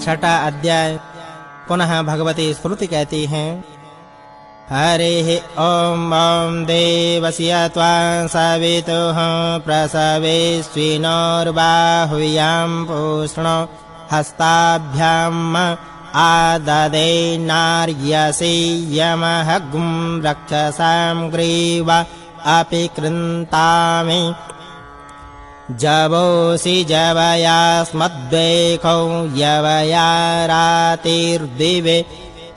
छठा अध्याय। पुनः भगवती स्मृति कहती हैं, हरिः ॐ ॐ देवस्य त्वां सवितुः प्रसवेस्विनोर्बाहुव्यां पूष्णो हस्ताभ्याम् आददे नार्यसि यमहगुं रक्षसां ग्रीव अपि कृन्तामि जवोऽसि जवयास्मद्वेखौ यवया रातिर्दिवे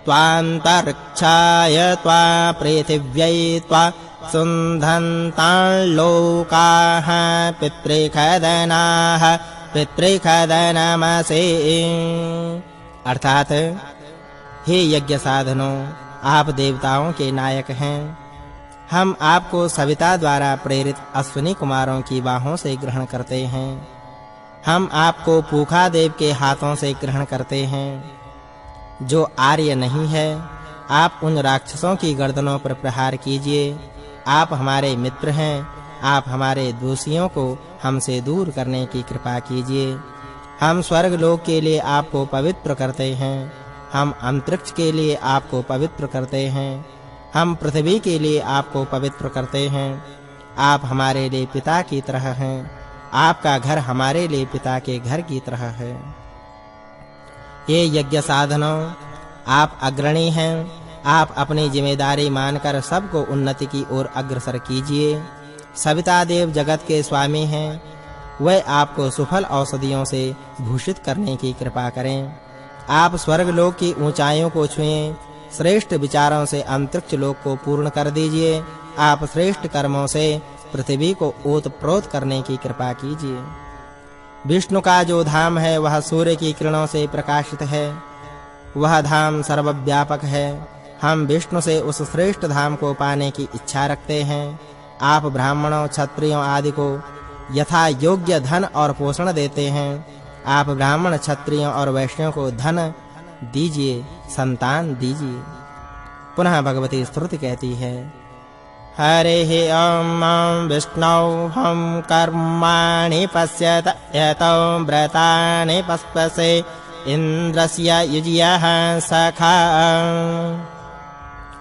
त्वान्तरिक्षाय त्वा पृथिव्यै त्वा सुन्धन्ताल्लोकाः पितृखदनाः पितृखदनमसे। अर्थात हे यज्ञ साधनों, आप देवताओं के नायक हैं। हम आपको सविता द्वारा प्रेरित अश्विनी कुमारों की बाहों से ग्रहण करते हैं। हम आपको पूखा देव के हाथों से ग्रहण करते हैं जो आर्य नहीं है। आप उन राक्षसों की गर्दनों पर प्रहार कीजिए। आप हमारे मित्र हैं। आप हमारे दोषियों को हमसे दूर करने की कृपा कीजिए। हम स्वर्ग लोक के लिए आपको पवित्र करते हैं। हम अंतरिक्ष के लिए आपको पवित्र करते हैं। हम पृथ्वी के लिए आपको पवित्र करते हैं। आप हमारे लिए पिता की तरह हैं। आपका घर हमारे लिए पिता के घर की तरह है। ये यज्ञ साधनों, आप अग्रणी हैं। आप अपनी जिम्मेदारी मानकर सबको उन्नति की ओर अग्रसर कीजिए। सविता देव जगत के स्वामी हैं। वह आपको सुफल औषधियों से भूषित करने की कृपा करें। आप स्वर्ग लोक की ऊंचाइयों को छुएं। श्रेष्ठ विचारों से अंतरिक्ष लोक को पूर्ण कर दीजिए। आप श्रेष्ठ कर्मों से पृथ्वी को ओतप्रोत करने की कृपा कीजिए। विष्णु का जो धाम है वह सूर्य की किरणों से प्रकाशित है। वह धाम सर्वव्यापक है। हम विष्णु से उस श्रेष्ठ धाम को पाने की इच्छा रखते हैं। आप ब्राह्मणों, क्षत्रियों आदि को यथा योग्य धन और पोषण देते हैं। आप ब्राह्मण, क्षत्रियों और वैश्यों को धन दीजिए, संतान दीजिए। पुनः भगवती स्तुति कहती है, हरिः ॐ विष्णौ हम कर्माणि पश्यत यतो व्रतानि पस्पसे इंद्रस्य युज्यः सखा।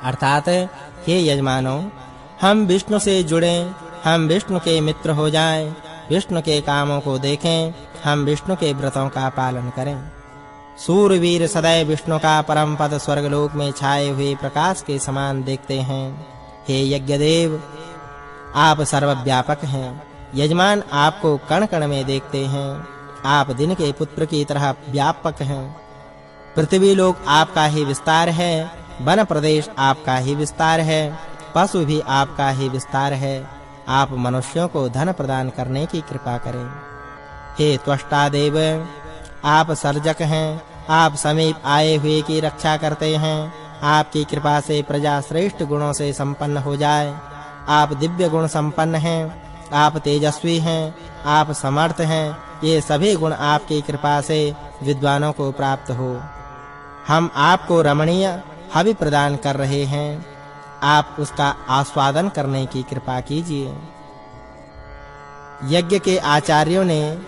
अर्थात हे यजमानों, हम विष्णु से जुड़ें। हम विष्णु के मित्र हो जाएं। विष्णु के कामों को देखें। हम विष्णु के व्रतों का पालन करें। सूरवीर सदैव विष्णु का परम पद स्वर्गलोक में छाए हुए प्रकाश के समान देखते हैं। हे यज्ञदेव, आप सर्वव्यापक हैं। यजमान आपको कण-कण में देखते हैं। आप दिन के पुत्र की तरह व्यापक हैं। पृथ्वी लोक आपका ही विस्तार है। वन प्रदेश आपका ही विस्तार है। पशु भी आपका ही विस्तार है। आप मनुष्यों को धन प्रदान करने की कृपा करें। हे त्वष्टा देव, आप सर्जक हैं। आप समीप आए हुए की रक्षा करते हैं। आपकी कृपा से प्रजा श्रेष्ठ गुणों से संपन्न हो जाए। आप दिव्य गुण संपन्न हैं। आप तेजस्वी हैं। आप समर्थ हैं। ये सभी गुण आपकी कृपा से विद्वानों को प्राप्त हो। हम आपको रमणीय हवि प्रदान कर रहे हैं। आप उसका आस्वादन करने की कृपा कीजिए। यज्ञ के आचार्यों ने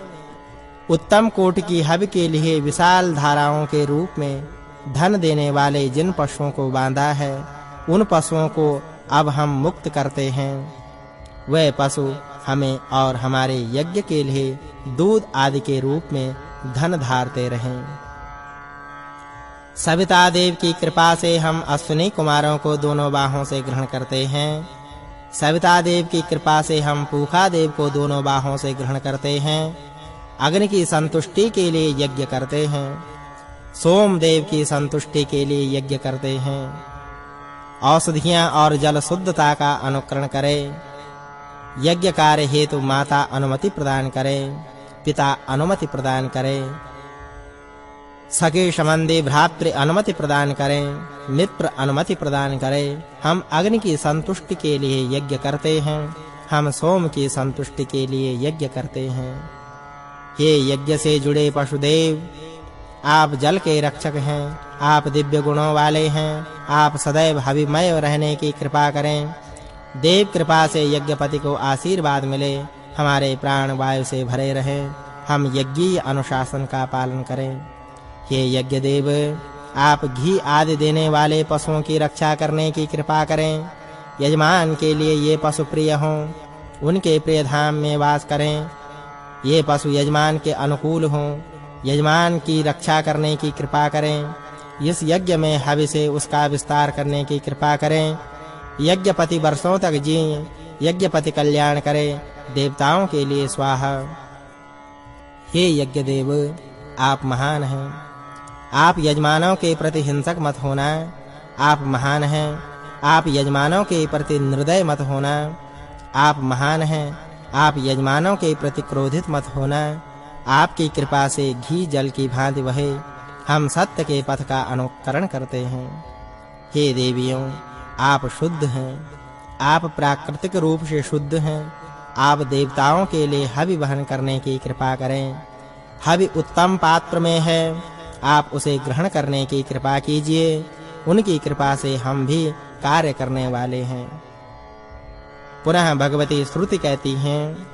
उत्तम कोटि की हवि के लिए विशाल धाराओं के रूप में धन देने वाले जिन पशुओं को बांधा है, उन पशुओं को अब हम मुक्त करते हैं। वे पशु हमें और हमारे यज्ञ के लिए दूध आदि के रूप में धन धारते रहें। सविता देव की कृपा से हम अश्विनी कुमारों को दोनों बाहों से ग्रहण करते हैं। सविता देव की कृपा से हम पूखा देव को दोनों बाहों से ग्रहण करते हैं। अग्नि की संतुष्टि के लिए यज्ञ करते हैं। सोमदेव की संतुष्टि के लिए यज्ञ करते हैं। औषधियां और जल शुद्धता का अनुकरण करें। यज्ञ कार्य हेतु माता अनुमति प्रदान करें। पिता अनुमति प्रदान करें। सगे संबंधी भ्रातृ अनुमति प्रदान करें। मित्र अनुमति प्रदान करें। हम अग्नि की संतुष्टि के लिए यज्ञ करते हैं। हम सोम की संतुष्टि के लिए यज्ञ करते हैं। हे यज्ञ से जुड़े पशुदेव, आप जल के रक्षक हैं। आप दिव्य गुणों वाले हैं। आप सदैव हविमय रहने की कृपा करें। देव कृपा से यज्ञपति को आशीर्वाद मिले। हमारे प्राण वायु से भरे रहें। हम यज्ञीय अनुशासन का पालन करें। हे यज्ञ देव, आप घी आदि देने वाले पशुओं की रक्षा करने की कृपा करें। यजमान के लिए ये पशु प्रिय हों, उनके प्रिय धाम में वास करें। ये पशु यजमान के अनुकूल हों, यजमान की रक्षा करने की कृपा करें। इस यज्ञ में हवि से उसका विस्तार करने की कृपा करें। यज्ञपति वर्षों तक जिए, यज्ञपति कल्याण करे, देवताओं के लिए स्वाहा। हे यज्ञ देव, आप महान हैं। आप यजमानों के प्रति हिंसक मत होना। आप महान हैं। आप यजमानों के प्रति निर्दय मत होना। आप महान हैं। आप यजमानों के प्रति क्रोधित मत होना। आपकी कृपा से घी जल की भांति बहे, हम सत्य के पथ का अनुकरण करते हैं। हे देवियों, आप शुद्ध हैं। आप प्राकृतिक रूप से शुद्ध हैं। आप देवताओं के लिए हवि वहन करने की कृपा करें। हवि उत्तम पात्र में है, आप उसे ग्रहण करने की कृपा कीजिए। उनकी कृपा से हम भी कार्य करने वाले हैं। पुनः भगवती श्रुति कहती हैं,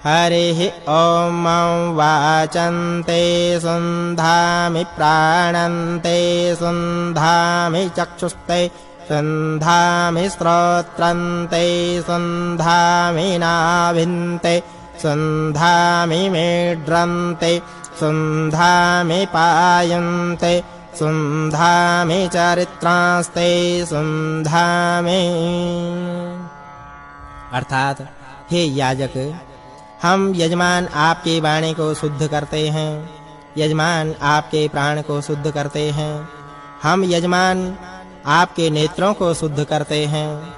हरिः ॐ वाचन्ते सुन्धामि प्राणन्ते सुन्धामि चक्षुस्ते सुन्धामि श्रोत्रन्ते सुन्धामि नाभिन्ते सुन्धामि मेढ्रन्ते सुन्धामि पायन्ते सुन्धामि चरित्रास्ते सुन्धामि। अर्थात हे याजक, हम यजमान आपकी वाणी को शुद्ध करते हैं। यजमान आपके प्राण को शुद्ध करते हैं। हम यजमान आपके नेत्रों को शुद्ध करते हैं।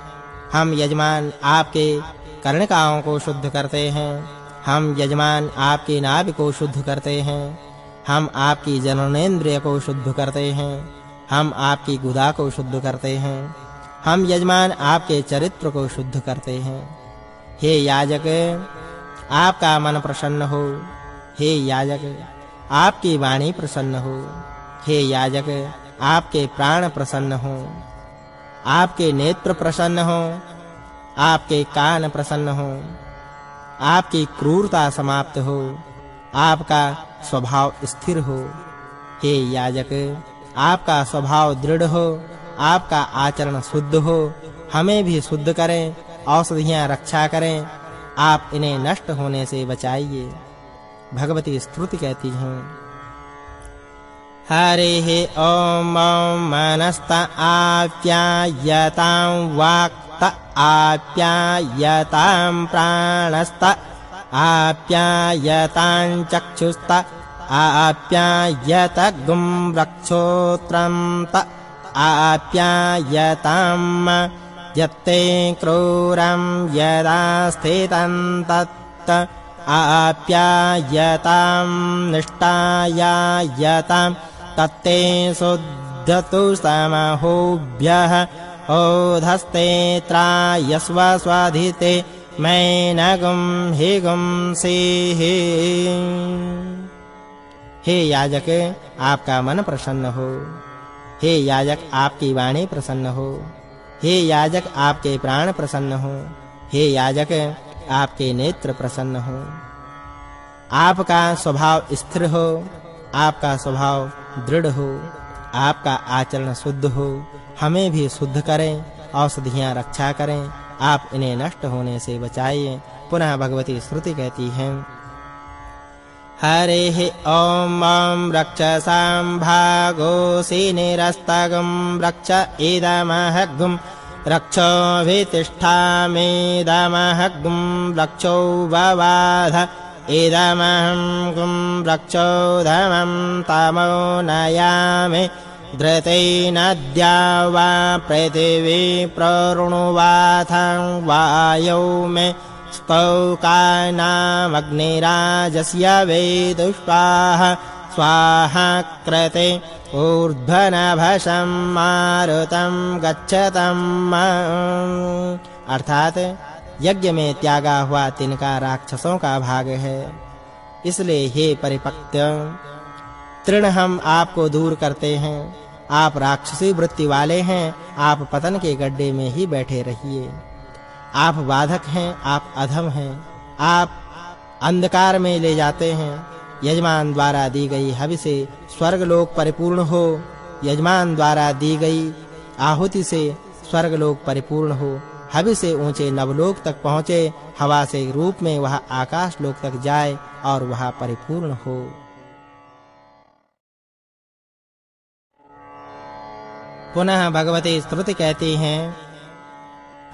हम यजमान आपके कर्णिकाओं को शुद्ध करते हैं। हम यजमान आपकी नाभि को शुद्ध करते हैं। हम आपकी जननेंद्रिय को शुद्ध करते हैं। हम आपकी गुदा को शुद्ध करते हैं। हम यजमान आपके चरित्र को शुद्ध करते हैं। हे याजक, आपका मन प्रसन्न हो। हे याजक, आपकी वाणी प्रसन्न हो। हे याजक, आपके प्राण प्रसन्न हो। आपके नेत्र प्रसन्न हो। आपके कान प्रसन्न हो। आपकी क्रूरता समाप्त हो। आपका स्वभाव स्थिर हो। हे याजक, आपका स्वभाव दृढ़ हो। आपका आचरण शुद्ध हो। हमें भी शुद्ध करें, औषधियां रक्षा करें। आप इन्हें नष्ट होने से बचाइए। भगवती स्तुति कहती हैं, हरिः ॐ मनस्त आप्यायतां वाक्त आप्यायतां प्राणस्त आप्यायतां चक्षुस्त आप्यायत गुम्रक्षोत्रं त आप्यायतां यत्ते क्रूरं यदा स्थितं तत् आप्यायतां निष्ठायायतां तत्ते शुद्धतु समहोभ्यः ओधस्ते त्रायस्व स्वाधिते मैनगुं हिगुं सेहे। हे याजक, आपका मन प्रसन्न हो। हे याजक, आपकी वाणी प्रसन्न हो। हे याजक, आपके प्राण प्रसन्न हो। हे याजक, आपके नेत्र प्रसन्न हो। आपका स्वभाव स्थिर हो। आपका स्वभाव दृढ़ हो। आपका आचरण शुद्ध हो। हमें भी शुद्ध करें, औषधियां रक्षा करें। आप इन्हें नष्ट होने से बचाइए। पुनः भगवती श्रुति कहती है, हरिः ॐ रक्षसां भागोऽसि निरस्तगं रक्ष इदमहग्गुं रक्षो वितिष्ठामेदमहग्गुं रक्षो ववाध इदमहं गुं रक्षो धमं तमो नयामि धृतेनद्या वा पृथिवी प्रवृणुवाथं वायौ मे स्तौकानामग्निराजस्य वेदुष्पाः स्वाहा कृते ऊर्ध्वनभसं मारुतं गच्छतम्। अर्थात यज्ञ में त्यागा हुआ तिनका राक्षसों का भाग है। इसलिए हे परिपक्व, तृण हम आपको दूर करते हैं। आप राक्षसी वृत्ति वाले हैं। आप पतन के गड्ढे में ही बैठे रहिए। आप बाधक हैं। आप अधम हैं। आप अंधकार में ले जाते हैं। यजमान द्वारा दी गई हवि से स्वर्ग लोक परिपूर्ण हो। यजमान द्वारा दी गई आहुति से स्वर्ग लोक परिपूर्ण हो। हवि से ऊंचे नवलोक तक पहुँचे। हवा से रूप में वह आकाश लोक तक जाए और वह परिपूर्ण हो। पुनः भगवती स्तुति कहती हैं,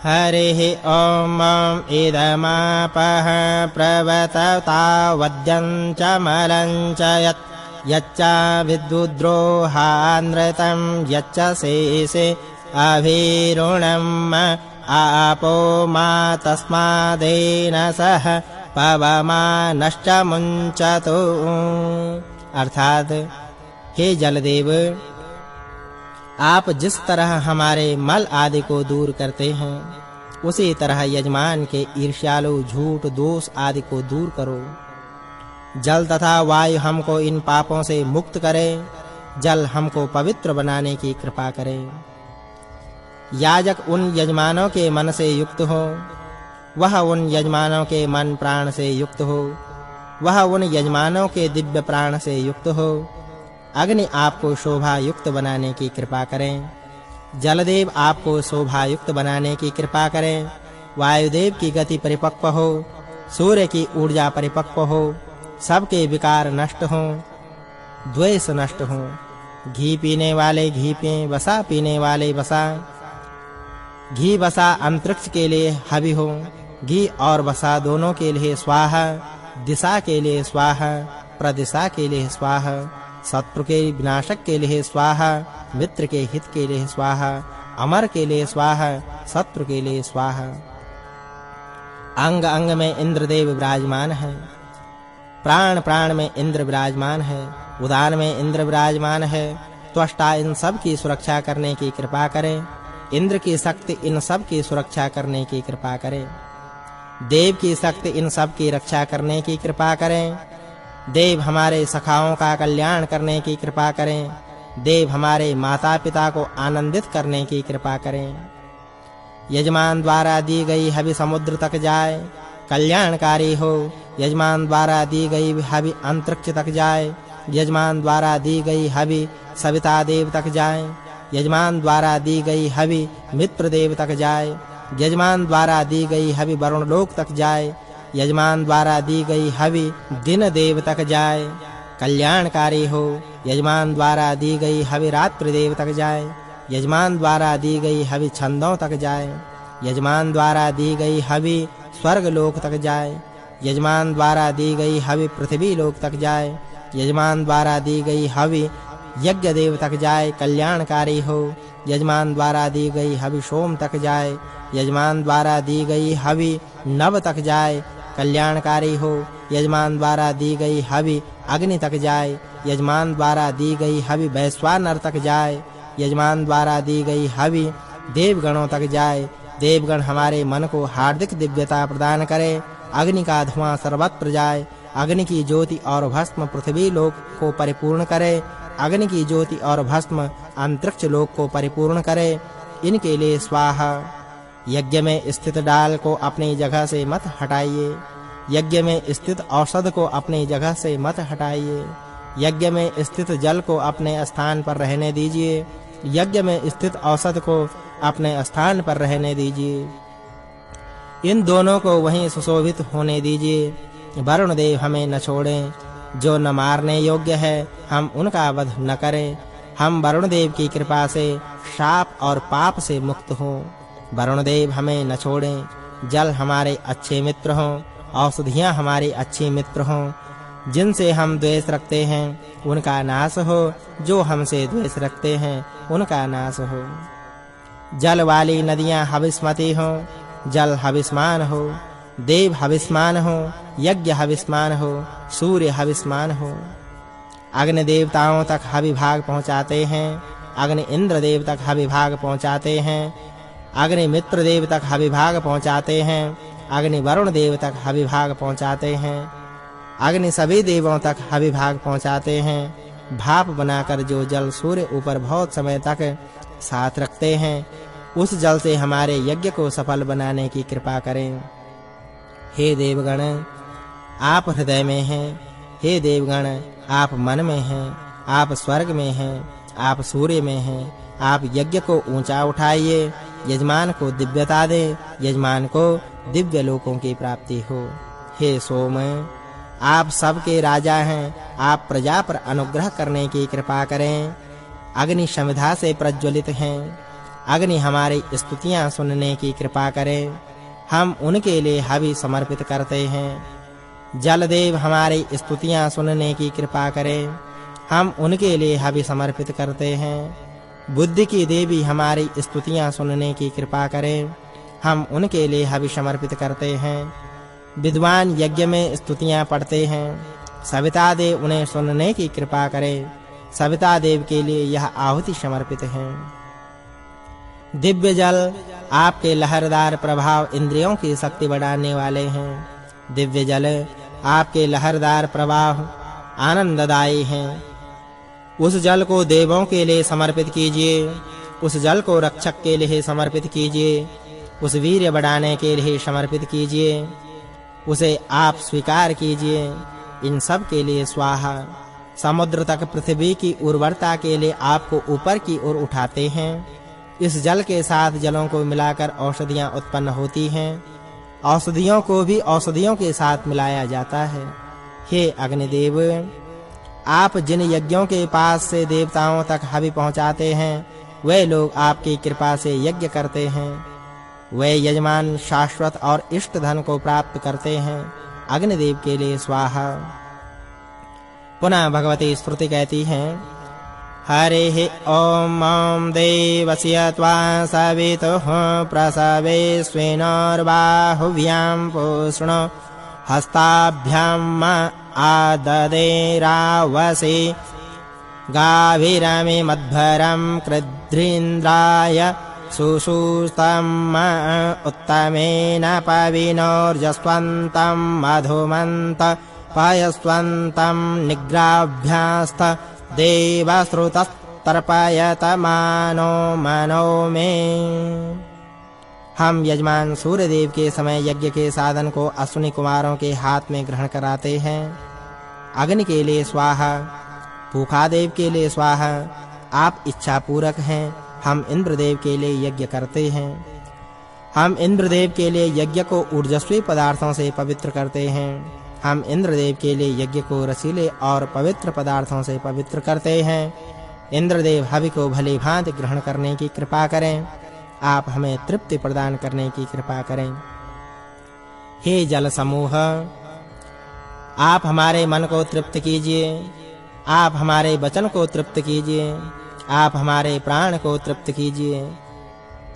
हरिः ॐ इदमापः प्रवततावद्यं च मलं च यच्च विद्युद्रोहानृतं यच्च शेषे अभिरुणम् आपो मा तस्मादेन सह पवमानश्च मुञ्चतु। अर्थात हे जलदेव, आप जिस तरह हमारे मल आदि को दूर करते हैं, उसी तरह यजमान के ईर्ष्यालु झूठ दोष आदि को दूर करो। जल तथा वायु हमको इन पापों से मुक्त करे। जल हमको पवित्र बनाने की कृपा करे। याजक उन यजमानों के मन से युक्त हो, वह उन यजमानों के मन प्राण से युक्त हो, वह उन यजमानों के दिव्य प्राण से युक्त हो। अग्नि आपको शोभा युक्त बनाने की कृपा करें। जलदेव आपको शोभा युक्त बनाने की कृपा करें। वायुदेव की गति परिपक्व हो, सूर्य की ऊर्जा परिपक्व हो, सबके विकार नष्ट हों, द्वेष नष्ट हों। घी पीने वाले घी पिएं, वसा पीने वाले वसा। घी वसा अंतरिक्ष के लिए हवि हो। घी और वसा दोनों के लिए स्वाहा। दिशा के लिए स्वाहा, प्रदिशा के लिए स्वाहा। शत्रु के विनाशक के लिए स्वाहा, मित्र के हित के लिए स्वाहा, अमर के लिए स्वाहा, शत्रु के लिए स्वाहा। अंग अंग में इंद्रदेव विराजमान है। प्राण प्राण में इंद्र विराजमान है। उदान में इंद्र विराजमान है। त्वष्टा इन सब की सुरक्षा करने की कृपा करें। इंद्र की शक्ति इन सब की सुरक्षा करने की कृपा करें। देव की शक्ति इन सब की रक्षा करने की कृपा करें। देव हमारे सखाओं का कल्याण करने की कृपा करें। देव हमारे माता-पिता को आनंदित करने की कृपा करें। यजमान द्वारा दी गई हवि समुद्र तक जाए, कल्याणकारी हो। यजमान द्वारा दी गई हवि अंतरिक्ष तक जाए। यजमान द्वारा दी गई हवि सविता देव तक जाए। यजमान द्वारा दी गई हवि मित्र देव तक जाए। यजमान द्वारा दी गई हवि वरुण लोक तक जाए। यजमान द्वारा दी गई हवि दिन देव तक जाए। कल्याणकारी हो। यजमान द्वारा दी गई हवि रात्रि देव तक जाए। यजमान द्वारा दी गई हवि छंदों तक जाए। यजमान द्वारा दी गई हवि स्वर्ग लोक तक जाए। यजमान द्वारा दी गई हवि पृथ्वी लोक तक जाए। यजमान द्वारा दी गई हवि यज्ञ देव तक जाए। कल्याणकारी हो। यजमान द्वारा दी गई हवि सोम तक जाए। यजमान द्वारा दी गई हवि नव तक जाए। कल्याणकारी हो। यजमान द्वारा दी गई हवि अग्नि तक जाए। यजमान द्वारा दी गई हवि वैश्वानर तक जाए। यजमान द्वारा दी गई हवि देवगणों तक जाए। देवगण हमारे मन को हार्दिक दिव्यता प्रदान करे। अग्नि का धुआं सर्वत्र जाए। अग्नि की ज्योति और भस्म पृथ्वी लोक को परिपूर्ण करे। अग्नि की ज्योति और भस्म अंतरिक्ष लोक को परिपूर्ण करे। इनके लिए स्वाहा। यज्ञ में स्थित डाल को अपनी जगह से मत हटाइए। यज्ञ में स्थित औषध को अपनी जगह से मत हटाइए। यज्ञ में स्थित जल को अपने स्थान पर रहने दीजिए। यज्ञ में स्थित औषध को अपने स्थान पर रहने दीजिए। इन दोनों को वहीं सुशोभित होने दीजिए। वरुण देव हमें न छोड़ें। जो न मारने योग्य है, हम उनका वध न करें। हम वरुण देव की कृपा से शाप और पाप से मुक्त हों। वरुण देव हमें न छोड़ें। जल हमारे अच्छे मित्र हों। औषधियां हमारी अच्छी मित्र हों। जिनसे हम द्वेष रखते हैं, उनका नाश हो। जो हमसे द्वेष रखते हैं, उनका नाश हो। जल वाली नदियां हविष्मती हों। जल हविष्मान हो। देव हविष्मान हो। यज्ञ हविष्मान हो। सूर्य हविष्मान हो। अग्नि देवताओं तक हविभाग पहुंचाते हैं। अग्नि इंद्र देव तक हविभाग पहुंचाते हैं। अग्नि मित्र देव तक हविभाग पहुंचाते हैं। अग्नि वरुण देव तक हविभाग पहुंचाते हैं। अग्नि सभी देवों तक हविभाग पहुंचाते हैं। भाप बनाकर जो जल सूर्य ऊपर बहुत समय तक साथ रखते हैं, उस जल से हमारे यज्ञ को सफल बनाने की कृपा करें। हे देवगण, आप हृदय में हैं। हे देवगण, आप मन में हैं, आप स्वर्ग में हैं, आप सूर्य में हैं, आप यज्ञ को ऊंचा उठाइए, यजमान को दिव्यता दे, यजमान को दिव्य लोकों की प्राप्ति हो। हे सोम, आप सबके राजा हैं, आप प्रजा पर अनुग्रह करने की कृपा करें। अग्नि समिधा से प्रज्वलित हैं, अग्नि हमारी स्तुतियां सुनने की कृपा करें। हम उनके लिए हवि समर्पित करते हैं। जलदेव हमारी स्तुतियां सुनने की कृपा करें। हम उनके लिए हवि समर्पित करते हैं। बुद्धि की देवी हमारी स्तुतियां सुनने की कृपा करें। हम उनके लिए हवि समर्पित करते हैं। विद्वान यज्ञ में स्तुतियां पढ़ते हैं। सविता देव उन्हें सुनने की कृपा करें। सविता देव के लिए यह आहुति समर्पित है। दिव्य जल आपके लहरदार प्रभाव इंद्रियों की शक्ति बढ़ाने वाले हैं। दिव्य जल आपके लहरदार प्रभाव आनंददायी हैं। उस जल को देवों के लिए समर्पित कीजिए, उस जल को रक्षक के लिए समर्पित कीजिए, उस वीर्य बढ़ाने के लिए समर्पित कीजिए, उसे आप स्वीकार कीजिए। इन सब के लिए स्वाहा। समुद्र तक पृथ्वी की उर्वरता के लिए आपको ऊपर की ओर उठाते हैं। इस जल के साथ जलों को मिलाकर औषधियां उत्पन्न होती हैं। औषधियों को भी औषधियों के साथ मिलाया जाता है। हे अग्निदेव, आप जिन यज्ञों के पास से देवताओं तक हवि पहुंचाते हैं, वे लोग आपकी कृपा से यज्ञ करते हैं। वे यजमान शाश्वत और इष्ट धन को प्राप्त करते हैं। अग्निदेव के लिए स्वाहा। पुनः भगवती स्तुति कहती हैं, हरिः ॐ ॐ देवस्य त्वा सवितुः प्रसवे स्वेनोर्बाहुभ्यां पूष्णो हस्ताभ्याम् आददे रावसे गाभिरमि मध्वरं कृद्रीन्द्राय सुषुस्तम् उत्तमेन पविनोर्जस्वन्तं मधुमन्त पयस्वन्तं निग्राभ्यास्थ देवश्रुतस्तर्पयत मानो मनो में। हम यजमान सूर्यदेव के समय यज्ञ के साधन को अश्विनी कुमारों के हाथ में ग्रहण कराते हैं। अग्नि के लिए स्वाहा, पूखादेव के लिए स्वाहा। आप इच्छा पूरक हैं। हम इंद्रदेव के लिए यज्ञ करते हैं। हम इंद्रदेव के लिए यज्ञ को ऊर्जस्वी पदार्थों से पवित्र करते हैं। हम इंद्रदेव के लिए यज्ञ को रसीले और पवित्र पदार्थों से पवित्र करते हैं। इंद्रदेव हवि को भली भांति ग्रहण करने की कृपा करें। आप हमें तृप्ति प्रदान करने की कृपा करें। हे जल समूह, आप हमारे मन को तृप्त कीजिए। आप हमारे वचन को तृप्त कीजिए। आप हमारे प्राण को तृप्त कीजिए।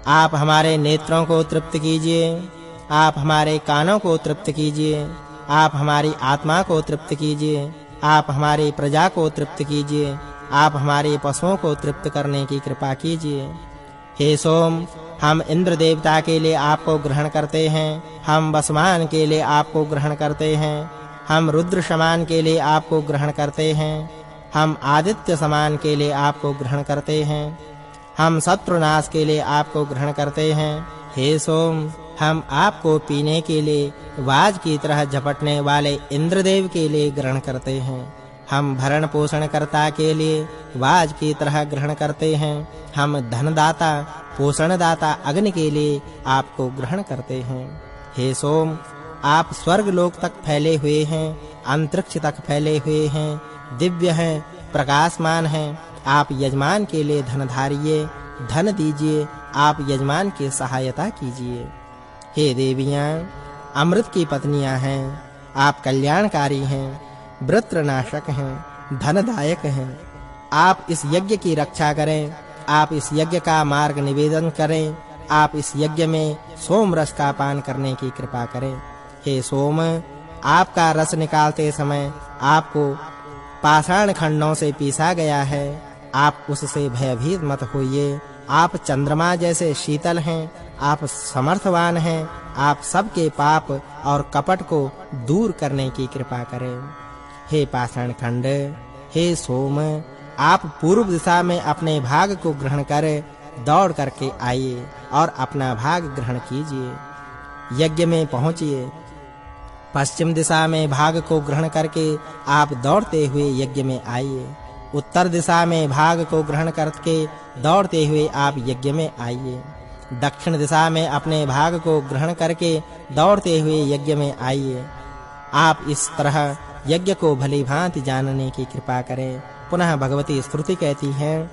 आप हमारे नेत्रों को तृप्त कीजिए। आप हमारे कानों को तृप्त कीजिए। आप हमारी आत्मा को तृप्त कीजिए। आप हमारी प्रजा को तृप्त कीजिए। आप हमारे पशुओं को तृप्त करने की कृपा कीजिए। हे सोम, हम इंद्र देवता के लिए आपको ग्रहण करते हैं। हम वसुमान के लिए आपको ग्रहण करते हैं। हम रुद्र समान के लिए आपको ग्रहण करते हैं। हम आदित्य समान के लिए आपको ग्रहण करते हैं। हम शत्रुनाश के लिए आपको ग्रहण करते हैं। हे सोम, हम आपको पीने के लिए वाज की तरह झपटने वाले इंद्रदेव के लिए ग्रहण करते हैं। हम भरण पोषण कर्ता के लिए वाज की तरह ग्रहण करते हैं। हम धनदाता पोषणदाता अग्नि के लिए आपको ग्रहण करते हैं। हे सोम, आप स्वर्ग लोक तक फैले हुए हैं, अंतरिक्ष तक फैले हुए हैं, दिव्य हैं, प्रकाशमान हैं। आप यजमान के लिए धन धारिए, धन दीजिए। आप यजमान की सहायता कीजिए। हे देवियां, अमृत की पत्नियां हैं। आप कल्याणकारी हैं, वृत्रनाशक हैं, धनदायक हैं। आप इस यज्ञ की रक्षा करें। आप इस यज्ञ का मार्ग निवेदन करें। आप इस यज्ञ में सोम रस का पान करने की कृपा करें। हे सोम, आपका रस निकालते समय आपको पाषाण खंडों से पीसा गया है। आप उससे भयभीत मत होइए। आप चंद्रमा जैसे शीतल हैं। आप समर्थवान हैं। आप सबके पाप और कपट को दूर करने की कृपा करें। हे पाषाण खंड, हे सोम, आप पूर्व दिशा में अपने भाग को ग्रहण कर दौड़ करके आइए और अपना भाग ग्रहण कीजिए। यज्ञ में पहुंचिए। पश्चिम दिशा में भाग को ग्रहण करके आप दौड़ते हुए यज्ञ में आइए। उत्तर दिशा में भाग को ग्रहण करके दौड़ते हुए आप यज्ञ में आइए। दक्षिण दिशा में अपने भाग को ग्रहण करके दौड़ते हुए यज्ञ में आइए। आप इस तरह यज्ञ को भली भांति जानने की कृपा करें। पुनः भगवती स्तुति कहती हैं,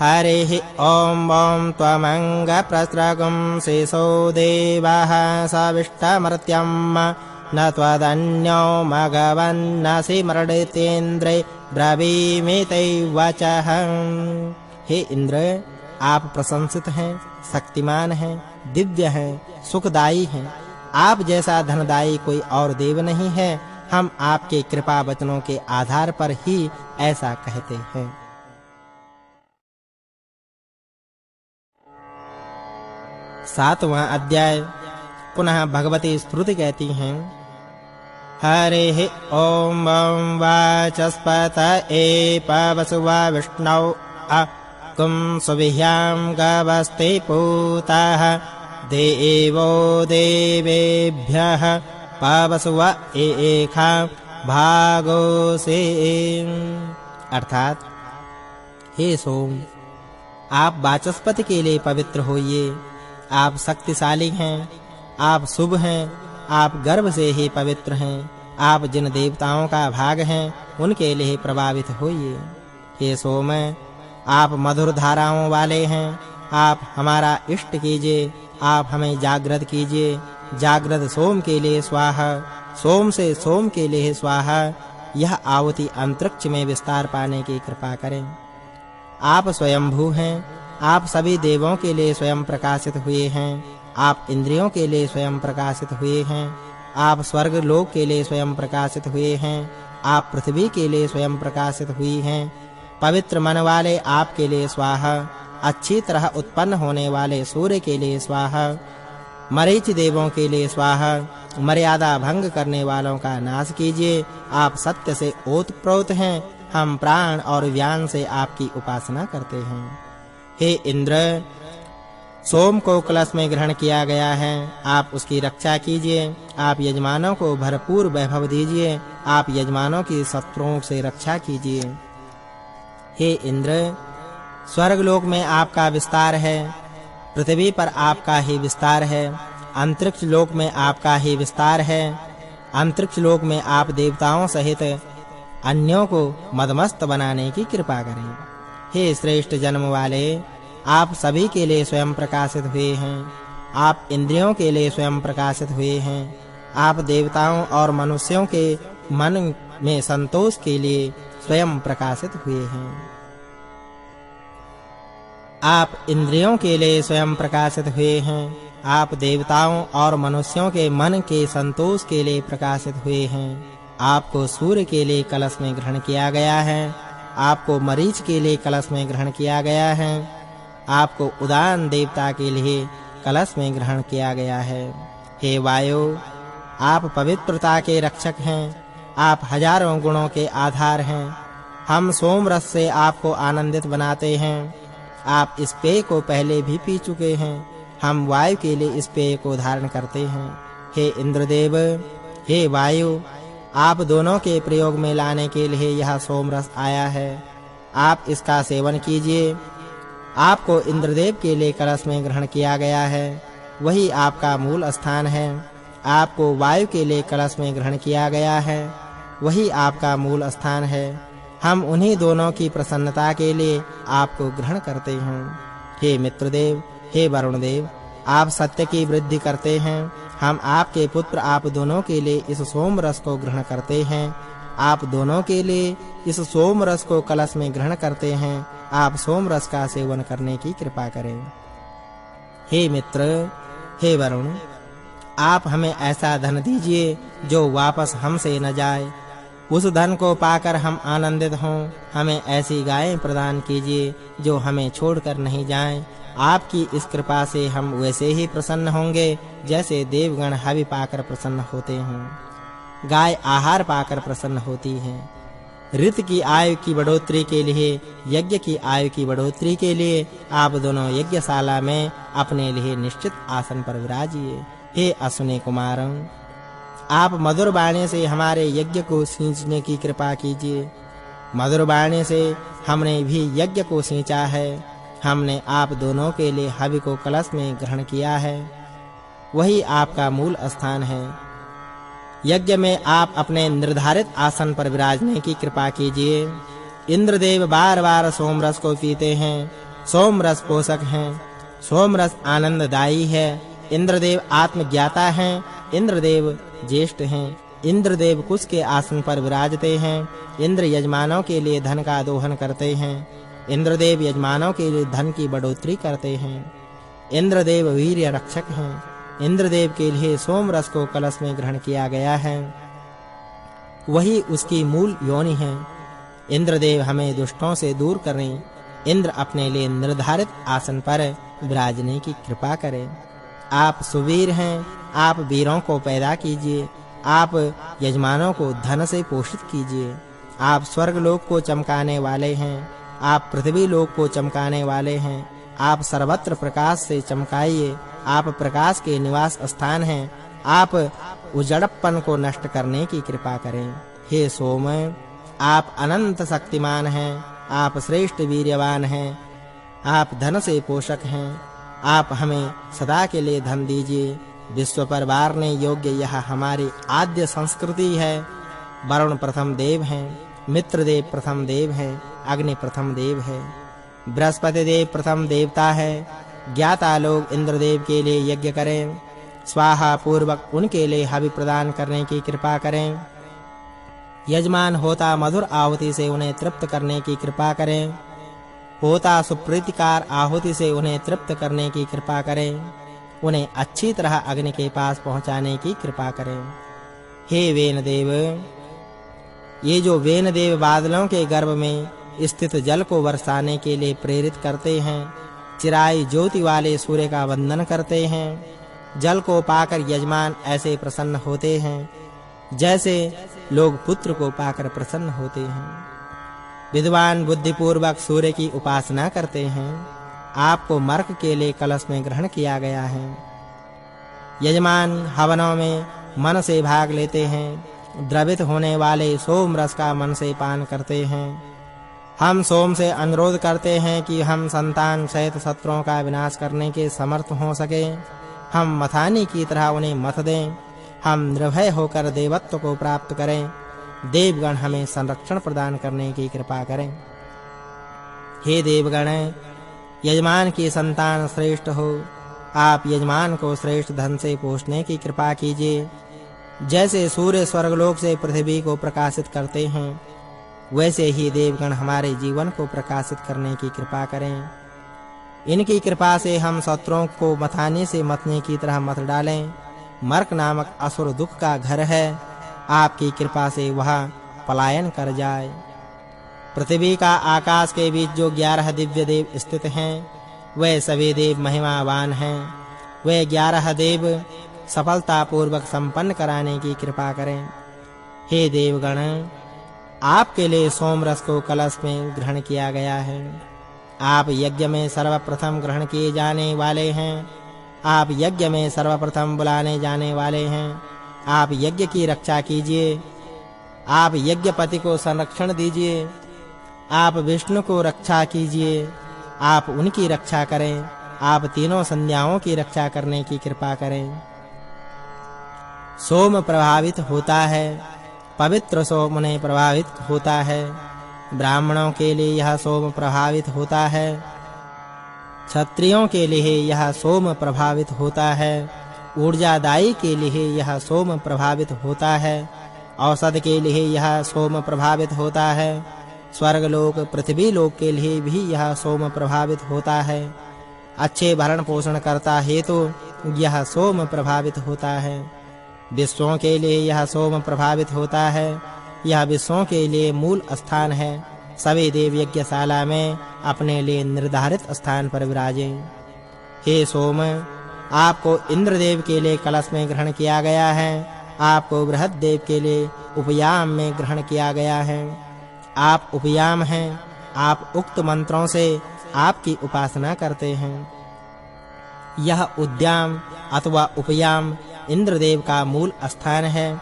हरिः ॐ ॐ त्वमंग प्रस्रगं शेषो देवाः सविष्टमर्त्यं न त्वदन्यो मघवन्नसि मृडेतेन्द्रे ब्रवीमिते वचः। हे इंद्र, आप प्रशंसित हैं, शक्तिमान हैं, दिव्य हैं, सुखदायी हैं। आप जैसा धनदायी कोई और देव नहीं है। हम आपके कृपा वचनों के आधार पर ही ऐसा कहते हैं। सातवां अध्याय। पुनः भगवती स्तुति कहती हैं, हरिः ॐ वाचस्पतये पवसुवा विष्णौ कुं सुविह्यां गवस्ते पूताः देवो देवेभ्यः पवसुव एखा भागो से। अर्थात, हे सोम, आप वाचस्पति के लिए पवित्र होइए। आप शक्तिशाली हैं, आप शुभ हैं, आप गर्भ से ही पवित्र हैं। आप जिन देवताओं का भाग हैं, उनके लिए प्रभावित होइए। हे सोम, आप मधुर धाराओं वाले हैं। आप हमारा इष्ट कीजिए, आप हमें जागृत कीजिए। जागृत सोम के लिए स्वाहा, सोम से सोम के लिए स्वाहा। यह आहुति अंतरिक्ष में विस्तार पाने की कृपा करें। आप स्वयंभू हैं, आप सभी देवों के लिए स्वयं प्रकाशित हुए हैं। आप इंद्रियों के लिए स्वयं प्रकाशित हुए हैं। आप स्वर्ग लोक के लिए स्वयं प्रकाशित हुए हैं। आप पृथ्वी के लिए स्वयं प्रकाशित हुई हैं। पवित्र मन वाले आपके लिए स्वाहा। अच्छी तरह उत्पन्न होने वाले सूर्य के लिए स्वाहा। मरीच देवों के लिए स्वाहा। मर्यादा भंग करने वालों का नाश कीजिए। आप सत्य से ओतप्रोत हैं। हम प्राण और व्यान से आपकी उपासना करते हैं। हे इंद्र, सोम को कलश में ग्रहण किया गया है। आप उसकी रक्षा कीजिए। आप यजमानों को भरपूर वैभव दीजिए। आप यजमानों की शत्रुओं से रक्षा कीजिए। हे इंद्र, स्वर्ग लोक में आपका विस्तार है। पृथ्वी पर आपका ही विस्तार है। अंतरिक्ष लोक में आपका ही विस्तार है। अंतरिक्ष लोक में आप देवताओं सहित अन्यों को मदमस्त बनाने की कृपा करें। हे श्रेष्ठ जन्म वाले, आप सभी के लिए स्वयं प्रकाशित हुए हैं। आप इंद्रियों के लिए स्वयं प्रकाशित हुए हैं। आप देवताओं और मनुष्यों के मन में संतोष के लिए स्वयं प्रकाशित हुए हैं। आप इंद्रियों के लिए स्वयं प्रकाशित हुए हैं। आप देवताओं और मनुष्यों के मन के संतोष के लिए प्रकाशित हुए हैं। आपको सूर्य के लिए कलश में ग्रहण किया गया है। आपको मरीच के लिए कलश में ग्रहण किया गया है। आपको उदान देवता के लिए कलश में ग्रहण किया गया है। हे वायु, आप पवित्रता के रक्षक हैं। आप हजारों गुणों के आधार हैं। हम सोम रस से आपको आनंदित बनाते हैं। आप इस पेय को पहले भी पी चुके हैं। हम वायु के लिए इस पेय को धारण करते हैं। हे इंद्रदेव, हे वायु, आप दोनों के प्रयोग में लाने के लिए यह सोम रस आया है। आप इसका सेवन कीजिए। आपको इंद्रदेव के लिए कलश में ग्रहण किया गया है। वही आपका मूल स्थान है। आपको वायु के लिए कलश में ग्रहण किया गया है। वही आपका मूल स्थान है। हम उन्हीं दोनों की प्रसन्नता के लिए आपको ग्रहण करते हैं। हे मित्रदेव, हे वरुणदेव, आप सत्य की वृद्धि करते हैं। हम आपके पुत्र आप दोनों के लिए इस सोम रस को ग्रहण करते हैं। आप दोनों के लिए इस सोम रस को कलश में ग्रहण करते हैं। आप सोम रस का सेवन करने की कृपा करें। हे मित्र, हे वरुण, आप हमें ऐसा धन दीजिए जो वापस हमसे न जाए। उस धन को पाकर हम आनंदित हों। हमें ऐसी गायें प्रदान कीजिए जो हमें छोड़कर नहीं जाएं। आपकी इस कृपा से हम वैसे ही प्रसन्न होंगे जैसे देवगण हवि पाकर प्रसन्न होते हैं। गाय आहार पाकर प्रसन्न होती है। ऋत की आयु की बढ़ोतरी के लिए, यज्ञ की आयु की बढ़ोतरी के लिए आप दोनों यज्ञशाला में अपने लिए निश्चित आसन पर विराजिए। हे अश्विनी कुमारं, आप मधुर वाणी से हमारे यज्ञ को सींचने की कृपा कीजिए। मधुर वाणी से हमने भी यज्ञ को सींचा है। हमने आप दोनों के लिए हवि को कलश में ग्रहण किया है। वही आपका मूल स्थान है। यज्ञ में आप अपने निर्धारित आसन पर विराजने की कृपा कीजिए। इंद्रदेव बार-बार सोमरस को पीते हैं। सोमरस पोषक हैं। सोमरस आनंददायी है। इंद्रदेव आत्मज्ञाता हैं। इंद्रदेव ज्येष्ठ हैं। इंद्रदेव कुश के आसन पर विराजते हैं। इंद्र यजमानों के लिए धन का दोहन करते हैं। इंद्रदेव यजमानों के लिए धन की बढ़ोतरी करते हैं। इंद्रदेव वीर्य रक्षक हैं। इंद्रदेव के लिए सोमरस को कलश में ग्रहण किया गया है। वही उसकी मूल योनि है। इंद्रदेव हमें दुष्टों से दूर करें। इंद्र अपने लिए निर्धारित आसन पर विराजने की कृपा करें। आप सुवीर हैं। आप वीरों को पैदा कीजिए। आप यजमानों को धन से पोषित कीजिए। आप स्वर्गलोक को चमकाने वाले हैं। आप पृथ्वी लोक को चमकाने वाले हैं। आप सर्वत्र प्रकाश से चमकाइए। आप प्रकाश के निवास स्थान हैं। आप उजड़पन को नष्ट करने की कृपा करें। हे सोम, आप अनंत शक्तिमान हैं। आप श्रेष्ठ वीर्यवान हैं। आप धन से पोषक हैं। आप हमें सदा के लिए धन दीजिए। विश्व पर वारने योग्य यह हमारी आद्य संस्कृति है। वरुण प्रथम देव हैं। मित्रदेव प्रथम देव हैं। अग्नि प्रथम देव है। बृहस्पति देव प्रथम देवता है। ज्ञाता लोग इंद्रदेव के लिए यज्ञ करें। स्वाहा पूर्वक उनके लिए हवि प्रदान करने की कृपा करें। यजमान होता मधुर आहुति से उन्हें तृप्त करने की कृपा करें। होता सुप्रीतिकार आहुति से उन्हें तृप्त करने की कृपा करें। उन्हें अच्छी तरह अग्नि के पास पहुंचाने की कृपा करें। हे वेनदेव, ये जो वेनदेव बादलों के गर्भ में स्थित जल को बरसाने के लिए प्रेरित करते हैं, चिराई ज्योति वाले सूर्य का वंदन करते हैं। जल को पाकर यजमान ऐसे प्रसन्न होते हैं जैसे लोग पुत्र को पाकर प्रसन्न होते हैं। विद्वान बुद्धिपूर्वक सूर्य की उपासना करते हैं। आपको मर्क के लिए कलश में ग्रहण किया गया है। यजमान हवनों में मन से भाग लेते हैं। द्रवित होने वाले सोम रस का मन से पान करते हैं। हम सोम से अनुरोध करते हैं कि हम संतान सहित शत्रुओं का विनाश करने के समर्थ हो सके। हम मथानी की तरह उन्हें मथ दें। हम निर्भय होकर देवत्व को प्राप्त करें। देवगण हमें संरक्षण प्रदान करने की कृपा करें। हे देवगण, यजमान की संतान श्रेष्ठ हो। आप यजमान को श्रेष्ठ धन से पोषने की कृपा कीजिए। जैसे सूर्य स्वर्गलोक से पृथ्वी को प्रकाशित करते हैं, वैसे ही देवगण हमारे जीवन को प्रकाशित करने की कृपा करें। इनकी कृपा से हम शत्रुओं को मथाने से मथने की तरह मथ डालें। मर्क नामक असुर दुख का घर है। आपकी कृपा से वह पलायन कर जाए। पृथ्वी का आकाश के बीच जो 11 दिव्य देव स्थित हैं, वे सभी देव महिमावान हैं। वे 11 देव सफलता पूर्वक संपन्न कराने की कृपा करें। हे देवगण, आपके लिए सोमरस को कलश में ग्रहण किया गया है। आप यज्ञ में सर्वप्रथम ग्रहण किए जाने वाले हैं। आप यज्ञ में सर्वप्रथम बुलाने जाने वाले हैं। आप यज्ञ की रक्षा कीजिए। आप यज्ञपति को संरक्षण दीजिए। आप विष्णु को रक्षा कीजिए। आप उनकी रक्षा करें। आप तीनों संध्याओं की रक्षा करने की कृपा करें। सोम प्रभावित होता है। पवित्र सोम ने प्रभावित होता है। ब्राह्मणों के लिए यह सोम प्रभावित होता है। क्षत्रियों के लिए यह सोम प्रभावित होता है। ऊर्जादायी के लिए यह सोम प्रभावित होता है। औषध के लिए यह सोम प्रभावित होता है। स्वर्गलोक पृथ्वी लोक के लिए भी यह सोम प्रभावित होता है। अच्छे भरण पोषण करता है तो यह सोम प्रभावित होता है। विश्वों के लिए यह सोम प्रभावित होता है। यह विश्वों के लिए मूल स्थान है। सभी देव यज्ञशाला में अपने लिए निर्धारित स्थान पर विराजें। हे सोम, आपको इंद्रदेव के लिए कलश में ग्रहण किया गया है। आपको बृहद्देव के लिए उपयाम में ग्रहण किया गया है। आप उपयाम हैं। आप उक्त मंत्रों से आपकी उपासना करते हैं। यह उद्याम अथवा उपयाम इंद्रदेव का मूल स्थान है।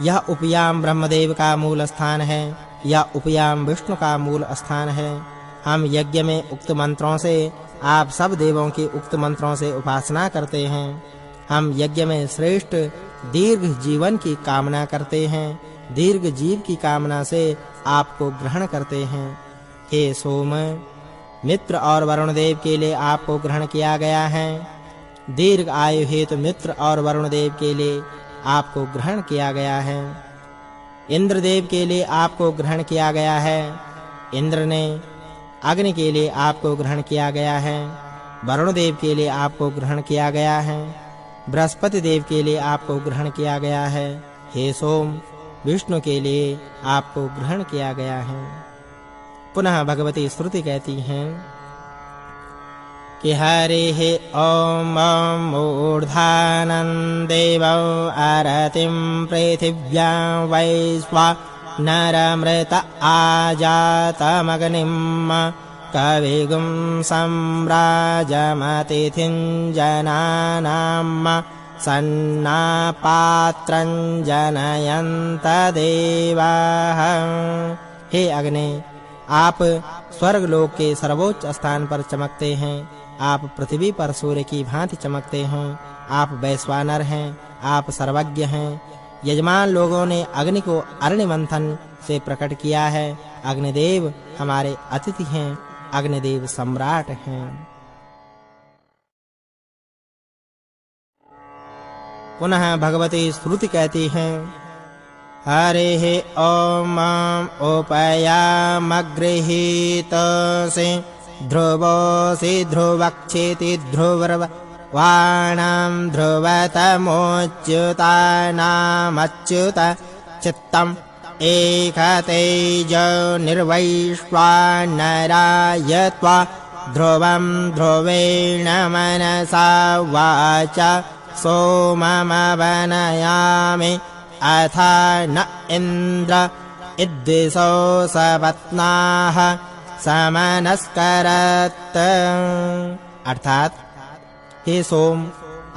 यह उपयाम ब्रह्मदेव का मूल स्थान है। यह उपयाम विष्णु का मूल स्थान है। हम यज्ञ में उक्त मंत्रों से आप सब देवों की उक्त मंत्रों से उपासना करते हैं। हम यज्ञ में श्रेष्ठ दीर्घ जीवन की कामना करते हैं। दीर्घ जीव की कामना से आपको ग्रहण करते हैं। हे सोम, मित्र और वरुण देव के लिए आपको ग्रहण किया गया है। दीर्घ आयु हेतु मित्र और वरुण देव के लिए आपको ग्रहण किया गया है। इंद्र देव के लिए आपको ग्रहण किया गया है। इंद्र ने अग्नि के लिए आपको ग्रहण किया गया है। वरुण देव के लिए आपको ग्रहण किया गया है। बृहस्पति देव के लिए आपको ग्रहण किया गया है। हे सोम, विष्णु के लिए आपको ग्रहण किया गया है। पुनः भगवती श्रुति कहती हैं कि हरिः ॐ मूर्धानं देवौ अरतिं पृथिव्यां वैश्वानरमृत आजातमग्निं कविगुं सम्राजमतिथिं जनानां सन्नापात्रं जनयन्त देवाः। हे अग्नि, आप स्वर्गलोक के सर्वोच्च स्थान पर चमकते हैं। आप पृथ्वी पर सूर्य की भांति चमकते हैं। आप वैश्वानर हैं। आप सर्वज्ञ हैं। यजमान लोगों ने अग्नि को अरण्य मंथन से प्रकट किया है। अग्निदेव हमारे अतिथि हैं। अग्निदेव सम्राट हैं। पुनः भगवती श्रुति कहती हैं हरिः ॐ उपयामगृहीतसे ध्रुवोऽसि ध्रुवक्षेति ध्रुववाणां ध्रुवतमोच्युतानामच्युत चित्तम् एकतेजो निर्वैश्वानराय त्वा ध्रुवं ध्रुवेण मनसा वाचा सोममवनयामि अथा न इन्द्र इद्दिशो सपत्नाः समनस्करत्। अर्थात हे सोम,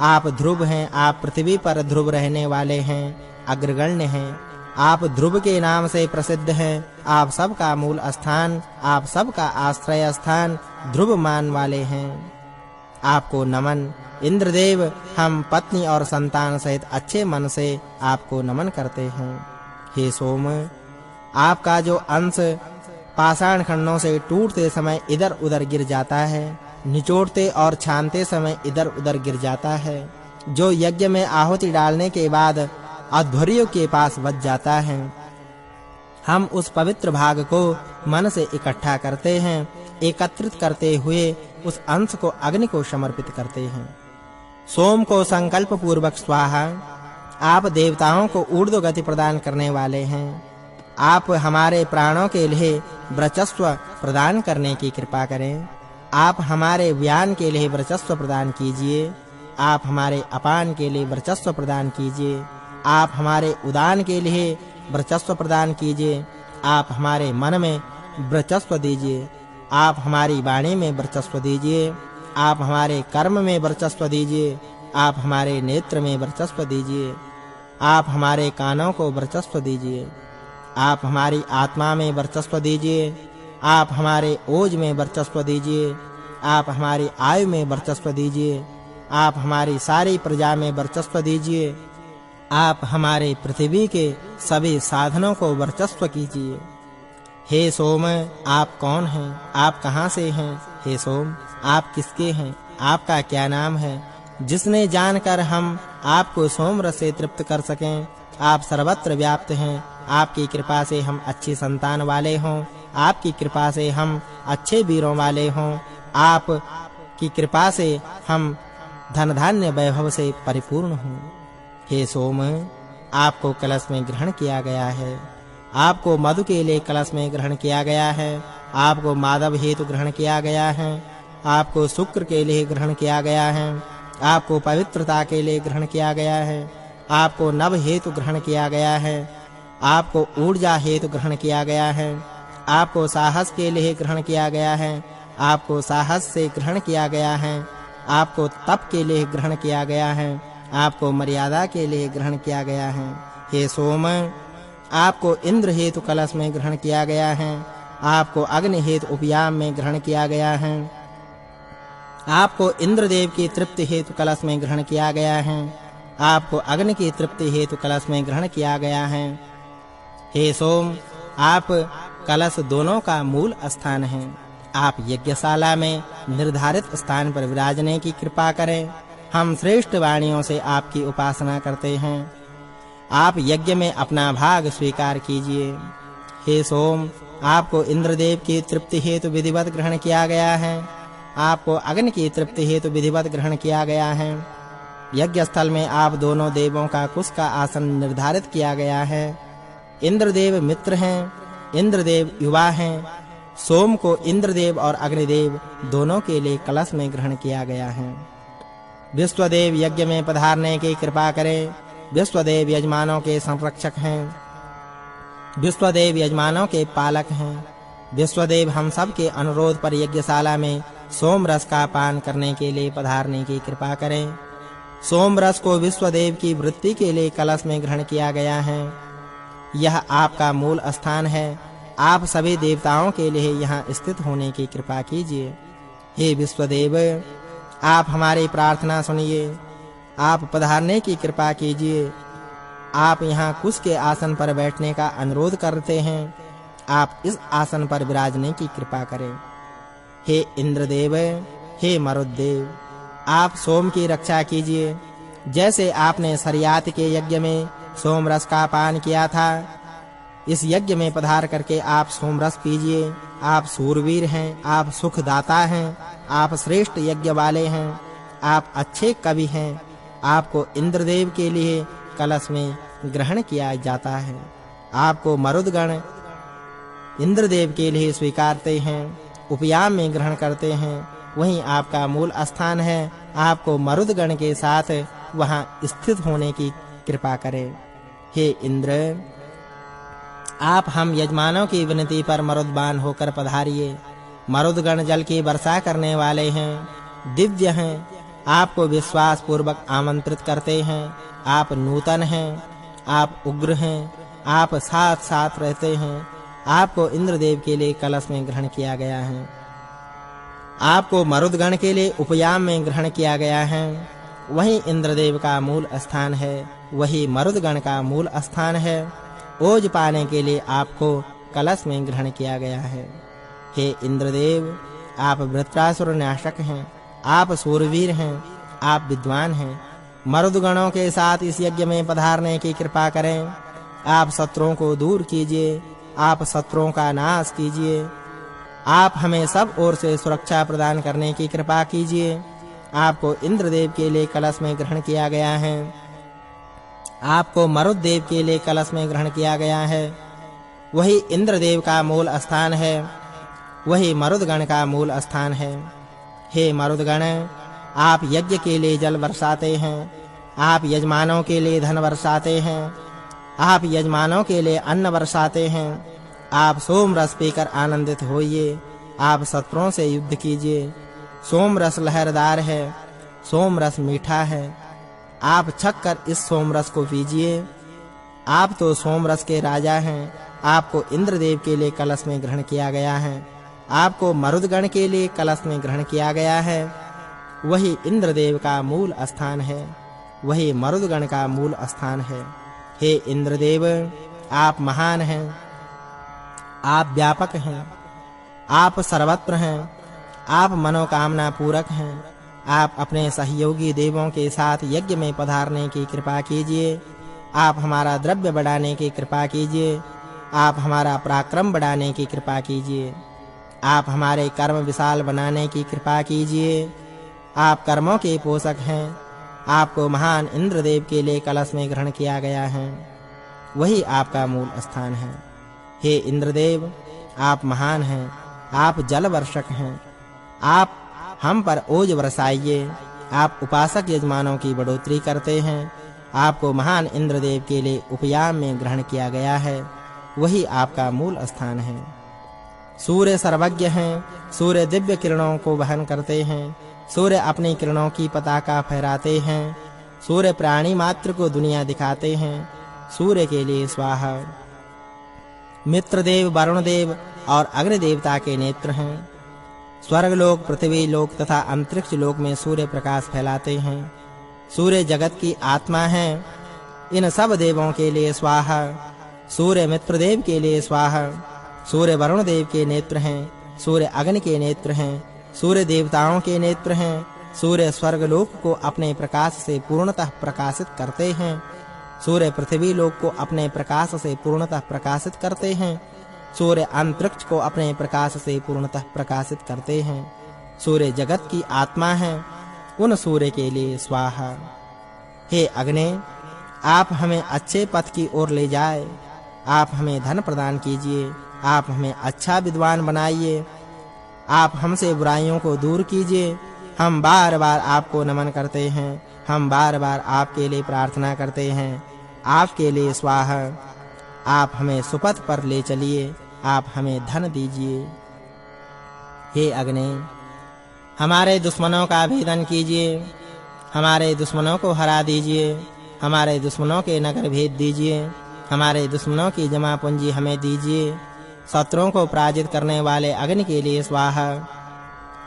आप ध्रुव हैं। आप पृथ्वी पर ध्रुव रहने वाले हैं, अग्रगण्य हैं। आप ध्रुव के नाम से प्रसिद्ध हैं। आप सबका मूल स्थान, आप सबका आश्रय स्थान ध्रुव मान वाले हैं। आपको नमन। इंद्रदेव, हम पत्नी और संतान सहित अच्छे मन से आपको नमन करते हैं। हे सोम, आपका जो अंश पाषाण खंडों से टूटते समय इधर-उधर गिर जाता है, निचोड़ते और छानते समय इधर-उधर गिर जाता है, जो यज्ञ में आहुति डालने के बाद अध्वर्यों के पास बच जाता है, हम उस पवित्र भाग को मन से इकट्ठा करते हैं। एकत्रित करते हुए उस अंश को अग्नि को समर्पित करते हैं। सोम को संकल्प पूर्वक स्वाहा। आप देवताओं को ऊर्ध्व गति प्रदान करने वाले हैं। आप हमारे प्राणों के लिए वर्चस्व प्रदान करने की कृपा करें। आप हमारे व्यान के लिए वर्चस्व प्रदान कीजिए। आप हमारे अपान के लिए वर्चस्व प्रदान कीजिए। आप हमारे उदान के लिए वर्चस्व प्रदान कीजिए। आप हमारे मन में वर्चस्व दीजिए। आप हमारी वाणी में वर्चस्व दीजिए। आप हमारे कर्म में वर्चस्व दीजिए। आप हमारे नेत्र में वर्चस्व दीजिए। आप हमारे कानों को वर्चस्व दीजिए। आप हमारी आत्मा में वर्चस्व दीजिए। आप हमारे ओज में वर्चस्व दीजिए। आप हमारी आयु में वर्चस्व दीजिए। आप हमारी सारी प्रजा में वर्चस्व दीजिए। आप हमारे पृथ्वी के सभी साधनों को वर्चस्व कीजिए। हे सोम, आप कौन हैं? आप कहां से हैं? हे सोम, आप किसके हैं? आपका क्या नाम है? जिसने जानकर हम आपको सोम रस से तृप्त कर सकें। आप सर्वत्र व्याप्त हैं। आपकी कृपा से हम अच्छी संतान वाले हों। आपकी कृपा से हम अच्छे वीरों वाले हों। आप की कृपा से हम धन धान्य वैभव से परिपूर्ण हों। हे सोम, आपको कलश में ग्रहण किया गया है। आपको मधु के लिए कलश में ग्रहण किया गया है। आपको माधव हेतु ग्रहण किया गया है। आपको शुक्र के लिए ग्रहण किया गया है। आपको पवित्रता के लिए ग्रहण किया गया है। आपको नव हेतु ग्रहण किया गया है। आपको ऊर्जा हेतु ग्रहण किया गया है। आपको साहस के लिए ग्रहण किया गया है। आपको साहस से ग्रहण किया गया है। आपको तप के लिए ग्रहण किया गया है, आपको मर्यादा के लिए ग्रहण किया गया है। हे सोम, आपको इंद्र हेतु कलश में ग्रहण किया गया है, आपको अग्नि हेतु उपयाम में ग्रहण किया गया है, आपको इंद्रदेव की तृप्ति हेतु कलश में ग्रहण किया गया है, आपको अग्नि की तृप्ति हेतु कलश में ग्रहण किया गया है। हे सोम, आप कलश दोनों का मूल स्थान हैं। आप यज्ञशाला में निर्धारित स्थान पर विराजने की कृपा करें। हम श्रेष्ठ वाणियों से आपकी उपासना करते हैं। आप यज्ञ में अपना भाग स्वीकार कीजिए। हे सोम, आपको इंद्रदेव की तृप्ति हेतु विधिवत ग्रहण किया गया है, आपको अग्नि की तृप्ति हेतु विधिवत ग्रहण किया गया है। यज्ञ स्थल में आप दोनों देवों का कुश का आसन निर्धारित किया गया है। इंद्रदेव मित्र हैं, इंद्रदेव युवा हैं। सोम को इंद्रदेव और अग्निदेव दोनों के लिए कलश में ग्रहण किया गया है। विश्वदेव यज्ञ में पधारने की कृपा करें। विश्वदेव यजमानों के संरक्षक हैं, विश्वदेव यजमानों के पालक हैं। विश्वदेव हम सब के अनुरोध पर यज्ञशाला में सोम रस का पान करने के लिए पधारने की कृपा करें। सोम रस को विश्वदेव की वृत्ति के लिए कलश में ग्रहण किया गया है। यह आपका मूल स्थान है। आप सभी देवताओं के लिए यहाँ स्थित होने की कृपा कीजिए। हे विश्वदेव, आप हमारी प्रार्थना सुनिए। आप पधारने की कृपा कीजिए। आप यहाँ कुश के आसन पर बैठने का अनुरोध करते हैं। आप इस आसन पर विराजने की कृपा करें। हे इंद्रदेव, हे मरुद्देव, आप सोम की रक्षा कीजिए। जैसे आपने सरियात के यज्ञ में सोम रस का पान किया था, इस यज्ञ में पधार करके आप सोम रस पीजिए। आप सूरवीर हैं, आप सुखदाता हैं, आप श्रेष्ठ यज्ञ वाले हैं, आप अच्छे कवि हैं। आपको इंद्रदेव के लिए कलश में ग्रहण किया जाता है। आपको मरुदगण इंद्रदेव के लिए स्वीकारते हैं, उपयाम में ग्रहण करते हैं। वहीं आपका मूल स्थान है। आपको मरुदगण के साथ वहां स्थित होने की कृपा करें। हे इंद्र, आप हम यजमानों की विनती पर मरुदबान होकर पधारिए। मरुदगण जल की वर्षा करने वाले हैं, दिव्य हैं। आपको विश्वास पूर्वक आमंत्रित करते हैं। आप नूतन हैं, आप उग्र हैं, आप साथ-साथ रहते हैं। आपको इंद्रदेव के लिए कलश में ग्रहण किया गया है। आपको मरुदगण के लिए उपयाम में ग्रहण किया गया है। वही इंद्रदेव का मूल स्थान है, वही मरुदगण का मूल स्थान है। ओज पाने के लिए आपको कलश में ग्रहण किया गया है। हे इंद्रदेव, आप वृत्रासुर नाशक हैं, आप सूरवीर हैं, आप विद्वान हैं। मरुदगणों के साथ इस यज्ञ में पधारने की कृपा करें। आप शत्रुओं को दूर कीजिए, आप शत्रुओं का नाश कीजिए। आप हमें सब ओर से सुरक्षा प्रदान करने की कृपा कीजिए। आपको इंद्रदेव के लिए कलश में ग्रहण किया गया है। आपको मरुद्देव के लिए कलश में ग्रहण किया गया है। वही इंद्रदेव का मूल स्थान है, वही मरुदगण का मूल स्थान है। हे मरुदगण, आप यज्ञ के लिए जल बरसाते हैं, आप यजमानों के लिए धन बरसाते हैं, आप यजमानों के लिए अन्न बरसाते हैं। आप सोम रस पीकर आनंदित होइए। आप शत्रुओं से युद्ध कीजिए। सोम रस लहरदार है, सोम रस मीठा है। आप छक कर इस सोम रस को पीजिए। आप तो सोम रस के राजा हैं। आपको इंद्रदेव के लिए कलश में ग्रहण किया गया है। आपको मरुदगण के लिए कलश में ग्रहण किया गया है। वही इंद्रदेव का मूल स्थान है, वही मरुदगण का मूल स्थान है। हे इंद्रदेव, आप महान हैं, आप व्यापक हैं, आप सर्वत्र हैं, आप मनोकामना पूरक हैं। आप अपने सहयोगी देवों के साथ यज्ञ में पधारने की कृपा कीजिए। आप हमारा द्रव्य बढ़ाने की कृपा कीजिए। आप हमारा पराक्रम बढ़ाने की कृपा कीजिए। आप हमारे कर्म विशाल बनाने की कृपा कीजिए। आप कर्मों के पोषक हैं। आपको महान इंद्रदेव के लिए कलश में ग्रहण किया गया है। वही आपका मूल स्थान है। हे इंद्रदेव, आप महान हैं, आप जल वर्षक हैं। आप हम पर ओज बरसाइए। आप उपासक यजमानों की बढ़ोतरी करते हैं। आपको महान इंद्रदेव के लिए उपयाम में ग्रहण किया गया है। वही आपका मूल स्थान है। सूर्य सर्वज्ञ हैं, सूर्य दिव्य किरणों को वहन करते हैं। सूर्य अपनी किरणों की पताका फहराते हैं। सूर्य प्राणी मात्र को दुनिया दिखाते हैं। सूर्य के लिए स्वाहा। मित्रदेव, वरुणदेव और अग्नि देवता के नेत्र हैं। स्वर्ग लोक, पृथ्वी लोक तथा अंतरिक्ष लोक में सूर्य प्रकाश फैलाते हैं। सूर्य जगत की आत्मा है। इन सब देवों के लिए स्वाहा। सूर्य मित्रदेव के लिए स्वाहा। सूर्य वरुण देव के नेत्र हैं। सूर्य अग्नि के नेत्र हैं। सूर्य देवताओं के नेत्र हैं। सूर्य स्वर्ग लोक को अपने प्रकाश से पूर्णतः प्रकाशित करते हैं। सूर्य पृथ्वी लोक को अपने प्रकाश से पूर्णतः प्रकाशित करते हैं। सूर्य अंतरिक्ष को अपने प्रकाश से पूर्णतः प्रकाशित करते हैं। सूर्य जगत की आत्मा है। उन सूर्य के लिए स्वाहा। हे अग्नि, आप हमें अच्छे पथ की ओर ले जाए। आप हमें धन प्रदान कीजिए। आप हमें अच्छा विद्वान बनाइए। आप हमसे बुराइयों को दूर कीजिए। हम बार-बार आपको नमन करते हैं। हम बार-बार आपके लिए प्रार्थना करते हैं। आपके लिए स्वाहा। आप हमें सुपथ पर ले चलिए। आप हमें धन दीजिए। हे अग्नि, हमारे दुश्मनों का भेदन कीजिए। हमारे दुश्मनों को हरा दीजिए। हमारे दुश्मनों के नगर भेद दीजिए। हमारे दुश्मनों की जमा पूंजी हमें दीजिए। शत्रुओं को पराजित करने वाले अग्नि के लिए स्वाहा।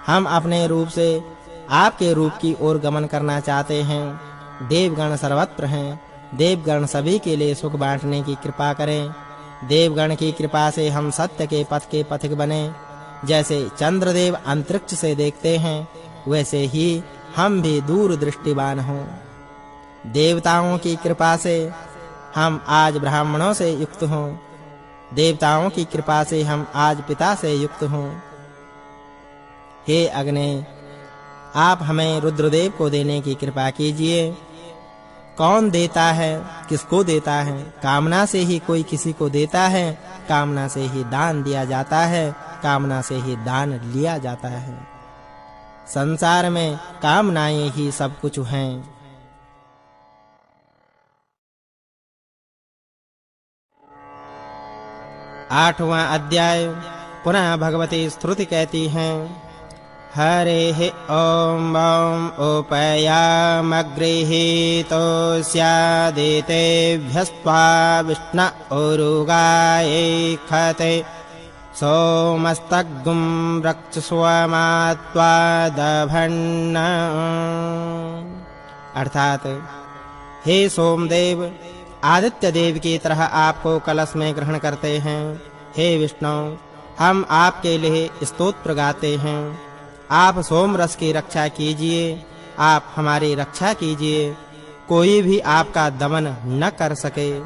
हम अपने रूप से आपके रूप की ओर गमन करना चाहते हैं। देवगण सर्वत्र हैं। देवगण सभी के लिए सुख बांटने की कृपा करें। देवगण की कृपा से हम सत्य के पथ के पथिक बने। जैसे चंद्रदेव अंतरिक्ष से देखते हैं, वैसे ही हम भी दूर दृष्टिवान हों। देवताओं की कृपा से हम आज ब्राह्मणों से युक्त हों। देवताओं की कृपा से हम आज पिता से युक्त हों। हे अग्नि, आप हमें रुद्रदेव को देने की कृपा कीजिए। कौन देता है, किसको देता है? कामना से ही कोई किसी को देता है। कामना से ही दान दिया जाता है। कामना से ही दान लिया जाता है। संसार में कामनाएं ही सब कुछ हैं। 8वां अध्याय। पुनः भगवती स्तुति कहती हैं। हरेः ॐ उपयामगृहीतो स्यादितेभ्यस्त्वा विष्ण उरुगाये खते सोमस्तगुं रक्षस्वमात्वा दभन्न। अर्थात, हे सोमदेव, आदित्य देव की तरह आपको कलश में ग्रहण करते हैं। हे विष्णु, हम आपके लिए स्तोत्र गाते हैं। आप सोम रस की रक्षा कीजिए। आप हमारी रक्षा कीजिए। कोई भी आपका दमन न कर सके।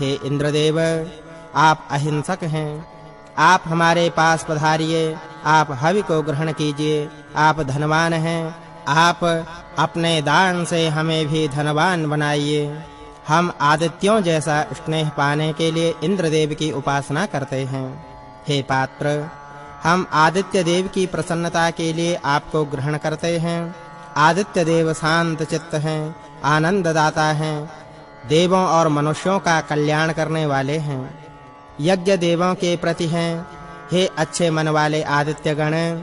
हे इंद्रदेव, आप अहिंसक हैं। आप हमारे पास पधारिए। आप हवि को ग्रहण कीजिए। आप धनवान हैं। आप अपने दान से हमें भी धनवान बनाइए। हम आदित्यों जैसा स्नेह पाने के लिए इंद्रदेव की उपासना करते हैं। हे पात्र, हम आदित्य देव की प्रसन्नता के लिए आपको ग्रहण करते हैं। आदित्य देव शांत चित्त हैं, आनंददाता हैं, देवों और मनुष्यों का कल्याण करने वाले हैं। यज्ञ देवों के प्रति हैं। हे अच्छे मन वाले आदित्यगण,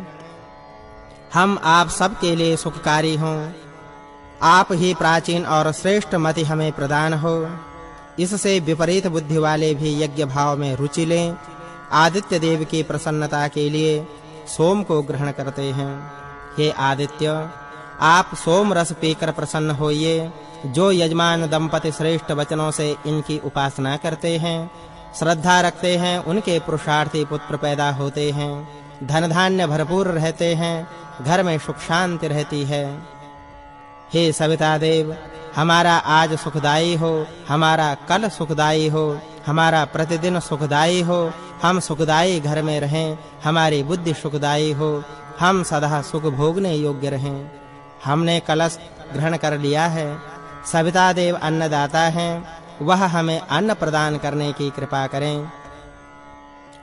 हम आप सब के लिए सुखकारी हों। आप ही प्राचीन और श्रेष्ठ मति हमें प्रदान हो। इससे विपरीत बुद्धि वाले भी यज्ञ भाव में रुचि लें। आदित्य देव की प्रसन्नता के लिए सोम को ग्रहण करते हैं। हे आदित्य, आप सोम रस पीकर प्रसन्न होइए। जो यजमान दंपति श्रेष्ठ वचनों से इनकी उपासना करते हैं, श्रद्धा रखते हैं, उनके पुरुषार्थी पुत्र पैदा होते हैं। धन धान्य भरपूर रहते हैं। घर में सुख शांति रहती है। हे सविता देव, हमारा आज सुखदाई हो। हमारा कल सुखदाई हो। हमारा प्रतिदिन सुखदाई हो। हम सुखदाई घर में रहें। हमारी बुद्धि सुखदाई हो। हम सदा सुख भोगने योग्य रहें। हमने कलश ग्रहण कर लिया है। सविता देव अन्नदाता हैं। वह हमें अन्न प्रदान करने की कृपा करें।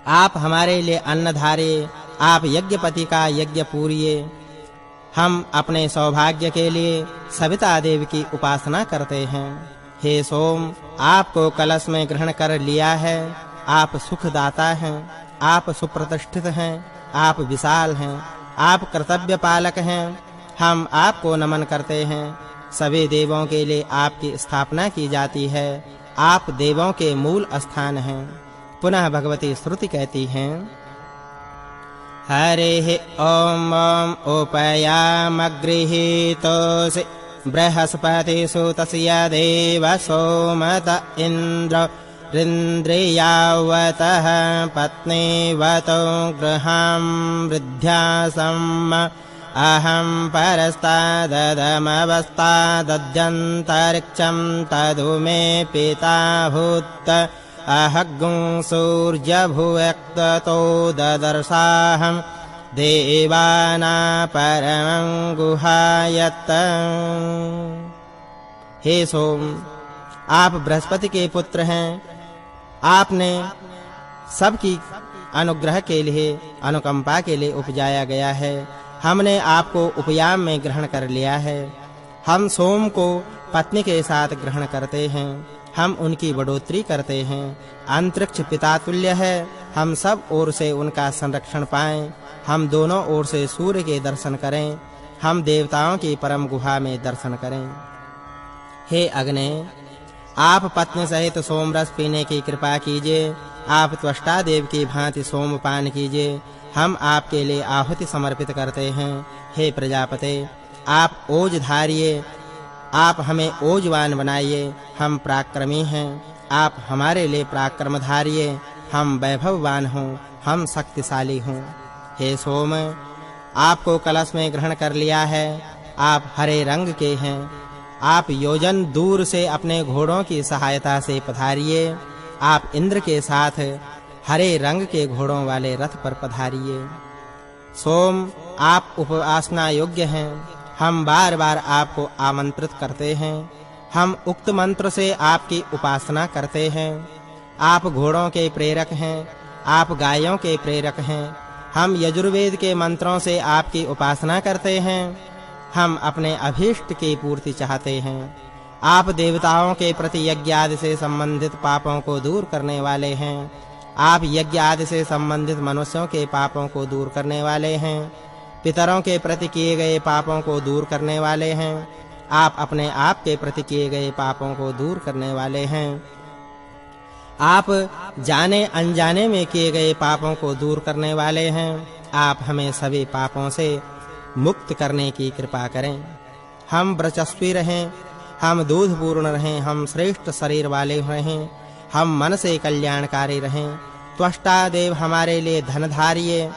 आप हमारे लिए अन्न धारिए। आप यज्ञपति का यज्ञ पूरिए। हम अपने सौभाग्य के लिए सविता देव की उपासना करते हैं। हे सोम, आपको कलश में ग्रहण कर लिया है। आप सुखदाता हैं। आप सुप्रतिष्ठित हैं। आप विशाल हैं। आप कर्तव्य पालक हैं। हम आपको नमन करते हैं। सभी देवों के लिए आपकी स्थापना की जाती है। आप देवों के मूल स्थान हैं। पुनः भगवती श्रुति कहती हैं, हरिः ॐ उपयामगृहीतोऽसि बृहस्पतिसुतस्य देव सोमत इन्द्र रिन्द्रियावतः पत्नीवतो गृहां वृद्ध्यासम् अहं परस्ताददमवस्तादद्यन्तरिक्षं तदु मे पिता भूत् अहग्ं सूर्यभुवक्ततो ददर्शाहं देवाना परमं गुहायत। हे सोम, आप बृहस्पति के पुत्र हैं। आपने सबकी अनुग्रह के लिए, अनुकंपा के लिए उपजाया गया है। हमने आपको उपयाम में ग्रहण कर लिया है। हम सोम को पत्नी के साथ ग्रहण करते हैं। हम उनकी बढ़ोतरी करते हैं। अंतरिक्ष पिता तुल्य है। हम सब ओर से उनका संरक्षण पाएं। हम दोनों ओर से सूर्य के दर्शन करें। हम देवताओं की परम गुहा में दर्शन करें। हे अग्नि, आप पत्नी सहित सोमरस पीने की कृपा कीजिए। आप त्वष्टा देव की भांति सोमपान कीजिए। हम आपके लिए आहुति समर्पित करते हैं। हे प्रजापते, आप ओज धारिए। आप हमें ओजवान बनाइए। हम पराक्रमी हैं। आप हमारे लिए पराक्रम धारिए। हम वैभववान हों। हम शक्तिशाली हों। हे सोम, आपको कलश में ग्रहण कर लिया है। आप हरे रंग के हैं। आप योजन दूर से अपने घोड़ों की सहायता से पधारिए। आप इंद्र के साथ हरे रंग के घोड़ों वाले रथ पर पधारिए। सोम, आप उपासना योग्य हैं। हम बार-बार आपको आमंत्रित करते हैं। हम उक्त मंत्र से आपकी उपासना करते हैं। आप घोड़ों के प्रेरक हैं। आप गायों के प्रेरक हैं। हम यजुर्वेद के मंत्रों से आपकी उपासना करते हैं। हम अपने अभीष्ट की पूर्ति चाहते हैं। आप देवताओं के प्रति यज्ञ आदि से संबंधित पापों को दूर करने वाले हैं। आप यज्ञ आदि से संबंधित मनुष्यों के पापों को दूर करने वाले हैं। पितरों के प्रति किए गए पापों को दूर करने वाले हैं। आप अपने आप के प्रति किए गए पापों को दूर करने वाले हैं। आप जाने अनजाने में किए गए पापों को दूर करने वाले हैं। आप हमें सभी पापों से मुक्त करने की कृपा करें। हम वर्चस्वी रहें। हम दूधपूर्ण रहें। हम श्रेष्ठ शरीर वाले रहें। हम मन से कल्याणकारी रहें। त्वष्टा देव हमारे लिए धन धारिए।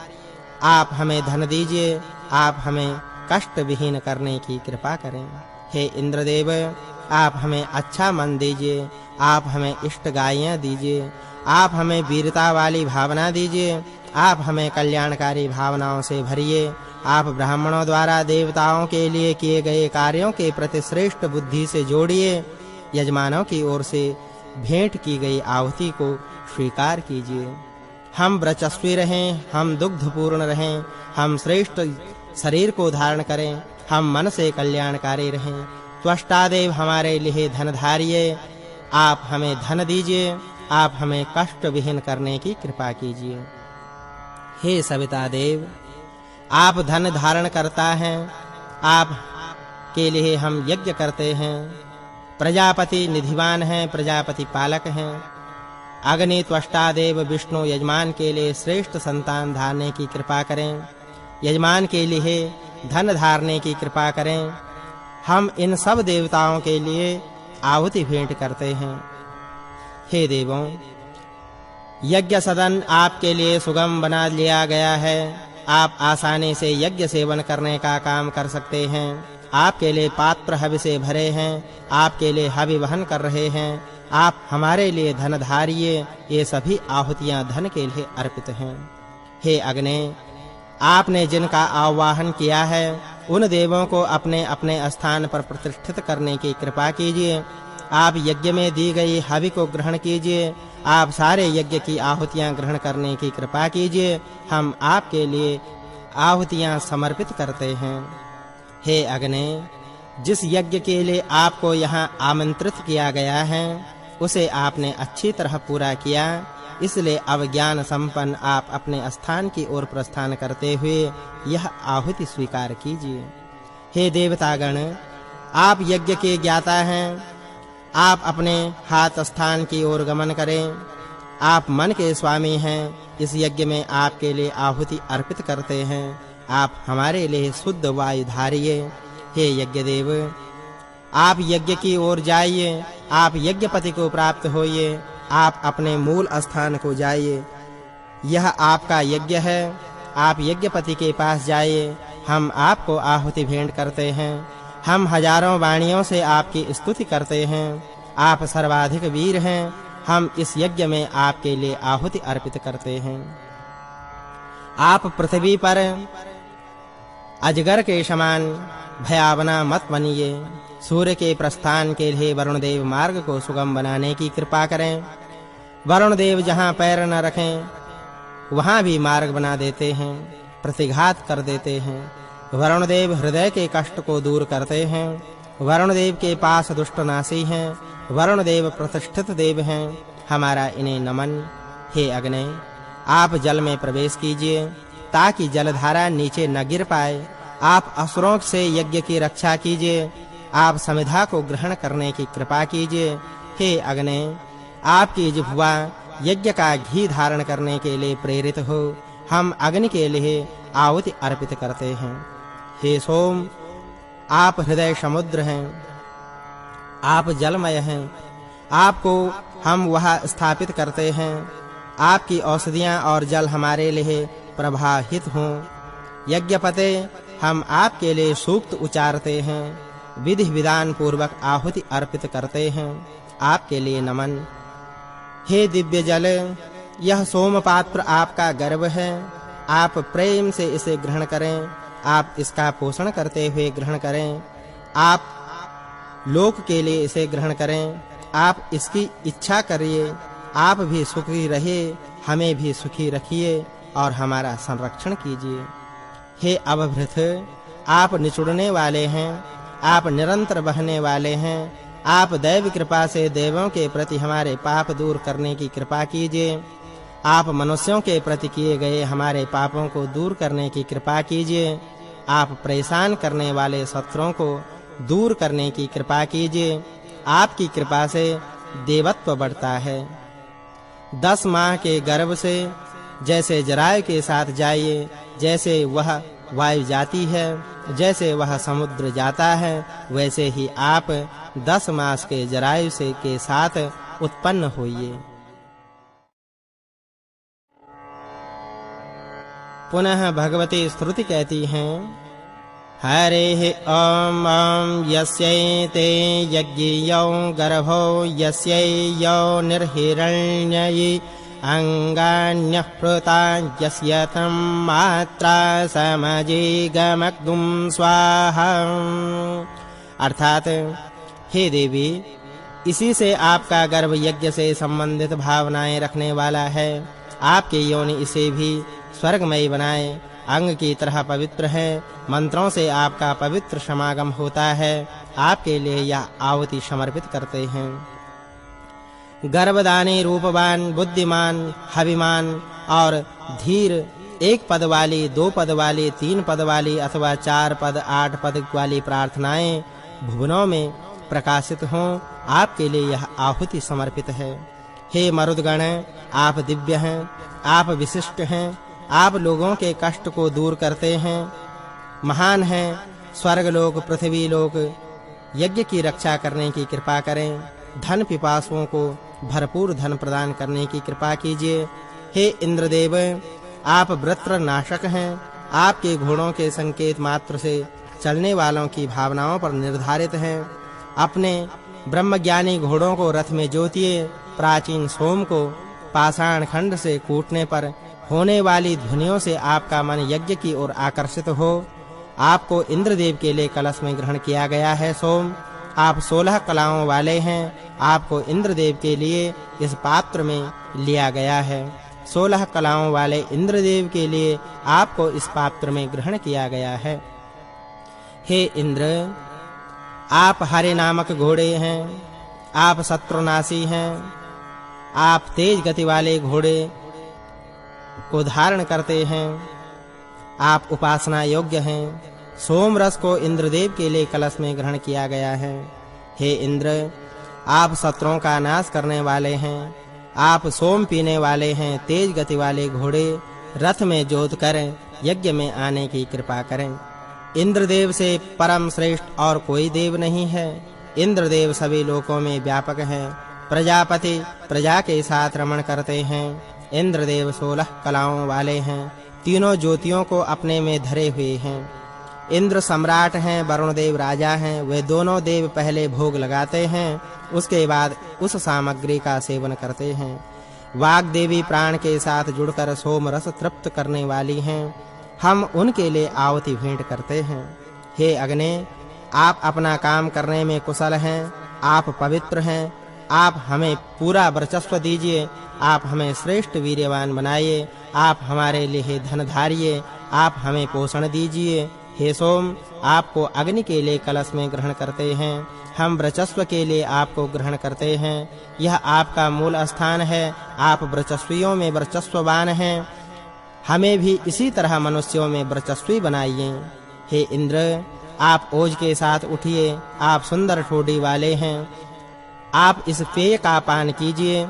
आप हमें धन दीजिए। आप हमें कष्ट विहीन करने की कृपा करें। हे इंद्रदेव, आप हमें अच्छा मन दीजिए। आप हमें इष्ट गायें दीजिए। आप हमें वीरता वाली भावना दीजिए। आप हमें कल्याणकारी भावनाओं से भरिए। आप ब्राह्मणों द्वारा देवताओं के लिए किए गए कार्यों के प्रति श्रेष्ठ बुद्धि से जोड़िए। यजमानों की ओर से भेंट की गई आहुति को स्वीकार कीजिए। हम वर्चस्वी रहें। हम दुग्धपूर्ण रहें। हम श्रेष्ठ शरीर को धारण करें। हम मन से कल्याणकारी रहें। त्वष्टा देव हमारे लिए धन धारिए। आप हमें धन दीजिए। आप हमें कष्ट विहीन करने की कृपा कीजिए। हे सविता देव, आप धन धारण करता हैं। आप के लिए हम यज्ञ करते हैं। प्रजापति निधिवान हैं। प्रजापति पालक हैं। अग्नि त्वष्टा देव विष्णु यजमान के लिए श्रेष्ठ संतान धारने की कृपा करें। यजमान के लिए धन धारने की कृपा करें। हम इन सब देवताओं के लिए आहुति भेंट करते हैं। हे देवों, यज्ञ सदन आपके लिए सुगम बना लिया गया है। आप आसानी से यज्ञ सेवन करने का काम कर सकते हैं। आपके लिए पात्र हवि से भरे हैं। आपके लिए हवि वहन कर रहे हैं। आप हमारे लिए धन धारिए। ये सभी आहुतियां धन के लिए अर्पित हैं। हे अग्नि, आपने जिनका आवाहन किया है उन देवों को अपने अपने स्थान पर प्रतिष्ठित करने की कृपा कीजिए। आप यज्ञ में दी गई हवि को ग्रहण कीजिए। आप सारे यज्ञ की आहुतियां ग्रहण करने की कृपा कीजिए। हम आपके लिए आहुतियां समर्पित करते हैं। हे अग्नि, जिस यज्ञ के लिए आपको यहाँ आमंत्रित किया गया है उसे आपने अच्छी तरह पूरा किया। इसलिए अब ज्ञान संपन्न आप अपने स्थान की ओर प्रस्थान करते हुए यह आहुति स्वीकार कीजिए। हे देवतागण, आप यज्ञ के ज्ञाता हैं। आप अपने हाथ स्थान की ओर गमन करें। आप मन के स्वामी हैं। इस यज्ञ में आपके लिए आहुति अर्पित करते हैं। आप हमारे लिए शुद्ध वायु धारिए। हे यज्ञदेव, आप यज्ञ की ओर जाइए। आप यज्ञपति को प्राप्त होइए। आप अपने मूल स्थान को जाइए। यह आपका यज्ञ है। आप यज्ञपति के पास जाइए। हम आपको आहुति भेंट करते हैं। हम हजारों वाणियों से आपकी स्तुति करते हैं। आप सर्वाधिक वीर हैं। हम इस यज्ञ में आपके लिए आहुति अर्पित करते हैं। आप पृथ्वी पर अजगर के समान भयावना मत बनिए। सूर्य के प्रस्थान के लिए वरुण देव मार्ग को सुगम बनाने की कृपा करें। वरुण देव जहां पैर न रखें वहां भी मार्ग बना देते हैं, प्रतिघात कर देते हैं। वरुण देव हृदय के कष्ट को दूर करते हैं। वरुण देव के पास दुष्टनाशी हैं। वरुण देव प्रतिष्ठित देव हैं। हमारा इन्हें नमन। हे अग्नि, आप जल में प्रवेश कीजिए ताकि जलधारा नीचे न गिर पाए। आप असुरों से यज्ञ की रक्षा कीजिए। आप समिधा को ग्रहण करने की कृपा कीजिए। हे अग्नि, आपकी जिह्वा यज्ञ का घी धारण करने के लिए प्रेरित हो। हम अग्नि के लिए आहुति अर्पित करते हैं। हे सोम, आप हृदय समुद्र हैं। आप जलमय हैं। आपको हम वहां स्थापित करते हैं। आपकी औषधियां और जल हमारे लिए प्रवाहित हों। यज्ञपते, हम आपके लिए सूक्त उच्चारते हैं। विधि विधान पूर्वक आहुति अर्पित करते हैं। आपके लिए नमन। हे दिव्य जल, यह सोम पात्र आपका गर्भ है। आप प्रेम से इसे ग्रहण करें। आप इसका पोषण करते हुए ग्रहण करें। आप लोक के लिए इसे ग्रहण करें। आप इसकी इच्छा करिए। आप भी सुखी रहिए, हमें भी सुखी रखिए और हमारा संरक्षण कीजिए। हे अवभृत, आप निचुड़ने वाले हैं। आप निरंतर बहने वाले हैं। आप दैव कृपा से देवों के प्रति हमारे पाप दूर करने की कृपा कीजिए। आप मनुष्यों के प्रति किए गए हमारे पापों को दूर करने की कृपा कीजिए। आप परेशान करने वाले शत्रुओं को दूर करने की कृपा कीजिए। आपकी कृपा से देवत्व बढ़ता है। 10 माह के गर्भ से जैसे जरायु के साथ जाइए, जैसे वह वायु जाती है, जैसे वह समुद्र जाता है, वैसे ही आप 10 मास के जरायु से के साथ उत्पन्न होइए। पुनः भगवती स्तुति कहती हैं, हरे ओम ओम यस्यैते यज्ञयो गर्भो यस्यैयो निर्हिरण्ययि अंगान्यः प्रोता यस्य तं मात्रा समजिगमग्दुम स्वाहा। अर्थात, हे देवी, इसी से आपका गर्भ यज्ञ से संबंधित भावनाएं रखने वाला है। आपके योनि इसे भी स्वर्गमयी बनाए। अंग की तरह पवित्र है। मंत्रों से आपका पवित्र समागम होता है। आपके लिए यह आहुति समर्पित करते हैं। गर्भदानी, रूपवान, बुद्धिमान, हविमान और धीर 1 पद वाली, 2 पद वाली, 3 पद वाली अथवा 4 पद, 8 पद वाली प्रार्थनाएं भुवनों में प्रकाशित हों। आपके लिए यह आहुति समर्पित है। हे मरुदगण, आप दिव्य हैं। आप विशिष्ट हैं। आप लोगों के कष्ट को दूर करते हैं। महान हैं। स्वर्गलोक, पृथ्वी लोक यज्ञ की रक्षा करने की कृपा करें। धन पिपासुओं को भरपूर धन प्रदान करने की कृपा कीजिए। हे इंद्रदेव, आप वृत्र नाशक हैं। आपके घोड़ों के संकेत मात्र से चलने वालों की भावनाओं पर निर्धारित हैं। अपने ब्रह्मज्ञानी घोड़ों को रथ में जोतिए। प्राचीन सोम को पाषाण खंड से कूटने पर होने वाली ध्वनियों से आपका मन यज्ञ की ओर आकर्षित हो। आपको इंद्रदेव के लिए कलश में ग्रहण किया गया है। सोम, आप 16 कलाओं वाले हैं। आपको इंद्रदेव के लिए इस पात्र में लिया गया है। 16 कलाओं वाले इंद्रदेव के लिए आपको इस पात्र में ग्रहण किया गया है। हे इंद्र, आप हरे नामक घोड़े हैं। आप शत्रुनाशी हैं। आप तेज गति वाले घोड़े को धारण करते हैं। आप उपासना योग्य हैं। सोम रस को इंद्रदेव के लिए कलश में ग्रहण किया गया है। हे इंद्र, आप शत्रुओं का नाश करने वाले हैं। आप सोम पीने वाले हैं। तेज गति वाले घोड़े रथ में जोत कर यज्ञ में आने की कृपा करें। इंद्रदेव से परम श्रेष्ठ और कोई देव नहीं है। इंद्रदेव सभी लोकों में व्यापक हैं। प्रजापति प्रजा के साथ रमण करते हैं। इंद्रदेव 16 कलाओं वाले हैं। तीनों ज्योतियों को अपने में धरे हुए हैं। इंद्र सम्राट हैं, वरुण देव राजा हैं। वे दोनों देव पहले भोग लगाते हैं, उसके बाद उस सामग्री का सेवन करते हैं। वाग देवी प्राण के साथ जुड़कर सोम रस तृप्त करने वाली हैं। हम उनके लिए आहुति भेंट करते हैं। हे अग्नि, आप अपना काम करने में कुशल हैं। आप पवित्र हैं। आप हमें पूरा वर्चस्व दीजिए। आप हमें श्रेष्ठ वीर्यवान बनाइए। आप हमारे लिए धन धारिए। आप हमें पोषण दीजिए। हे सोम, आपको अग्नि के लिए कलश में ग्रहण करते हैं। हम वर्चस्व के लिए आपको ग्रहण करते हैं। यह आपका मूल स्थान है। आप वर्चस्वियों में वर्चस्ववान हैं। हमें भी इसी तरह मनुष्यों में वर्चस्वी बनाइए। हे इंद्र, आप ओज के साथ उठिए। आप सुंदर ठोड़ी वाले हैं। आप इस पेय का पान कीजिए।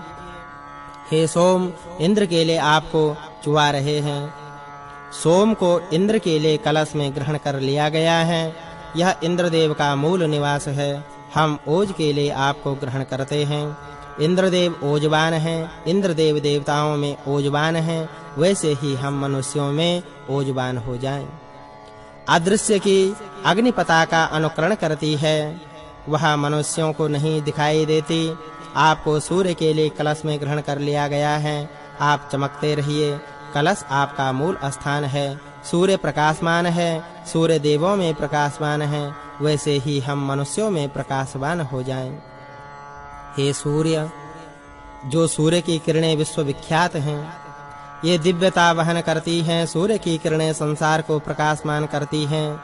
हे सोम, इंद्र के लिए आपको चुवा रहे हैं। सोम को इंद्र के लिए कलश में ग्रहण कर लिया गया है। यह इंद्रदेव का मूल निवास है। हम ओज के लिए आपको ग्रहण करते हैं। इंद्रदेव ओजवान हैं। इंद्रदेव देवताओं में ओजवान हैं। वैसे ही हम मनुष्यों में ओजवान हो जाएं। अदृश्य की अग्नि पताका अनुकरण करती है। वह मनुष्यों को नहीं दिखाई देती। आपको सूर्य के लिए कलश में ग्रहण कर लिया गया है। आप चमकते रहिए। कलश आपका मूल स्थान है। सूर्य प्रकाशमान है। सूर्य देवों में प्रकाशमान है। वैसे ही हम मनुष्यों में प्रकाशवान हो जाएं। हे सूर्य, जो सूर्य की किरणें विश्व विख्यात हैं, ये दिव्यता वहन करती हैं। सूर्य की किरणें संसार को प्रकाशमान करती हैं।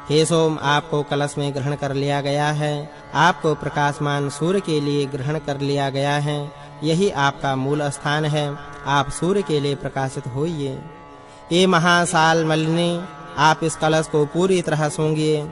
हे सोम, आपको कलश में ग्रहण कर लिया गया है। आपको प्रकाशमान सूर्य के लिए ग्रहण कर लिया गया है। यही आपका मूल स्थान है। आप सूर्य के लिए प्रकाशित होइए। ये महासाल मलिनी, आप इस कलश को पूरी तरह सूंघिए।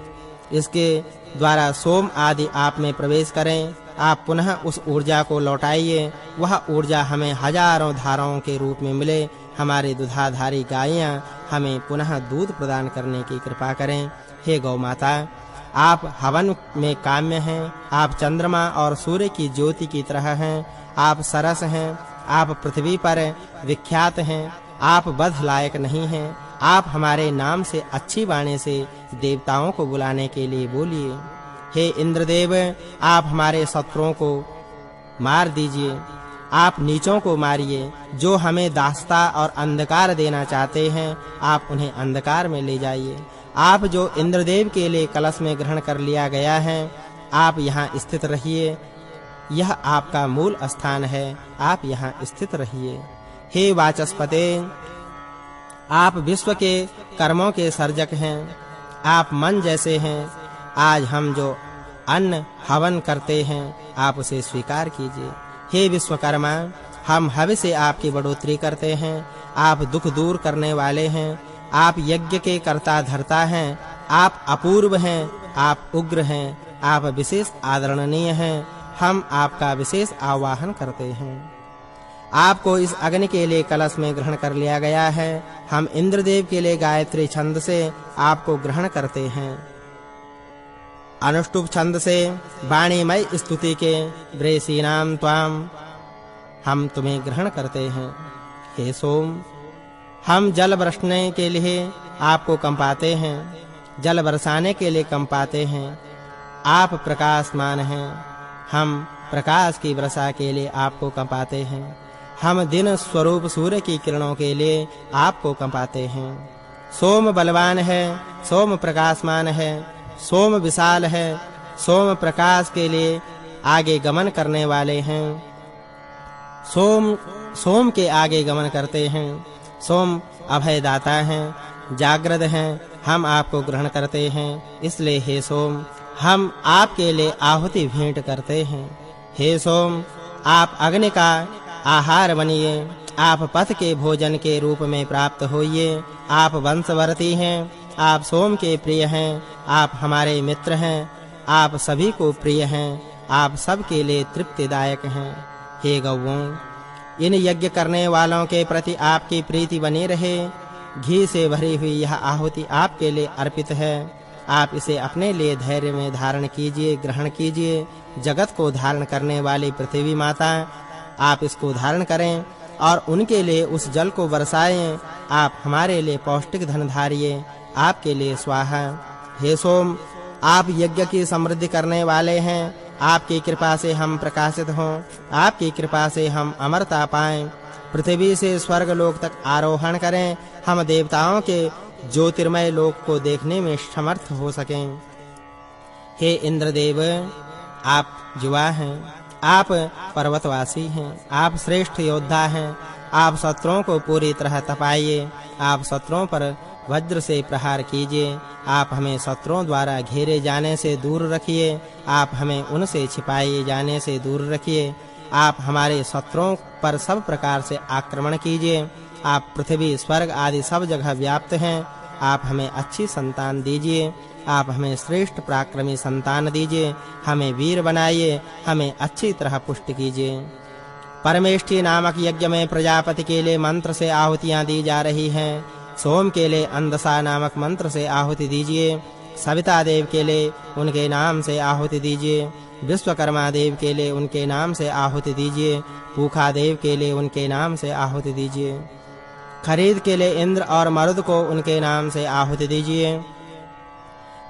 इसके द्वारा सोम आदि आप में प्रवेश करें। आप पुनः उस ऊर्जा को लौटाइए। वह ऊर्जा हमें हजारों धाराओं के रूप में मिले। हमारी दुधाधारी गायें हमें पुनः दूध प्रदान करने की कृपा करें। हे गौ माता, आप हवन में काम्य हैं। आप चंद्रमा और सूर्य की ज्योति की तरह हैं। आप सरस हैं। आप पृथ्वी पर विख्यात हैं। आप वध लायक नहीं हैं। आप हमारे नाम से अच्छी वाणी से देवताओं को बुलाने के लिए बोलिए। हे इंद्रदेव, आप हमारे शत्रुओं को मार दीजिए। आप नीचों को मारिए। जो हमें दास्ता और अंधकार देना चाहते हैं, आप उन्हें अंधकार में ले जाइए। आप जो इंद्रदेव के लिए कलश में ग्रहण कर लिया गया है, आप यहाँ स्थित रहिए। यह आपका मूल स्थान है। आप यहाँ स्थित रहिए। हे वाचस्पते, आप विश्व के कर्मों के सर्जक हैं। आप मन जैसे हैं। आज हम जो अन्न हवन करते हैं, आप उसे स्वीकार कीजिए। हे विश्वकर्मा, हम हवि से आपकी बढ़ोतरी करते हैं। आप दुख दूर करने वाले हैं। आप यज्ञ के कर्ता धर्ता हैं। आप अपूर्व हैं। आप उग्र हैं। आप विशेष आदरणीय हैं। हम आपका विशेष आवाहन करते हैं। आपको इस अग्नि के लिए कलश में ग्रहण कर लिया गया है। हम इंद्रदेव के लिए गायत्री छंद से आपको ग्रहण करते हैं। अनुष्टुप छंद से वाणीमय स्तुति के वृषीणाम त्वाम हम तुम्हें ग्रहण करते हैं। हे सोम, हम जल बरसने के लिए आपको कंपाते हैं। जल बरसाने के लिए कंपाते हैं। आप प्रकाशमान हैं। हम प्रकाश की वर्षा के लिए आपको कंपाते हैं। हम दिन स्वरूप सूर्य की किरणों के लिए आपको कंपाते हैं। सोम बलवान है। सोम प्रकाशमान है। सोम विशाल है। सोम प्रकाश के लिए आगे गमन करने वाले हैं। सोम के आगे गमन करते हैं। सोम अभयदाता हैं, जागृत हैं। हम आपको ग्रहण करते हैं। इसलिए हे सोम, हम आपके लिए आहुति भेंट करते हैं। हे सोम, आप अग्नि का आहार बनिए। आप पथ के भोजन के रूप में प्राप्त होइए। आप वंशवर्ती हैं। आप सोम के प्रिय हैं, आप हमारे मित्र हैं, आप सभी को प्रिय हैं, आप सबके लिए तृप्तिदायक हैं। हे गौओं, इन यज्ञ करने वालों के प्रति आपकी प्रीति बनी रहे। घी से भरी हुई यह आहुति आपके लिए अर्पित है। आप इसे अपने लिए धैर्य में धारण कीजिए, ग्रहण कीजिए। जगत को धारण करने वाली पृथ्वी माता, आप इसको धारण करें और उनके लिए उस जल को बरसाएं। आप हमारे लिए पौष्टिक धन धारिए, आपके लिए स्वाहा। हे सोम, आप यज्ञ की समृद्धि करने वाले हैं। आपकी कृपा से हम प्रकाशित हों, आपकी कृपा से हम अमरता पाएं। पृथ्वी से स्वर्ग लोक तक आरोहण करें, हम देवताओं के ज्योतिर्मय लोक को देखने में समर्थ हो सकें। हे इंद्रदेव, आप जुआ हैं, आप पर्वतवासी हैं, आप श्रेष्ठ योद्धा हैं। आप शत्रुओं को पूरी तरह तपाइए, आप शत्रुओं पर वज्र से प्रहार कीजिए। आप हमें शत्रुओं द्वारा घेरे जाने से दूर रखिए, आप हमें उनसे छिपाए जाने से दूर रखिए। आप हमारे शत्रुओं पर सब प्रकार से आक्रमण कीजिए। आप पृथ्वी, स्वर्ग आदि सब जगह व्याप्त हैं। आप हमें अच्छी संतान दीजिए, आप हमें श्रेष्ठ पराक्रमी संतान दीजिए। हमें वीर बनाइए, हमें अच्छी तरह पुष्ट कीजिए। परमेष्ठी नामक यज्ञ में प्रजापति के लिए मंत्र से आहुतियां दी जा रही हैं। सोम के लिए अंदसा नामक मंत्र से आहुति दीजिए। सविता देव के लिए उनके नाम से आहुति दीजिए। विश्वकर्मा देव के लिए उनके नाम से आहुति दीजिए। पूखा देव के लिए उनके नाम से आहुति दीजिए। खरीद के लिए इंद्र और मरुद को उनके नाम से आहुति दीजिए।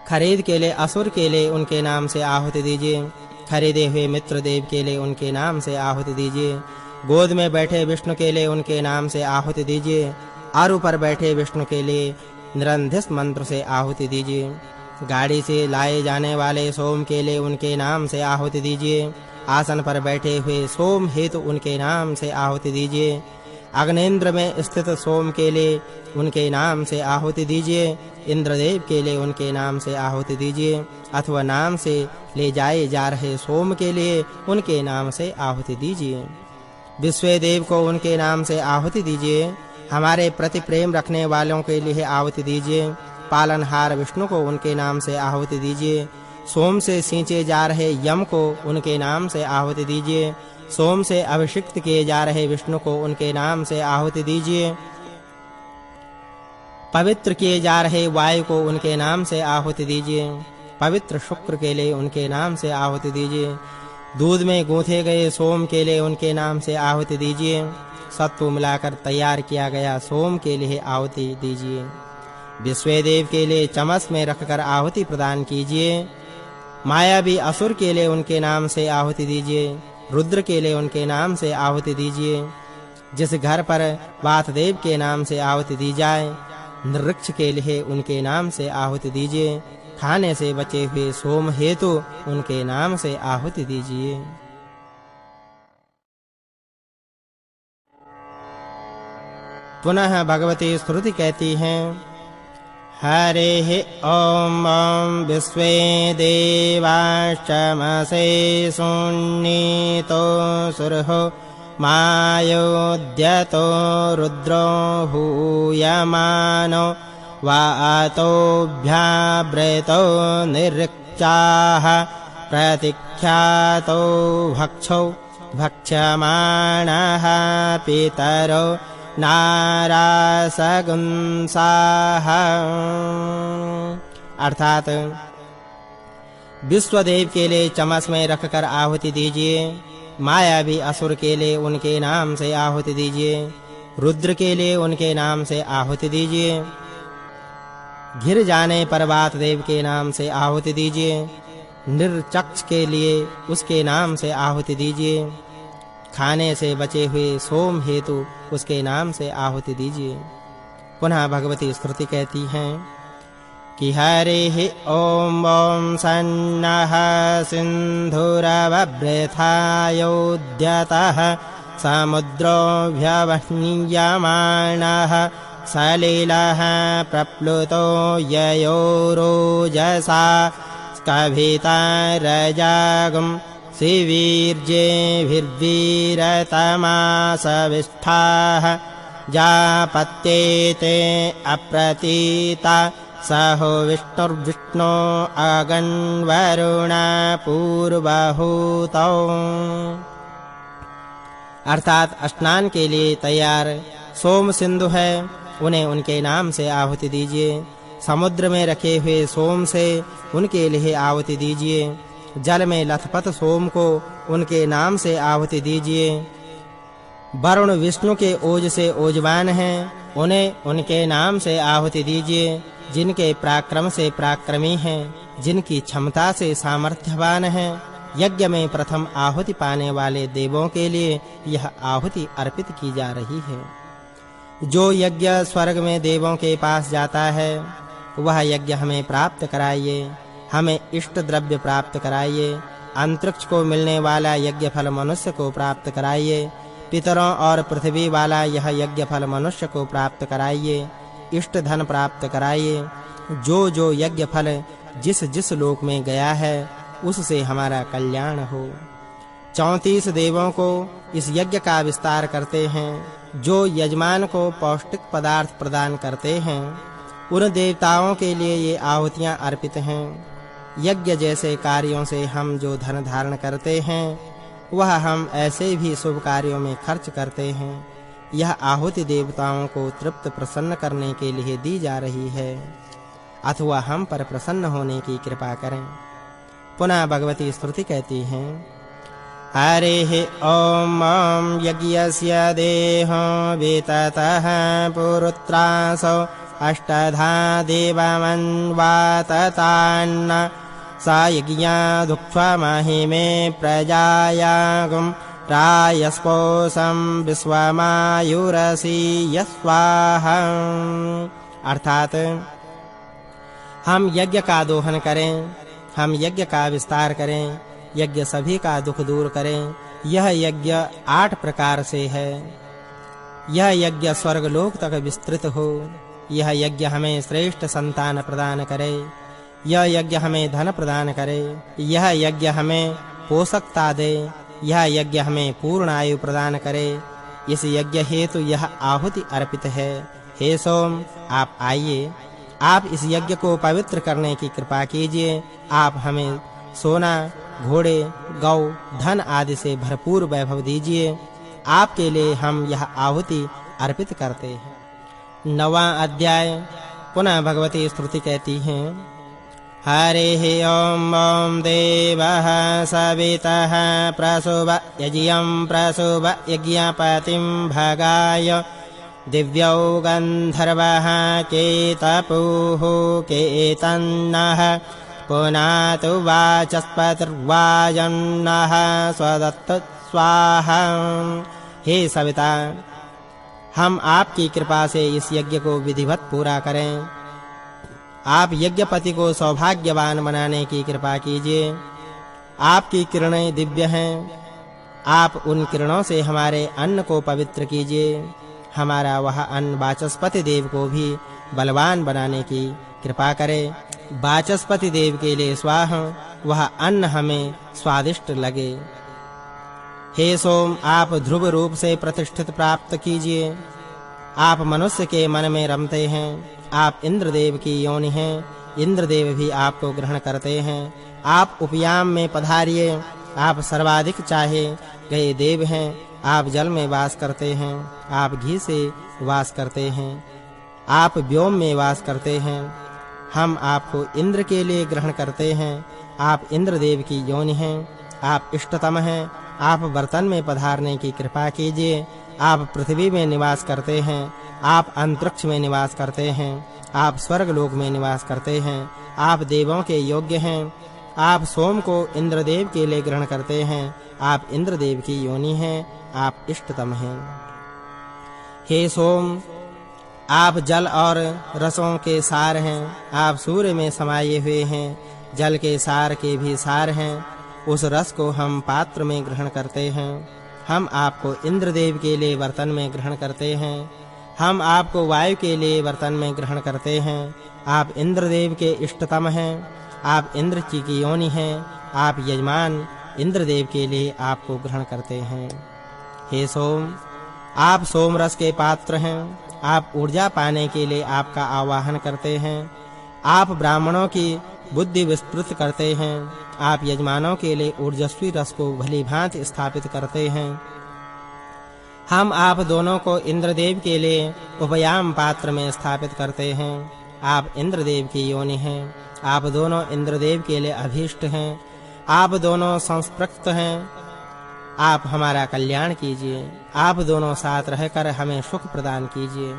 खरीद के लिए असुर के लिए उनके नाम से आहुति दीजिए। खरीदे हुए मित्र देव के लिए उनके नाम से आहुति दीजिए। गोद में बैठे विष्णु के लिए उनके नाम से आहुति दीजिए। आरु पर बैठे विष्णु के लिए निरंधिस मंत्र से आहुति दीजिए। गाड़ी से लाए जाने वाले सोम के लिए उनके नाम से आहुति दीजिए। आसन पर बैठे हुए सोम हेतु उनके नाम से आहुति दीजिए। अग्नेंद्र में स्थित सोम के लिए उनके नाम से आहुति दीजिए। इंद्रदेव के लिए उनके नाम से आहुति दीजिए, अथवा नाम से ले जाए जा रहे सोम के लिए उनके नाम से आहुति दीजिए। विश्वदेव को उनके नाम से आहुति दीजिए। हमारे प्रति प्रेम रखने वालों के लिए आहुति दीजिए। पालनहार विष्णु को उनके नाम से आहुति दीजिए। सोम से सींचे जा रहे यम को उनके नाम से आहुति दीजिए। सोम से अभिषिक्त किए जा रहे विष्णु को उनके नाम से आहुति दीजिए। पवित्र किए जा रहे वायु को उनके नाम से आहुति दीजिए। पवित्र शुक्र के लिए उनके नाम से आहुति दीजिए। दूध में गूंथे गए सोम के लिए उनके नाम से आहुति दीजिए। सत्व मिलाकर तैयार किया गया सोम के लिए आहुति दीजिए। विश्वदेव के लिए चमस में रखकर आहुति प्रदान कीजिए। मायावी असुर के लिए उनके नाम से आहुति दीजिए। रुद्र के लिए उनके नाम से आहुति दीजिए। जिस घर पर वातदेव के नाम से आहुति दी जाए, नृक्ष के लिए उनके नाम से आहुति दीजिए। खाने से बचे हुए सोम हेतु उनके नाम से आहुति दीजिए। पुनः भगवती स्तुति कहती हैं, हरिः ॐ विश्वे देवाश्चमसे सुन्नीतो सुरहो मायोद्यतो रुद्रो हूयमानो वातोभ्याव्रतो निरृक्ताः प्रतीख्यातो भक्षौ भक्ष्यमाणः पितरो नारासगुंसाः। अर्थात विश्वदेव के लिए चमस में रखकर आहुति दीजिए। मायावी असुर के लिए उनके नाम से आहुति दीजिए। रुद्र के लिए उनके नाम से आहुति दीजिए। घिर जाने पर वातदेव के नाम से आहुति दीजिए। निर्चक्ष के लिए उसके नाम से आहुति दीजिए। खाने से बचे हुए सोम हेतु उसके नाम से आहुति दीजिए। पुनः भगवती स्तुति कहती हैं कि हरिः ॐ सन्नः सिन्धुरवभृथायोद्यतः समुद्रोऽभ्यवह्नियमानः सलिलः प्रप्लुतो ययोरोजसा स्कभितरजागं शिवीर्जेभिर्वीरतमासविष्ठाः जापत्येते अप्रतीता सहो विष्णुर्विष्णो अगन्वरुणा पूर्वहूतौ। अर्थात स्नान के लिए तैयार सोम सिंधु है, उन्हें उनके नाम से आहुति दीजिए। समुद्र में रखे हुए सोम से उनके लिए आहुति दीजिए। जल में लथपथ सोम को उनके नाम से आहुति दीजिए। वरुण विष्णु के ओज से ओजवान हैं, उन्हें उनके नाम से आहुति दीजिए। जिनके पराक्रम से पराक्रमी हैं, जिनकी क्षमता से सामर्थ्यवान हैं। यज्ञ में प्रथम आहुति पाने वाले देवों के लिए यह आहुति अर्पित की जा रही है। जो यज्ञ स्वर्ग में देवों के पास जाता है, वह यज्ञ हमें प्राप्त कराइए। हमें इष्ट द्रव्य प्राप्त कराइए। अंतरिक्ष को मिलने वाला यज्ञ फल मनुष्य को प्राप्त कराइए। पितरों और पृथ्वी वाला यह यज्ञ फल मनुष्य को प्राप्त कराइए। इष्ट धन प्राप्त कराइए। जो यज्ञ फल जिस लोक में गया है, उससे हमारा कल्याण हो। 34 देवों को इस यज्ञ का विस्तार करते हैं। जो यजमान को पौष्टिक पदार्थ प्रदान करते हैं, उन देवताओं के लिए ये आहुतियां अर्पित हैं। यज्ञ जैसे कार्यों से हम जो धन धारण करते हैं, वह हम ऐसे भी शुभ कार्यों में खर्च करते हैं। यह आहुति देवताओं को तृप्त प्रसन्न करने के लिए दी जा रही है, अथवा हम पर प्रसन्न होने की कृपा करें। पुनः भगवती स्तुति कहती है, हरिः ॐ यज्ञस्य देहो वेततः पुरुत्रासो अष्टधा देवमन्वाततान्न स यज्ञा दुःखमहिमे प्रजायागुं रायस्पोषं विश्वमायुरसि यस्वाहा। अर्थात हम यज्ञ का दोहन करें, हम यज्ञ का विस्तार करें, यज्ञ सभी का दुख दूर करें। यह यज्ञ 8 प्रकार से है। यह यज्ञ स्वर्ग लोक तक विस्तृत हो। यह यज्ञ हमें श्रेष्ठ संतान प्रदान करे। यह यज्ञ हमें धन प्रदान करे। यह यज्ञ हमें पोषकता दे। यह यज्ञ हमें पूर्ण आयु प्रदान करे। इस यज्ञ हेतु यह आहुति अर्पित है। हे सोम, आप आइए, आप इस यज्ञ को पवित्र करने की कृपा कीजिए। आप हमें सोना, घोड़े, गौ, धन आदि से भरपूर वैभव दीजिए। आपके लिए हम यह आहुति अर्पित करते हैं। 9वां अध्याय। पुनः भगवती स्तुति कहती हैं, हरिः ॐ देवः सवितः प्रसूव यज्ञं प्रसूव यज्ञपतिं भगाय दिव्यौ गन्धर्वः केतपुः केतन्नः पुनातु वाचस्पतिर्वाजन्नः स्वदत्त स्वाहा। हे सविता, हम आपकी कृपा से इस यज्ञ को विधिवत पूरा करें। आप यज्ञपति को सौभाग्यवान बनाने की कृपा कीजिए। आपकी किरणें दिव्य हैं। आप उन किरणों से हमारे अन्न को पवित्र कीजिए। हमारा वह अन्न वाचस्पति देव को भी बलवान बनाने की कृपा करें। वाचस्पति देव के लिए स्वाहा, वह अन्न हमें स्वादिष्ट लगे। हे सोम, आप ध्रुव रूप से प्रतिष्ठित प्राप्त कीजिए। आप मनुष्य के मन में रमते हैं। आप इंद्रदेव की योनि हैं। इंद्रदेव भी आपको ग्रहण करते हैं। आप उपयाम में पधारिए। आप सर्वाधिक चाहे गए देव हैं। आप जल में वास करते हैं। आप घी से वास करते हैं। आप व्योम में वास करते हैं। हम आपको इंद्र के लिए ग्रहण करते हैं। आप इंद्रदेव की योनि हैं। आप इष्टतम हैं। आप बर्तन में पधारने की कृपा कीजिए। आप पृथ्वी में निवास करते हैं। आप अंतरिक्ष में निवास करते हैं। आप स्वर्ग लोक में निवास करते हैं। आप देवों के योग्य हैं। आप सोम को इंद्रदेव के लिए ग्रहण करते हैं। आप इंद्रदेव की योनि हैं। आप इष्टतम हैं। हे सोम, आप जल और रसों के सार हैं। आप सूर्य में समाये हुए हैं। जल के सार के भी सार हैं। उस रस को हम पात्र में ग्रहण करते हैं। हम आपको इंद्रदेव के लिए बर्तन में ग्रहण करते हैं। हम आपको वायु के लिए बर्तन में ग्रहण करते हैं। आप इंद्रदेव के इष्टतम हैं। आप इंद्र की योनि हैं। आप यजमान इंद्रदेव के लिए आपको ग्रहण करते हैं। हे सोम, आप सोम रस के पात्र हैं। आप ऊर्जा पाने के लिए आपका आवाहन करते हैं। आप ब्राह्मणों की बुद्धि विस्तृत करते हैं। आप यजमानों के लिए ऊर्जस्वी रस को भली भांति स्थापित करते हैं। हम आप दोनों को इंद्रदेव के लिए उपयाम पात्र में स्थापित करते हैं। आप इंद्रदेव की योनि हैं। आप दोनों इंद्रदेव के लिए अभीष्ट हैं। आप दोनों संस्पृक्त हैं। आप हमारा कल्याण कीजिए। आप दोनों साथ रहकर हमें सुख प्रदान कीजिए।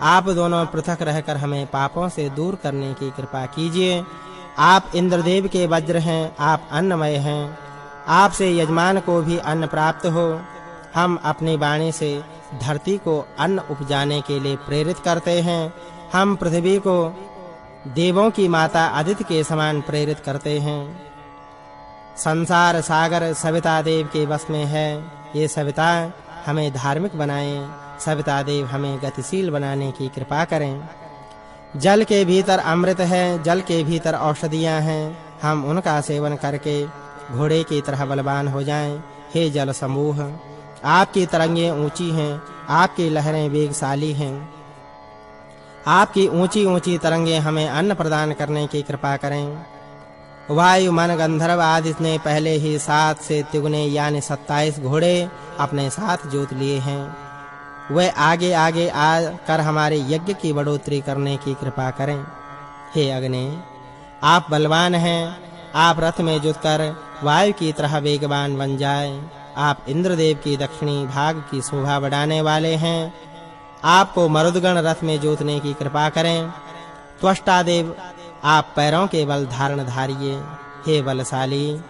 आप दोनों पृथक रहकर हमें पापों से दूर करने की कृपा कीजिए। आप इंद्रदेव के वज्र हैं। आप अन्नमय हैं। आपसे यजमान को भी अन्न प्राप्त हो। हम अपनी वाणी से धरती को अन्न उपजाने के लिए प्रेरित करते हैं। हम पृथ्वी को देवों की माता अदिति के समान प्रेरित करते हैं। संसार सागर सविता देव के वश में है। ये सविता हमें धार्मिक बनाएं। सविता देव हमें गतिशील बनाने की कृपा करें। जल के भीतर अमृत है। जल के भीतर औषधियां हैं। हम उनका सेवन करके घोड़े की तरह बलवान हो जाएं। हे जल समूह, आपकी तरंगें ऊंची हैं। आपकी लहरें वेगशाली हैं। आपकी ऊंची-ऊंची तरंगें हमें अन्न प्रदान करने की कृपा करें। वायु मन गंधर्व आदि ने पहले ही 7 से तिगुने यानी 27 घोड़े अपने साथ जोत लिए हैं। वे आगे-आगे आकर हमारे यज्ञ की बढ़ोतरी करने की कृपा करें। हे अग्नि, आप बलवान हैं। आप रथ में जुतकर वायु की तरह वेगवान बन जाएं। आप इंद्रदेव की दक्षिणी भाग की शोभा बढ़ाने वाले हैं। आपको मरुदगण रथ में जोतने की कृपा करें। त्वष्टा देव, आप पैरों के बल धारण धारिए। हे बलशाली,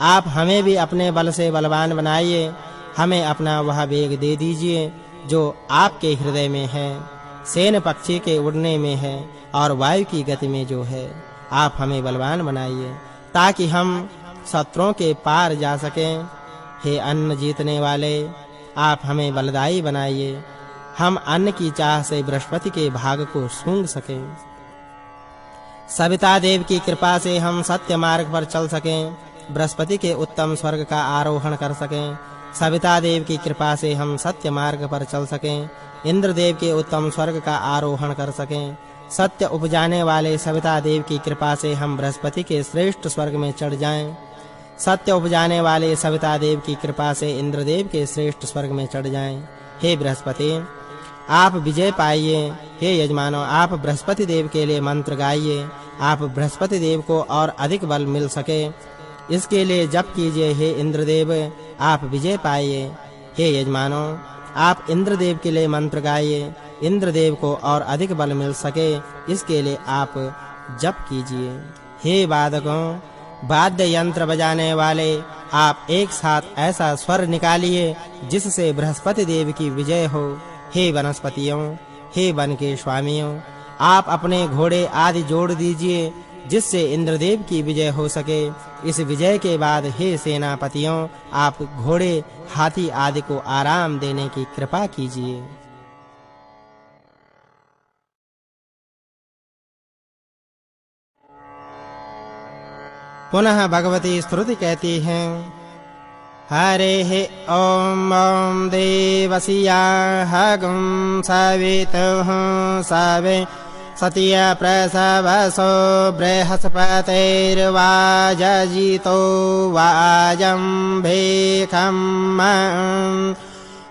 आप हमें भी अपने बल से बलवान बनाइए। हमें अपना वह वेग दे दीजिए जो आपके हृदय में है, सेन पक्षी के उड़ने में है और वायु की गति में जो है। आप हमें बलवान बनाइए ताकि हम शत्रुओं के पार जा सकें। हे अन्न जीतने वाले, आप हमें बलदायी बनाइए। हम अन्न की चाह से बृहस्पति के भाग को सूंघ सकें। सविता देव की कृपा से हम सत्य मार्ग पर चल सकें। बृहस्पति के उत्तम स्वर्ग का आरोहण कर सकें। सविता देव की कृपा से हम सत्य मार्ग पर चल सकें। इंद्रदेव के उत्तम स्वर्ग का आरोहण कर सकें। सत्य उपजाने वाले सविता देव की कृपा से हम बृहस्पति के श्रेष्ठ स्वर्ग में चढ़ जाएं। सत्य उपजाने वाले सविता देव की कृपा से इंद्रदेव के श्रेष्ठ स्वर्ग में चढ़ जाएं। हे बृहस्पति, आप विजय पाइए। हे यजमानों, आप बृहस्पति देव के लिए मंत्र गाइए। आप बृहस्पति देव को और अधिक बल मिल सके इसके लिए जप कीजिए। हे इंद्रदेव, आप विजय पाइए। हे यजमानों, आप इंद्रदेव के लिए मंत्र गाइए। इंद्रदेव को और अधिक बल मिल सके इसके लिए आप जप कीजिए। हे वादकों, वाद्य यंत्र बजाने वाले, आप एक साथ ऐसा स्वर निकालिए जिससे बृहस्पति देव की विजय हो। हे वनस्पतियों, हे वन के स्वामियों, आप अपने घोड़े आदि जोड़ दीजिए जिससे इंद्रदेव की विजय हो सके। इस विजय के बाद हे सेनापतियों, आप घोड़े हाथी आदि को आराम देने की कृपा कीजिए। पुनः भगवती स्तुति कहती हैं, हरेः ॐ ॐ देवस्या हगं सवितुः सवे सत्य प्रसवसो बृहस्पतिर्वाजजितो वाजं भेखं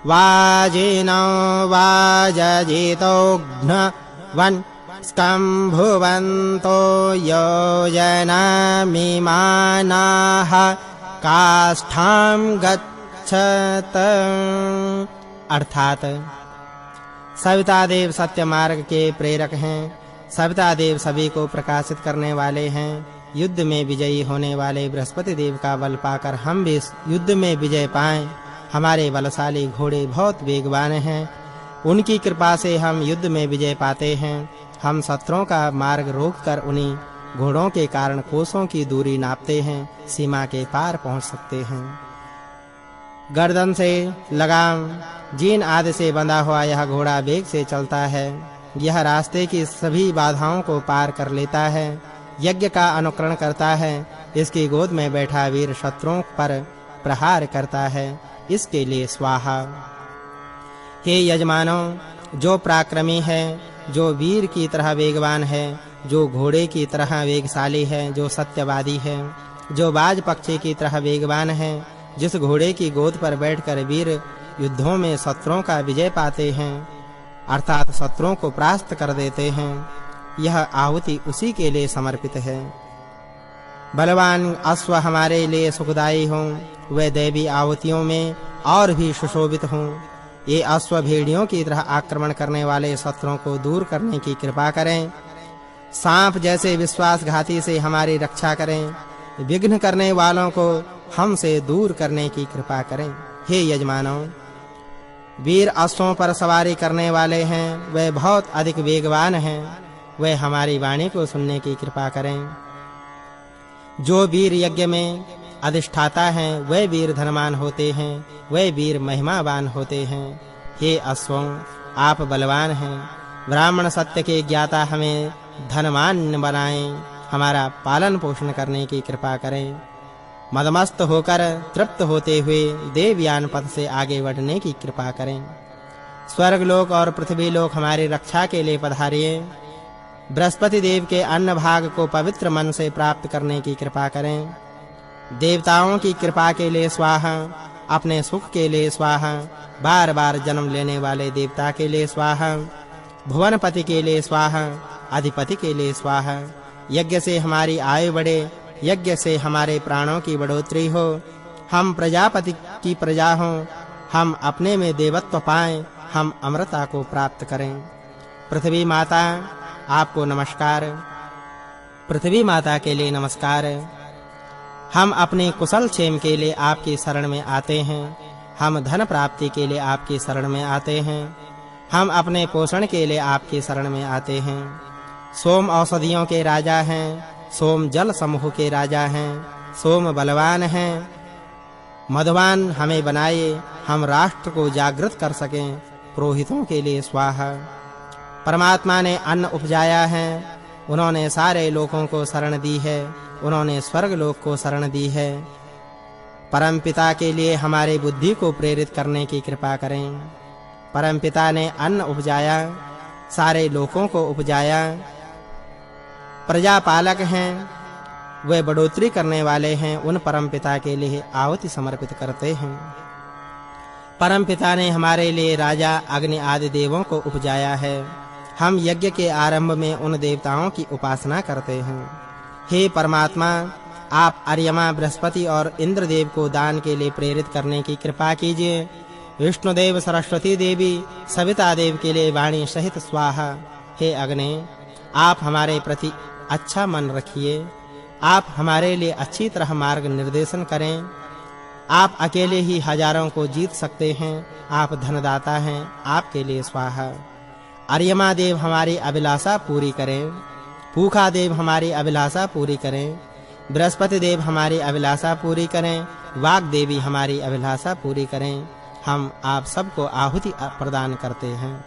वाजिनो वाजजितोघ्न स्कम्भुवन्तो योजनामिमानाः काष्ठां गच्छत। अर्थात सविता देव सत्य मार्ग के प्रेरक हैं। सविता देव सभी को प्रकाशित करने वाले हैं। युद्ध में विजयी होने वाले बृहस्पति देव का बल पाकर हम भी युद्ध में विजय पाएं। हमारे बलशाली घोड़े बहुत वेगवान हैं। उनकी कृपा से हम युद्ध में विजय पाते हैं। हम शत्रुओं का मार्ग रोककर उन्हीं घोड़ों के कारण कोसों की दूरी नापते हैं, सीमा के पार पहुंच सकते हैं। गर्दन से लगाम, जीन आदि से बंधा हुआ यह घोड़ा वेग से चलता है। यह रास्ते की सभी बाधाओं को पार कर लेता है, यज्ञ का अनुकरण करता है। इसकी गोद में बैठा वीर शत्रुओं पर प्रहार करता है, इसके लिए स्वाहा। हे यजमानों, जो पराक्रमी है, जो वीर की तरह वेगवान है, जो घोड़े की तरह वेगशाली है, जो सत्यवादी है, जो बाज पक्षी की तरह वेगवान है, जिस घोड़े की गोद पर बैठकर वीर युद्धों में शत्रुओं का विजय पाते हैं, अर्थात शत्रुओं को परास्त कर देते हैं, यह आहुति उसी के लिए समर्पित है। बलवान अश्व हमारे लिए सुखदाई हों, वे दैवी आहुतियों में और भी सुशोभित हों। ये अश्व भेड़ियों की तरह आक्रमण करने वाले शत्रुओं को दूर करने की कृपा करें। सांप जैसे विश्वासघाती से हमारी रक्षा करें। विघ्न करने वालों को हमसे दूर करने की कृपा करें। हे यजमानों, वीर अश्वों पर सवारी करने वाले हैं, वे बहुत अधिक वेगवान हैं, वे हमारी वाणी को सुनने की कृपा करें। जो वीर यज्ञ में अधिष्ठाता हैं, वे वीर धनवान होते हैं, वे वीर महिमावान होते हैं। हे अश्वों, आप बलवान हैं। ब्राह्मण सत्य के ज्ञाता हमें धनवान बनाएं, हमारा पालन पोषण करने की कृपा करें। मदमस्त होकर तृप्त होते हुए देवयान पथ से आगे बढ़ने की कृपा करें। स्वर्ग लोक और पृथ्वी लोक हमारी रक्षा के लिए पधारिए। बृहस्पति देव के अन्न भाग को पवित्र मन से प्राप्त करने की कृपा करें। देवताओं की कृपा के लिए स्वाहा, अपने सुख के लिए स्वाहा, बार-बार जन्म लेने वाले देवता के लिए स्वाहा, भुवनपति के लिए स्वाहा, अधिपति के लिए स्वाहा। यज्ञ से हमारी आयु बढ़े, यज्ञ से हमारे प्राणों की बढ़ोतरी हो, हम प्रजापति की प्रजा हों, हम अपने में देवत्व पाएं, हम अमरता को प्राप्त करें। पृथ्वी माता, आपको नमस्कार। पृथ्वी माता के लिए नमस्कार। हम अपने कुशल क्षेम के लिए आपकी शरण में आते हैं, हम धन प्राप्ति के लिए आपकी शरण में आते हैं, हम अपने पोषण के लिए आपकी शरण में आते हैं। सोम औषधियों के राजा हैं, सोम जल समूह के राजा हैं, सोम बलवान हैं। मधुवान हमें बनाए, हम राष्ट्र को जागृत कर सकें। पुरोहितों के लिए स्वाहा। परमात्मा ने अन्न उपजाया है, उन्होंने सारे लोकों को शरण दी है, उन्होंने स्वर्ग लोक को शरण दी है। परमपिता के लिए हमारे बुद्धि को प्रेरित करने की कृपा करें। परमपिता ने अन्न उपजाया, सारे लोकों को उपजाया। प्रजापालक हैं, वे बढ़ोतरी करने वाले हैं, उन परमपिता के लिए आहुति समर्पित करते हैं। परमपिता ने हमारे लिए राजा अग्नि आदि देवों को उपजाया है, हम यज्ञ के आरंभ में उन देवताओं की उपासना करते हैं। हे परमात्मा, आप अर्यमा, बृहस्पति और इंद्रदेव को दान के लिए प्रेरित करने की कृपा कीजिए। विष्णुदेव, सरस्वती देवी, सविता देव के लिए वाणी सहित स्वाहा। हे अग्नि, आप हमारे प्रति अच्छा मन रखिए, आप हमारे लिए अच्छी तरह मार्ग निर्देशन करें। आप अकेले ही हजारों को जीत सकते हैं, आप धनदाता हैं, आपके लिए स्वाहा। अर्यमा देव हमारी अभिलाषा पूरी करें, पूखा देव हमारी अभिलाषा पूरी करें, बृहस्पति देव हमारी अभिलाषा पूरी करें, वाग देवी हमारी अभिलाषा पूरी करें। हम आप सबको आहुति प्रदान करते हैं।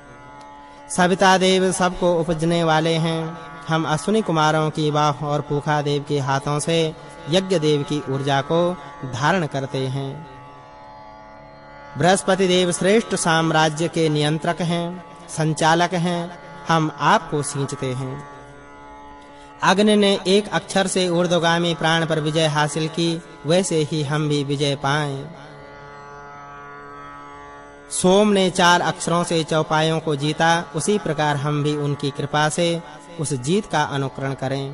सविता देव सबको उपजने वाले हैं, हम अश्विनी कुमारों की बाह और पूखा देव के हाथों से यज्ञ देव की ऊर्जा को धारण करते हैं। बृहस्पति देव श्रेष्ठ साम्राज्य के नियंत्रक हैं, संचालक हैं, हम आपको सींचते हैं। अग्नि ने एक अक्षर से ऊर्ध्वगामी प्राण पर विजय हासिल की, वैसे ही हम भी विजय पाएं। सोम ने 4 अक्षरों से चौपायों को जीता, उसी प्रकार हम भी उनकी कृपा से उस जीत का अनुकरण करें।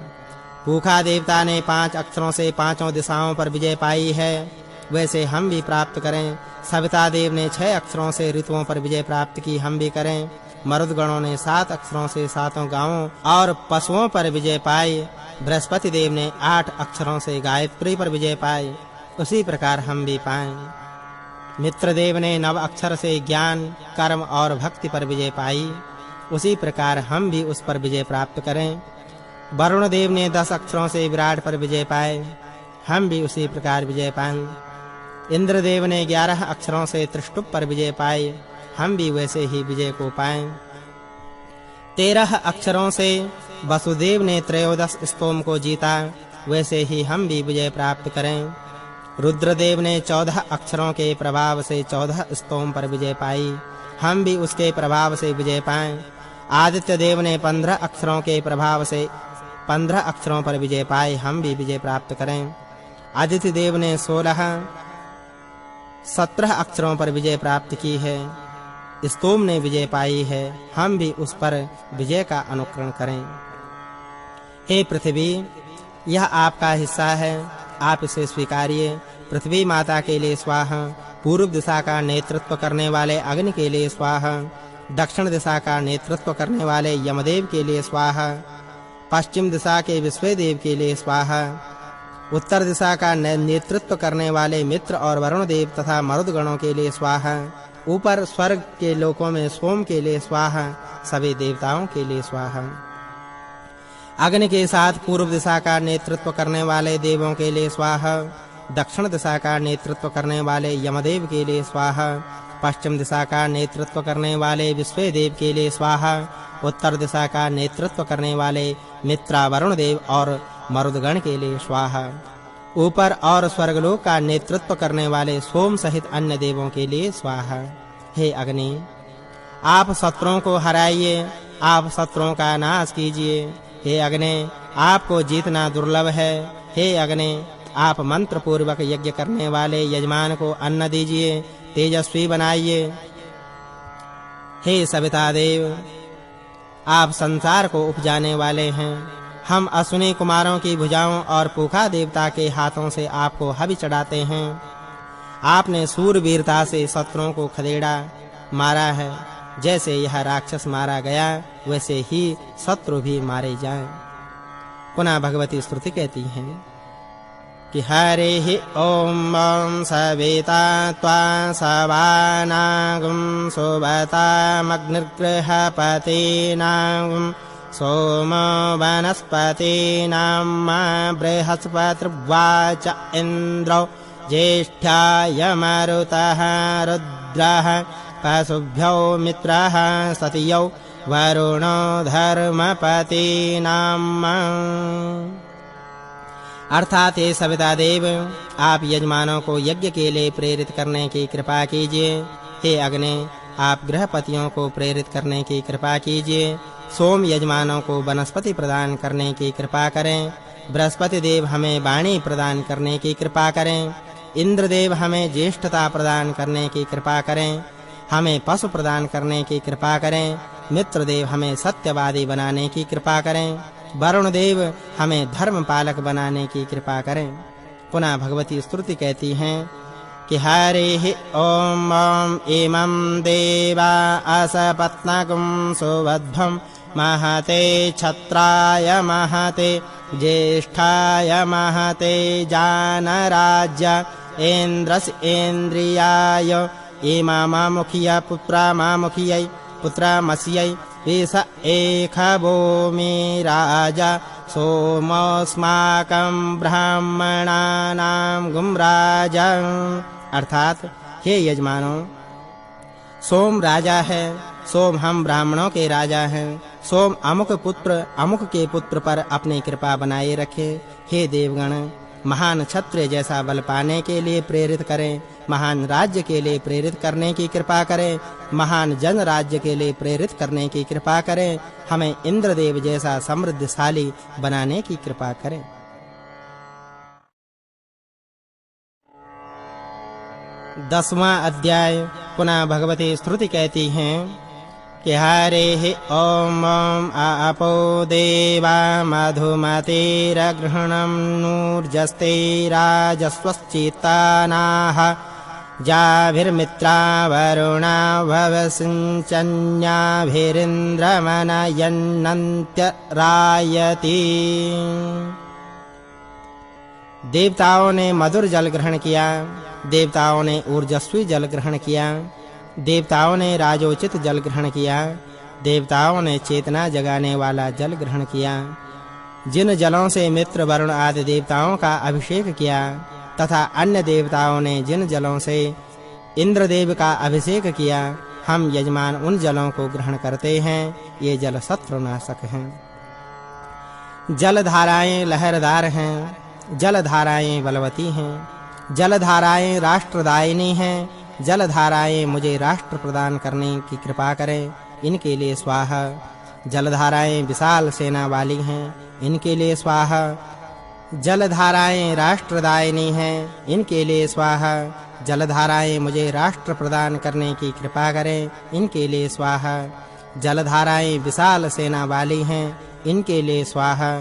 पूखा देवता ने 5 अक्षरों से 5 दिशाओं पर विजय पाई है, वैसे हम भी प्राप्त करें। सविता देव ने 6 अक्षरों से ऋतुओं पर विजय प्राप्त की, हम भी करें। मरुदगणों ने 7 अक्षरों से 7 गांवों और पशुओं पर विजय पाई। बृहस्पति देव ने 8 अक्षरों से गायत्री पर विजय पाई, उसी प्रकार हम भी पाएं। मित्रदेव ने 9 अक्षर से ज्ञान, कर्म और भक्ति पर विजय पाई, उसी प्रकार हम भी उस पर विजय प्राप्त करें। वरुण देव ने 10 अक्षरों से विराट पर विजय पाए, हम भी उसी प्रकार विजय पाएं। इंद्रदेव ने 11 अक्षरों से त्रिष्टुप पर विजय पाई, हम भी वैसे ही विजय को पाएं। 13 अक्षरों से वसुदेव ने 13 स्तोम को जीता, वैसे ही हम भी विजय प्राप्त करें। रुद्रदेव ने 14 अक्षरों के प्रभाव से 14 स्तोम पर विजय पाई, हम भी उसके प्रभाव से विजय पाएं। आदित्य देव ने 15 अक्षरों के प्रभाव से 15 अक्षरों पर विजय पाए, हम भी विजय प्राप्त करें। आदित्य देव ने 17 अक्षरों पर विजय प्राप्त की है। स्तोम ने विजय पाई है, हम भी उस पर विजय का अनुकरण करें। हे पृथ्वी, यह आपका हिस्सा है, आप इसे स्वीकारिए। पृथ्वी माता के लिए स्वाहा। पूर्व दिशा का नेतृत्व करने वाले अग्नि के लिए स्वाहा। दक्षिण दिशा का नेतृत्व करने वाले यमदेव के लिए स्वाहा। पश्चिम दिशा के विश्वदेव के लिए स्वाहा। उत्तर दिशा का नेतृत्व करने वाले मित्र और वरुण देव तथा मरुदगणों के लिए स्वाहा। ऊपर स्वर्ग के लोकों में सोम के लिए स्वाहा, सभी देवताओं के लिए स्वाहा। अग्नि के साथ पूर्व दिशा का नेतृत्व करने वाले देवों के लिए स्वाहा। दक्षिण दिशा का नेतृत्व करने वाले यमदेव के लिए स्वाहा। पश्चिम दिशा का नेतृत्व करने वाले विश्वदेव के लिए स्वाहा। उत्तर दिशा का नेतृत्व करने वाले मित्र वरुण देव और मरुदगण के लिए स्वाहा। ऊपर और स्वर्गलोक का नेतृत्व करने वाले सोम सहित अन्य देवों के लिए स्वाहा। हे अग्नि, आप शत्रुओं को हराइए, आप शत्रुओं का नाश कीजिए। हे अग्नि, आपको जीतना दुर्लभ है। हे अग्नि, आप मंत्र पूर्वक यज्ञ करने वाले यजमान को अन्न दीजिए, तेजस्वी बनाइए। हे सविता देव, आप संसार को उपजाने वाले हैं। हम अश्विनी कुमारों की भुजाओं और पूखा देवता के हाथों से आपको हवि चढ़ाते हैं। आपने शूरवीरता से शत्रुओं को खदेड़ा मारा है। जैसे यह राक्षस मारा गया, वैसे ही शत्रु भी मारे जाएं। पुनः भगवती स्तुति कहती हैं कि हरे ओम सविता त्वा सवानागुं सुवतामग्निर्गृहपतीनां सोमो वनस्पतीनां बृहस्पतिर्वाच इन्द्रो ज्येष्ठाय मरुतः रुद्रः पशुभ्यो मित्रः सतियो वरुणो धर्मपतीनाम्। अर्थात हे सविता देव, आप यजमानों को यज्ञ के लिए प्रेरित करने की कृपा कीजिए। हे अग्नि, आप गृहपतियों को प्रेरित करने की कृपा कीजिए। सोम यजमानों को वनस्पति प्रदान करने की कृपा करें। बृहस्पति देव हमें वाणी प्रदान करने की कृपा करें। इंद्रदेव हमें ज्येष्ठता प्रदान करने की कृपा करें। हमें पशु प्रदान करने की कृपा करें। मित्रदेव हमें सत्यवादी बनाने की कृपा करें। वरुण देव हमें धर्म पालक बनाने की कृपा करें। पुनः भगवती स्तुति कहती हैं कि हरे ओम इमं देवा असपत्नकं सुवध्वं महते छत्राय महते ज्येष्ठाय महते जानराज्य इन्द्रस्य इन्द्रियाय इमामुखिय पुत्रमामुखियै पुत्रमस्यै विष एखभूमि राजा सोमस्माकं ब्राह्मणानां गुमराजा। अर्थात हे यजमानों, सोम राजा है। सोम हम ब्राह्मणों के राजा हैं। सोम अमुक के पुत्र पर अपनी कृपा बनाए रखे। हे देवगण, महान क्षत्रिय जैसा बल पाने के लिए प्रेरित करें। महान राज्य के लिए प्रेरित करने की कृपा करें। महान जन राज्य के लिए प्रेरित करने की कृपा करें। हमें इंद्रदेव जैसा समृद्धशाली बनाने की कृपा करें। 10वां अध्याय। पुनः भगवती स्तुति कहती हैं कि हरे ओम आपो देवा मधुमतेरगृह्णं नूर्जस्ते राजस्वश्चित्तानाः जाभिर्मित्रा वरुणा भवसिंचन्याभिरिन्द्रमनयन्नन्त्यरायति। देवताओं ने मधुर जल ग्रहण किया। देवताओं ने ऊर्जस्वी जल ग्रहण किया। देवताओं ने राजोचित जल ग्रहण किया। देवताओं ने चेतना जगाने वाला जल ग्रहण किया। जिन जलों से मित्र वरुण आदि देवताओं का अभिषेक किया तथा अन्य देवताओं ने जिन जलों से इंद्रदेव का अभिषेक किया, हम यजमान उन जलों को ग्रहण करते हैं। ये जल शत्रुनाशक हैं। जलधाराएं लहरदार हैं। जलधाराएं बलवती हैं। जलधाराएं राष्ट्रदायिनी हैं। जलधाराएं मुझे राष्ट्र प्रदान करने की कृपा करें, इनके लिए स्वाहा। जलधाराएं विशाल सेना वाली हैं। इनके लिए स्वाहा। जलधाराएं राष्ट्रदायिनी हैं, इनके लिए स्वाहा। जलधाराएं मुझे राष्ट्र प्रदान करने की कृपा करें, इनके लिए स्वाहा। जलधाराएं विशाल सेना वाली हैं, इनके लिए स्वाहा।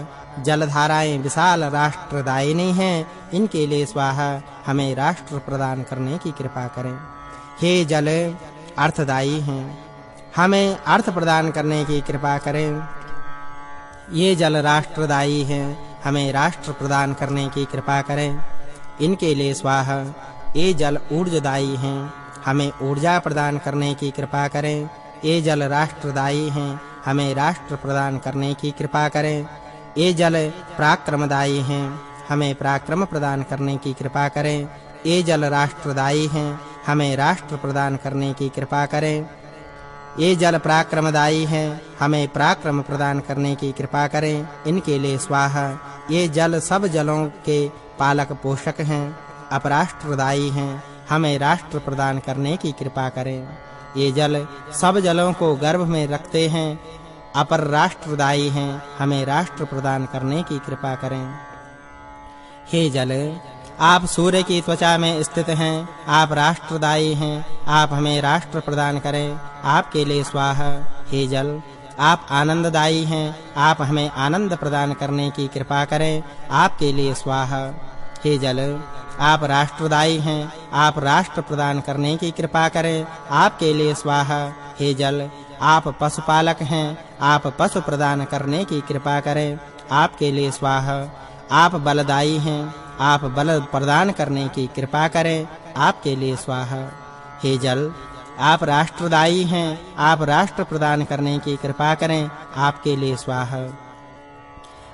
जलधाराएं विशाल राष्ट्रदायिनी हैं, इनके लिए स्वाहा। हमें राष्ट्र प्रदान करने की कृपा करें। हे जल अर्थदायी हैं, हमें अर्थ प्रदान करने की कृपा करें। ये जल राष्ट्रदायी हैं, हमें राष्ट्र प्रदान करने की कृपा करें, इनके लिए स्वाहा। ये जल ऊर्जदायी हैं, हमें ऊर्जा प्रदान करने की कृपा करें। ये जल राष्ट्रदायी हैं, हमें राष्ट्र प्रदान करने की कृपा करें। ये जल पराक्रमदायी हैं, हमें पराक्रम प्रदान करने की कृपा करें। ये जल राष्ट्रदायी हैं, हमें राष्ट्र प्रदान करने की कृपा करें। ये जल पराक्रमदायी हैं, हमें पराक्रम प्रदान करने की कृपा करें, इनके लिए स्वाहा। ये जल सब जलों के पालक पोषक हैं, अपराष्ट्रदायी हैं, हमें राष्ट्र प्रदान करने की कृपा करें। ये जल सब जलों को गर्भ में रखते हैं, अपर राष्ट्रदायी हैं, हमें राष्ट्र प्रदान करने की कृपा करें। हे जल आप सूर्य की त्वचा में स्थित हैं, आप राष्ट्रदायी हैं, आप हमें राष्ट्र प्रदान करें, आपके लिए स्वाहा। हे जल आप आनंददायी हैं, आप हमें आनंद प्रदान करने की कृपा करें, आपके लिए स्वाहा। हे जल आप राष्ट्रदायी हैं, आप राष्ट्र प्रदान करने की कृपा करें, आपके लिए स्वाहा। हे जल आप पशुपालक हैं, आप पशु प्रदान करने की कृपा करें, आपके लिए स्वाहा। आप बलदायी हैं, आप बल प्रदान करने की कृपा करें, आपके लिए स्वाहा। हे जल आप राष्ट्रदायी हैं, आप राष्ट्र प्रदान करने की कृपा करें, आपके लिए स्वाहा।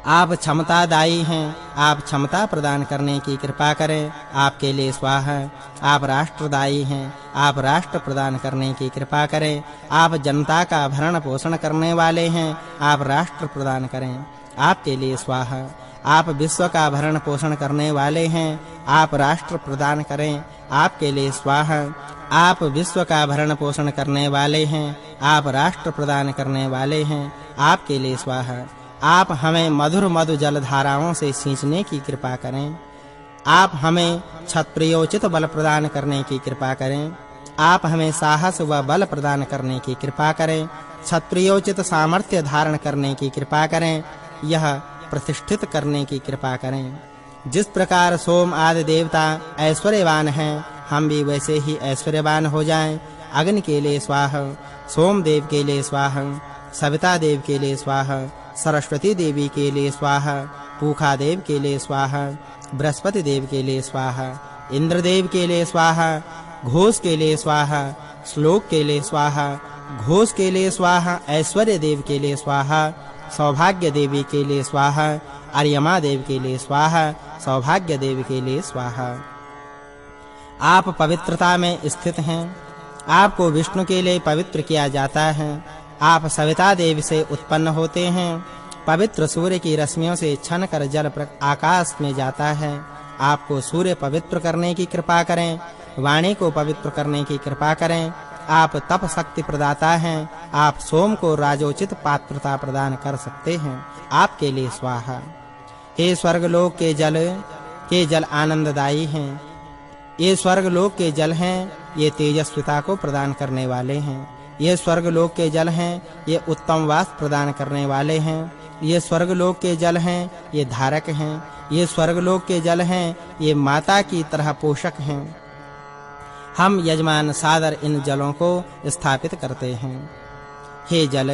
आप क्षमतादायी हैं, आप क्षमता प्रदान करने की कृपा करें, आपके लिए स्वाहा। आप राष्ट्रदायी हैं, आप राष्ट्र प्रदान करने की कृपा करें, आप जनता का भरण पोषण करने वाले हैं, आप राष्ट्र प्रदान करें, आपके लिए स्वाहा। आप विश्व का भरण पोषण करने वाले हैं, आप राष्ट्र प्रदान करें, आपके लिए स्वाहा। आप विश्व का भरण पोषण करने वाले हैं, आप राष्ट्र प्रदान करने वाले हैं, आपके लिए स्वाहा। आप हमें मधुर मधु जलधाराओं से सींचने की कृपा करें, आप हमें क्षत्रियोचित बल प्रदान करने की कृपा करें, आप हमें साहस व बल प्रदान करने की कृपा करें, क्षत्रियोचित सामर्थ्य धारण करने की कृपा करें, यह प्रतिष्ठित करने की कृपा करें। जिस प्रकार सोम आदि देवता ऐश्वर्यवान हैं, हम भी वैसे ही ऐश्वर्यवान हो जाएं। अग्नि के लिए स्वाहा, सोम देव के लिए स्वाहा, सविता देव के लिए स्वाहा, सरस्वती देवी के लिए स्वाहा, पूखा देव के लिए स्वाहा, बृहस्पति देव के लिए स्वाहा, इंद्रदेव के लिए स्वाहा, घोष के लिए स्वाहा, श्लोक के लिए स्वाहा, घोष के लिए स्वाहा, ऐश्वर्य देव के लिए स्वाहा, सौभाग्य देवी के लिए स्वाहा, अर्यमा देव के लिए स्वाहा, सौभाग्य देव के लिए स्वाहा। आप पवित्रता में स्थित हैं, आपको विष्णु के लिए पवित्र किया जाता है। आप सविता देवी से उत्पन्न होते हैं, पवित्र सूर्य की रश्मियों से छन कर जल आकाश में जाता है। आपको सूर्य पवित्र करने की कृपा करें, वाणी को पवित्र करने की कृपा करें। आप तप शक्ति प्रदाता हैं, आप सोम को राजोचित पात्रता प्रदान कर सकते हैं, आपके लिए स्वाहा। हे स्वर्गलोक के जल आनंददायी हैं, ये स्वर्गलोक के जल हैं, ये तेजस्विता को प्रदान करने वाले हैं। ये स्वर्गलोक के जल हैं, ये उत्तम वास प्रदान करने वाले हैं। ये स्वर्गलोक के जल हैं, ये धारक हैं। ये स्वर्गलोक के जल हैं, ये माता की तरह पोषक हैं। हम यजमान सादर इन जलों को स्थापित करते हैं। हे जल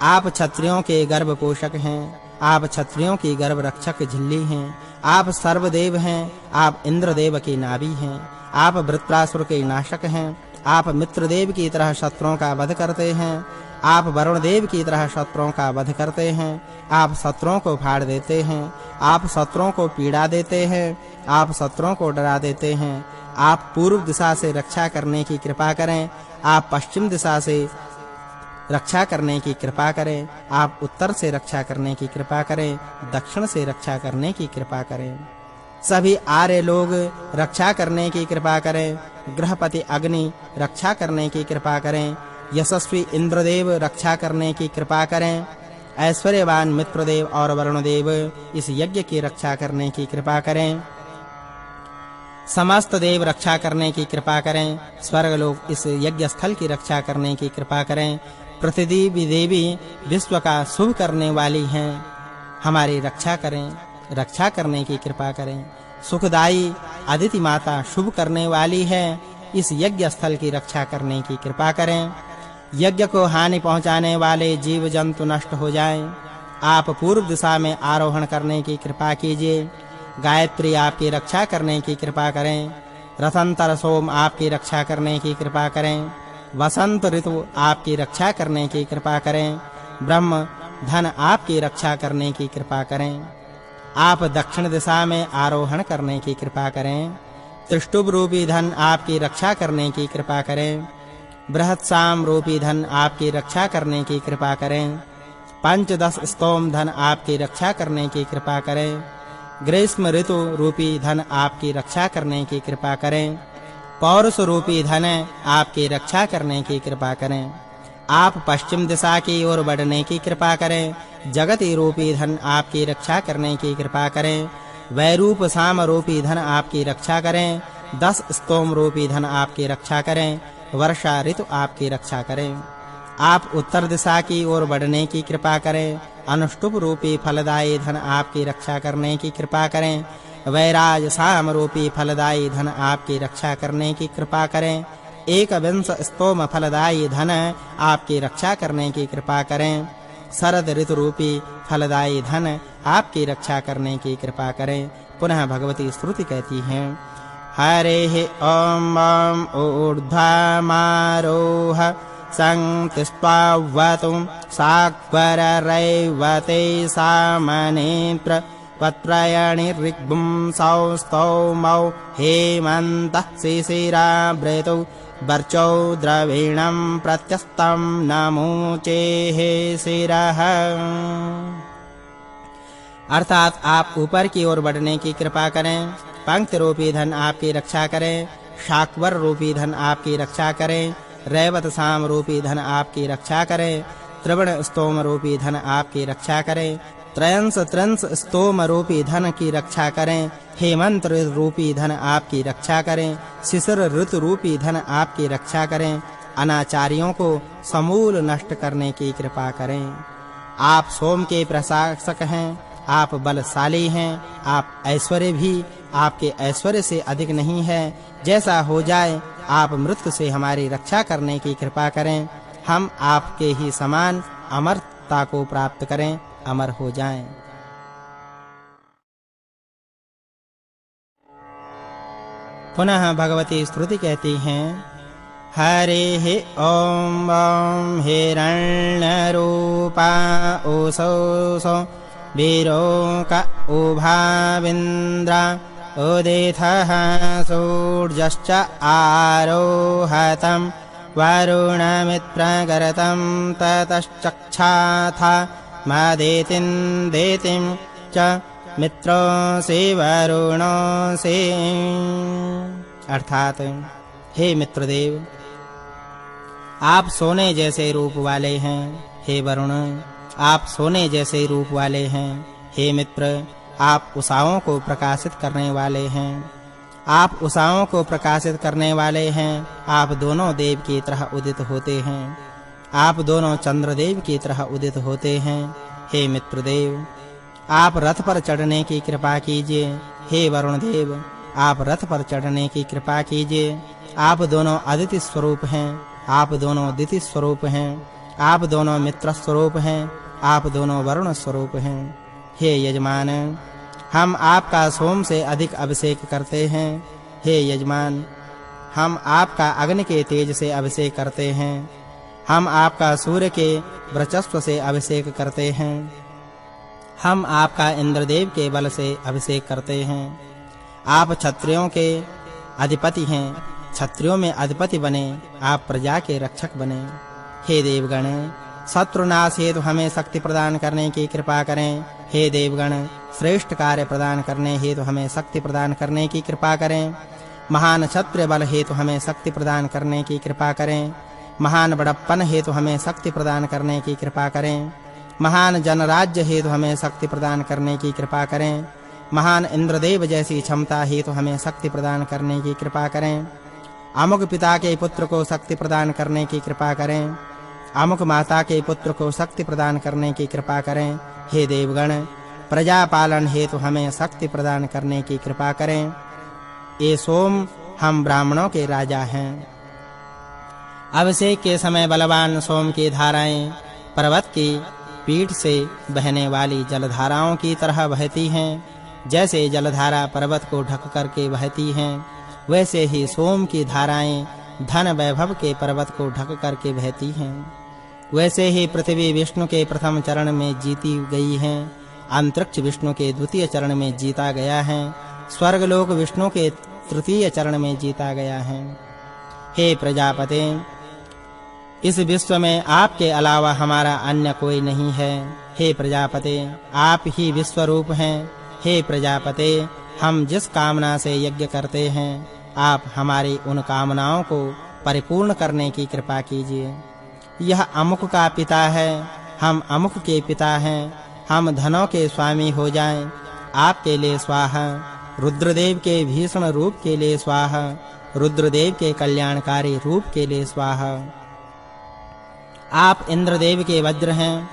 आप क्षत्रियों के गर्भ पोषक हैं, आप क्षत्रियों की गर्भ रक्षक झिल्ली हैं। आप सर्वदेव हैं, आप इंद्रदेव की नाभि हैं। आप वृत्रासुर के नाशक हैं, आप मित्रदेव की तरह शत्रुओं का वध करते हैं। आप वरुण देव की तरह शत्रुओं का वध करते हैं। आप शत्रुओं को फाड़ देते हैं, आप शत्रुओं को पीड़ा देते हैं, आप शत्रुओं को डरा देते हैं। आप पूर्व दिशा से रक्षा करने की कृपा करें, आप पश्चिम दिशा से रक्षा करने की कृपा करें, आप उत्तर से रक्षा करने की कृपा करें, दक्षिण से रक्षा करने की कृपा करें। सभी आर्य लोग रक्षा करने की कृपा करें, गृहपति अग्नि रक्षा करने की कृपा करें, यशस्वी इंद्रदेव रक्षा करने की कृपा करें, ऐश्वर्यवान मित्रदेव और वरुणदेव इस यज्ञ की रक्षा करने की कृपा करें। समस्त देव रक्षा करने की कृपा करें। स्वर्गलोक इस यज्ञ स्थल की रक्षा करने की कृपा करें। पृथ्वी देवी विश्व का शुभ करने वाली हैं, हमारी रक्षा करें, रक्षा करने की कृपा करें। सुखदाई अदिति माता शुभ करने वाली है, इस यज्ञ स्थल की रक्षा करने की कृपा करें। यज्ञ को हानि पहुंचाने वाले जीव जंतु नष्ट हो जाएं। आप पूर्व दिशा में आरोहण करने की कृपा कीजिए। गायत्री आपकी रक्षा करने की कृपा करें। रसंतर सोम आपकी रक्षा करने की कृपा करें। वसंत ऋतु आपकी रक्षा करने की कृपा करें। ब्रह्म धन आपकी रक्षा करने की कृपा करें। आप दक्षिण दिशा में आरोहण करने की कृपा करें। त्रिष्टुभ रूपी धन आपकी रक्षा करने की कृपा करें। बृहत्साम रूपी धन आपकी रक्षा करने की कृपा करें। पंचदश स्तोम धन आपकी रक्षा करने की कृपा करें। ग्रीष्म ऋतु रूपी धन आपकी रक्षा करने की कृपा करें। पौरुष रूपी धन आपकी रक्षा करने की कृपा करें। आप पश्चिम दिशा की ओर बढ़ने की कृपा करें। जगति रूपी धन आपकी रक्षा करने की कृपा करें। वैरूप साम रूपी धन आपकी रक्षा करें। 10 स्तोम रूपी धन आपकी रक्षा करें। वर्षा ऋतु आपकी रक्षा करें। आप उत्तर दिशा की ओर बढ़ने की कृपा करें। अनुष्टुप रूपी फलदायी धन आपकी रक्षा करने की कृपा करें। वैराज साम रूपी फलदायी धन आपकी रक्षा करने की कृपा करें। एक विंश स्तोम फलदायी धन आपकी रक्षा करने की कृपा करें। शरद ऋतु रूपी फलदायी धन आपकी रक्षा करने की कृपा करें। पुनः भगवती स्तुति कहती हैं, हरेः ॐ ऊर्ध्वमारोह संतिष्ठ्वावतु साक्वररैवते सामनेत्र पत्रयणिर्ऋग्भुं सौस्तौमौ हेमन्तः शिशिरावृतौ वर्चौ द्रविणं प्रत्यस्तं नमोचेः शिरः। अर्थात आप ऊपर की ओर बढ़ने की कृपा करें। पंक्ति रूपी धन आपकी रक्षा करें। शाक्वर रूपी धन आपकी रक्षा करें। रैवत साम रूपी धन आपकी रक्षा करें। त्रिवण स्तोम रूपी धन आपकी रक्षा करें। त्रयंश स्तोम रूपी धन की रक्षा करें। हेमंत रूपी धन आपकी रक्षा करें। शिशिर ऋतु रूपी धन आपकी रक्षा करें। अनाचारियों को समूल नष्ट करने की कृपा करें। आप सोम के प्रशासक हैं। आप बलशाली हैं। आप ऐश्वर्य भी आपके ऐश्वर्य से अधिक नहीं है। जैसा हो जाए आप मृत्यु से हमारी रक्षा करने की कृपा करें। हम आपके ही समान अमरता को प्राप्त करें, अमर हो जाएं। पुनः भगवती स्तुति कहती हैं, हरेः ॐ हिरण्यरूपा ओसौसो वीरोक उभाविन्द्र उदितः सूर्यश्च आरोहतं वरुणमित्रगरतं ततश्चक्षाथ मदेतिं देतिं च मित्रोऽसि वरुणोऽसि। अर्थात हे मित्रदेव, आप सोने जैसे रूप वाले हैं। हे वरुण, आप सोने जैसे रूप वाले हैं। हे मित्र, आप उषाओं को प्रकाशित करने वाले हैं। आप उषाओं को प्रकाशित करने वाले हैं। आप दोनों देव की तरह उदित होते हैं। आप दोनों चंद्रदेव की तरह उदित होते हैं। हे मित्रदेव, आप रथ पर चढ़ने की कृपा कीजिए। हे वरुण देव, आप रथ पर चढ़ने की कृपा कीजिए। आप दोनों अदिति स्वरूप हैं। आप दोनों दिति स्वरूप हैं। आप दोनों मित्र स्वरूप हैं। आप दोनों वरुण स्वरूप हैं। हे यजमान, हम आपका सोम से अधिक अभिषेक करते हैं। हे यजमान, हम आपका अग्नि के तेज से अभिषेक करते हैं। हम आपका सूर्य के वर्चस्व से अभिषेक करते हैं। हम आपका इंद्रदेव के बल से अभिषेक करते हैं। आप क्षत्रियों के अधिपति हैं। क्षत्रियों में अधिपति बने, आप प्रजा के रक्षक बने। हे देवगण, शत्रुनाश हेतु हमें शक्ति प्रदान करने की कृपा करें। हे देवगण, श्रेष्ठ कार्य प्रदान करने हेतु हमें शक्ति प्रदान करने की कृपा करें। महान क्षत्रिय बल हेतु हमें शक्ति प्रदान करने की कृपा करें। महान बड़प्पन हेतु हमें शक्ति प्रदान करने की कृपा करें। महान जनराज्य हेतु हमें शक्ति प्रदान करने की कृपा करें। महान इंद्रदेव जैसी क्षमता हेतु हमें शक्ति प्रदान करने की कृपा करें। अमुक पिता के पुत्र को शक्ति प्रदान करने की कृपा करें। अमुक माता के पुत्र को शक्ति प्रदान करने की कृपा करें। हे देवगण, प्रजा पालन हेतु हमें शक्ति प्रदान करने की कृपा करें। ये सोम, हम ब्राह्मणों के राजा हैं। अभिषेक के समय बलवान सोम की धाराएं पर्वत की पीठ से बहने वाली जलधाराओं की तरह बहती हैं। जैसे जलधारा पर्वत को ढक करके बहती हैं, वैसे ही सोम की धाराएं धन वैभव के पर्वत को ढक करके बहती हैं। वैसे ही पृथ्वी विष्णु के प्रथम चरण में जीती गई है, अंतरिक्ष विष्णु के द्वितीय चरण में जीता गया है, स्वर्गलोक विष्णु के तृतीय चरण में जीता गया है। हे प्रजापते, इस विश्व में आपके अलावा हमारा अन्य कोई नहीं है। हे प्रजापते, आप ही विश्व रूप हैं। हे प्रजापते, हम जिस कामना से यज्ञ करते हैं, आप हमारी उन कामनाओं को परिपूर्ण करने की कृपा कीजिए। यह अमुक का पिता है, हम अमुक के पिता हैं। हम धनों के स्वामी हो जाएं, आपके लिए स्वाहा। रुद्रदेव के भीषण रूप के लिए स्वाहा। रुद्रदेव के कल्याणकारी रूप के लिए स्वाहा। आप इंद्रदेव के वज्र हैं,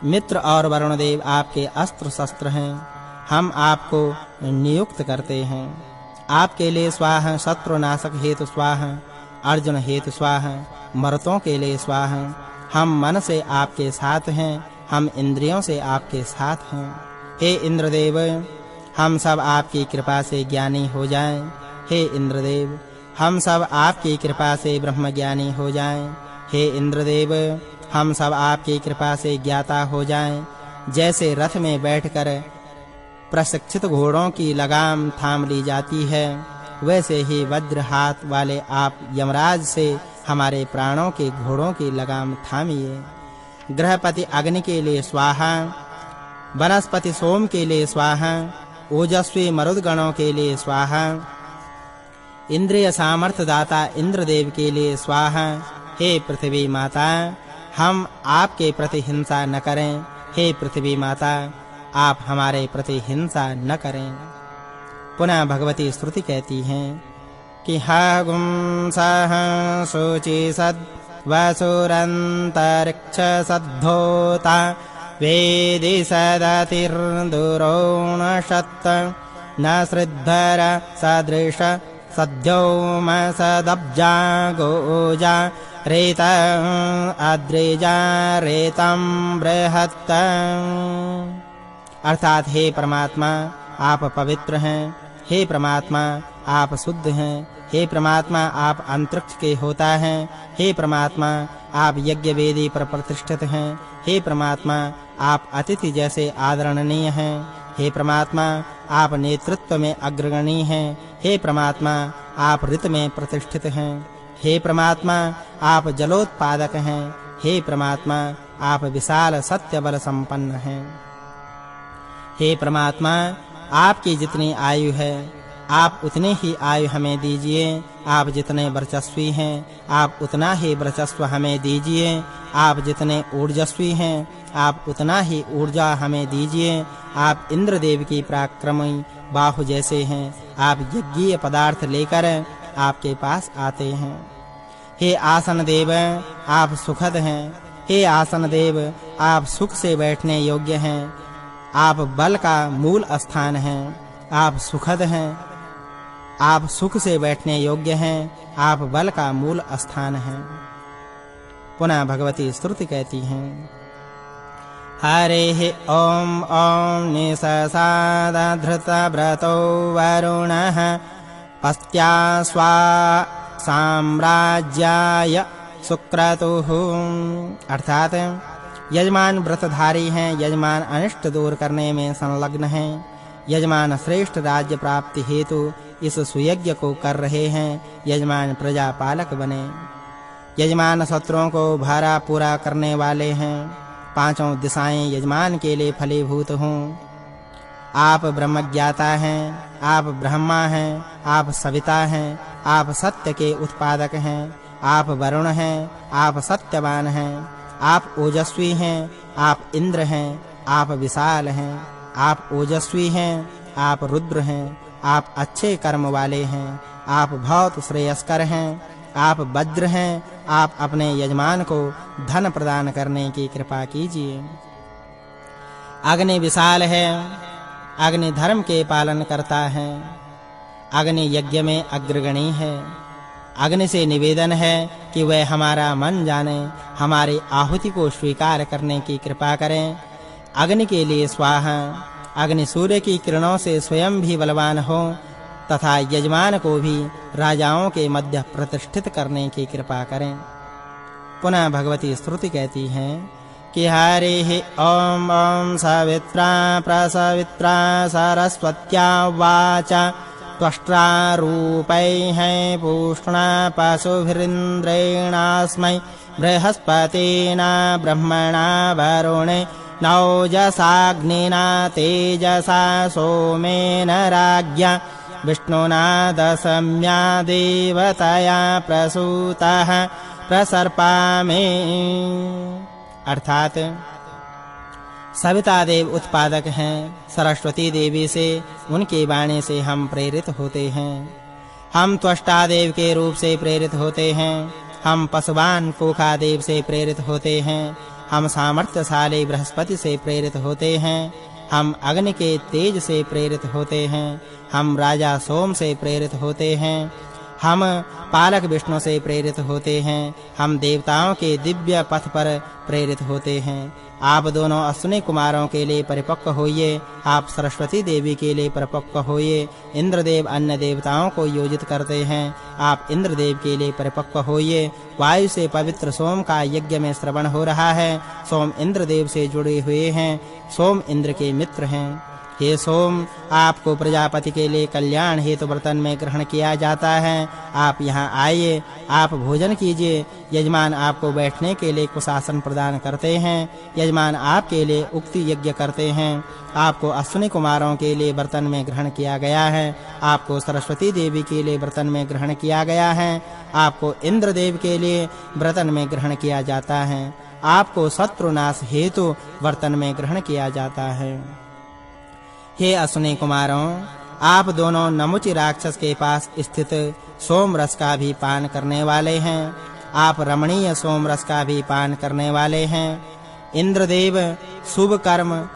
मित्र और वरुणदेव आपके अस्त्र शस्त्र हैं। हम आपको नियुक्त करते हैं। आपके लिए स्वाहा। शत्रुनाशक हेतु स्वाहा। अर्जुन हेतु स्वाहा। मर्तों के लिए स्वाहा। हम मन से आपके साथ हैं, हम इंद्रियों से आपके साथ हैं। हे इंद्रदेव, हम सब आपकी कृपा से ज्ञानी हो जाएं। हे इंद्रदेव, हम सब आपकी कृपा से ब्रह्मज्ञानी हो जाएं। हे इंद्रदेव, हम सब आपकी कृपा से ज्ञाता हो जाएं। जैसे रथ में बैठकर प्रशिक्षित घोड़ों की लगाम थाम ली जाती है, वैसे ही वज्र हाथ वाले आप यमराज से हमारे प्राणों के घोड़ों की लगाम थामिए। ग्रहपति अग्नि के लिए स्वाहा। वनस्पति सोम के लिए स्वाहा। ओजस्वी मरुदगणों के लिए स्वाहा। इंद्रिय सामर्थ्य दाता इंद्रदेव के लिए स्वाहा। हे पृथ्वी माता, हम आपके प्रति हिंसा न करें। हे पृथ्वी माता, आप हमारे प्रति हिंसा न करें। पुनः भगवती स्तुति कहती हैं कि हागुं सह शुचि सद् वसुरन्तरिक्ष सद्धोता वेदि सदतिर्दुरोणशत् न श्रिद्धर सदृश सद्योम सदब्जा गोजा रेत अद्रिजा रेतं बृहत्। अर्थात हे परमात्मा, आप पवित्र हैं। हे परमात्मा, आप शुद्ध हैं। हे परमात्मा, आप अंतरिक्ष के होता हैं। हे परमात्मा, आप यज्ञ वेदी पर प्रतिष्ठित हैं। हे परमात्मा, आप अतिथि जैसे आदरणीय हैं। हे परमात्मा, आप नेतृत्व में अग्रगणी हैं। हे परमात्मा, आप ऋत में प्रतिष्ठित हैं। हे परमात्मा, आप जलोत्पादक हैं। हे परमात्मा, आप विशाल सत्य बल संपन्न हैं। हे परमात्मा, आपकी जितनी आयु है, आप उतनी ही आयु हमें दीजिए। आप जितने वर्चस्वी हैं, आप उतना ही वर्चस्व हमें दीजिए। आप जितने ऊर्जस्वी हैं, आप उतना ही ऊर्जा हमें दीजिए। आप इंद्रदेव की पराक्रमी बाहु जैसे हैं। आप यज्ञीय पदार्थ लेकर आपके पास आते हैं। हे आसन देव, आप सुखद हैं। हे आसन देव, आप सुख से बैठने योग्य हैं। आप बल का मूल स्थान हैं। आप सुखद हैं। आप सुख से बैठने योग्य हैं। आप बल का मूल स्थान हैं। पुनः भगवती स्तुति कहती हैं हरेः ॐ ॐ निशसादधृतव्रतो वरुणः पस्त्या स्वा साम्राज्याय सुक्रतुः। अर्थात यजमान व्रतधारी हैं। यजमान अनिष्ट दूर करने में संलग्न हैं। यजमान श्रेष्ठ राज्य प्राप्ति हेतु इस सुयज्ञ को कर रहे हैं। यजमान प्रजा पालक बने। यजमान शत्रुओं को भरा पूरा करने वाले हैं। पांचों दिशाएं यजमान के लिए फलीभूत हों। आप ब्रह्मज्ञाता हैं। आप ब्रह्मा हैं। आप सविता हैं। आप सत्य के उत्पादक हैं। आप वरुण हैं। आप सत्यवान हैं। आप ओजस्वी हैं, आप इंद्र हैं, आप विशाल हैं, आप ओजस्वी हैं, आप रुद्र हैं, आप अच्छे कर्म वाले हैं, आप बहुत श्रेयस्कर हैं, आप वज्र हैं, आप अपने यजमान को धन प्रदान करने की कृपा कीजिए। अग्नि विशाल है, अग्नि धर्म के पालन करता है, अग्नि यज्ञ में अग्रगणी है। अग्नि से निवेदन है कि वह हमारा मन जाने, हमारी आहुति को स्वीकार करने की कृपा करें। अग्नि के लिए स्वाहा। अग्नि सूर्य की किरणों से स्वयं भी बलवान हो तथा यजमान को भी राजाओं के मध्य प्रतिष्ठित करने की कृपा करें। पुनः भगवती स्तुति कहती हैं कि हरि ओम ओम सवित्रा प्रसवित्रा सरस्वत्या वाचा त्वष्ट्रा रूपैः पूष्णा पशुभिरिन्द्रेणास्मै बृहस्पतिना ब्रह्मणा वरुणे नौजसाग्निना तेजसा सोमेन राज्ञा विष्णुना दशम्या देवतया प्रसूतः प्रसर्पामे। अर्थात सविता देव उत्पादक हैं, सरस्वती देवी से उनकी वाणी से हम प्रेरित होते हैं। हम त्वष्टा देव के रूप से प्रेरित होते हैं, हम पशुवान कोखा देव से प्रेरित होते हैं, हम सामर्थ्यशाली बृहस्पति से प्रेरित होते हैं, हम अग्नि के तेज से प्रेरित होते हैं, हम राजा सोम से प्रेरित होते हैं, हम पालक विष्णु से प्रेरित होते हैं, हम देवताओं के दिव्य पथ पर प्रेरित होते हैं। आप दोनों अश्विनी कुमारों के लिए परिपक्व होइए, आप सरस्वती देवी के लिए परिपक्व होइए। इंद्रदेव अन्य देवताओं को योजित करते हैं, आप इंद्रदेव के लिए परिपक्व होइए। वायु से पवित्र सोम का यज्ञ में श्रवण हो रहा है। सोम इंद्रदेव से जुड़े हुए हैं, सोम इंद्र के मित्र हैं। हे सोम, आपको प्रजापति के लिए कल्याण हेतु बर्तन में ग्रहण किया जाता है। आप यहाँ आइए, आप भोजन कीजिए। यजमान आपको बैठने के लिए कुशासन प्रदान करते हैं, यजमान आपके लिए उक्ति यज्ञ करते हैं। आपको अश्विनी कुमारों के लिए बर्तन में ग्रहण किया गया है, आपको सरस्वती देवी के लिए बर्तन में ग्रहण किया गया है, आपको इंद्रदेव के लिए बर्तन में ग्रहण किया जाता है, आपको शत्रुनाश हेतु बर्तन में ग्रहण किया जाता है। हे अश्विनी कुमारों, आप दोनों नमुचि राक्षस के पास स्थित सोम रस का भी पान करने वाले हैं, आप रमणीय सोम रस का भी पान करने वाले हैं। इंद्रदेव शुभ कर्म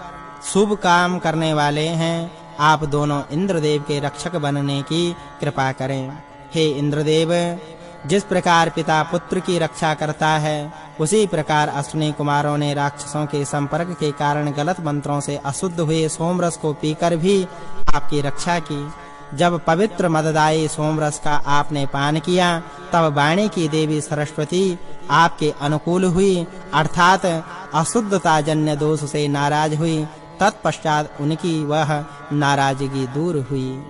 शुभ काम करने वाले हैं, आप दोनों इंद्रदेव के रक्षक बनने की कृपा करें। हे इंद्रदेव, जिस प्रकार पिता पुत्र की रक्षा करता है, उसी प्रकार अश्विनी कुमारों ने राक्षसों के संपर्क के कारण गलत मंत्रों से अशुद्ध हुए सोमरस को पीकर भी आपकी रक्षा की। जब पवित्र मददायी सोमरस का आपने पान किया, तब वाणी की देवी सरस्वती आपके अनुकूल हुई, अर्थात अशुद्धता जन्य दोष से नाराज हुई। तत्पश्चात उनकी वह नाराजगी दूर हुई।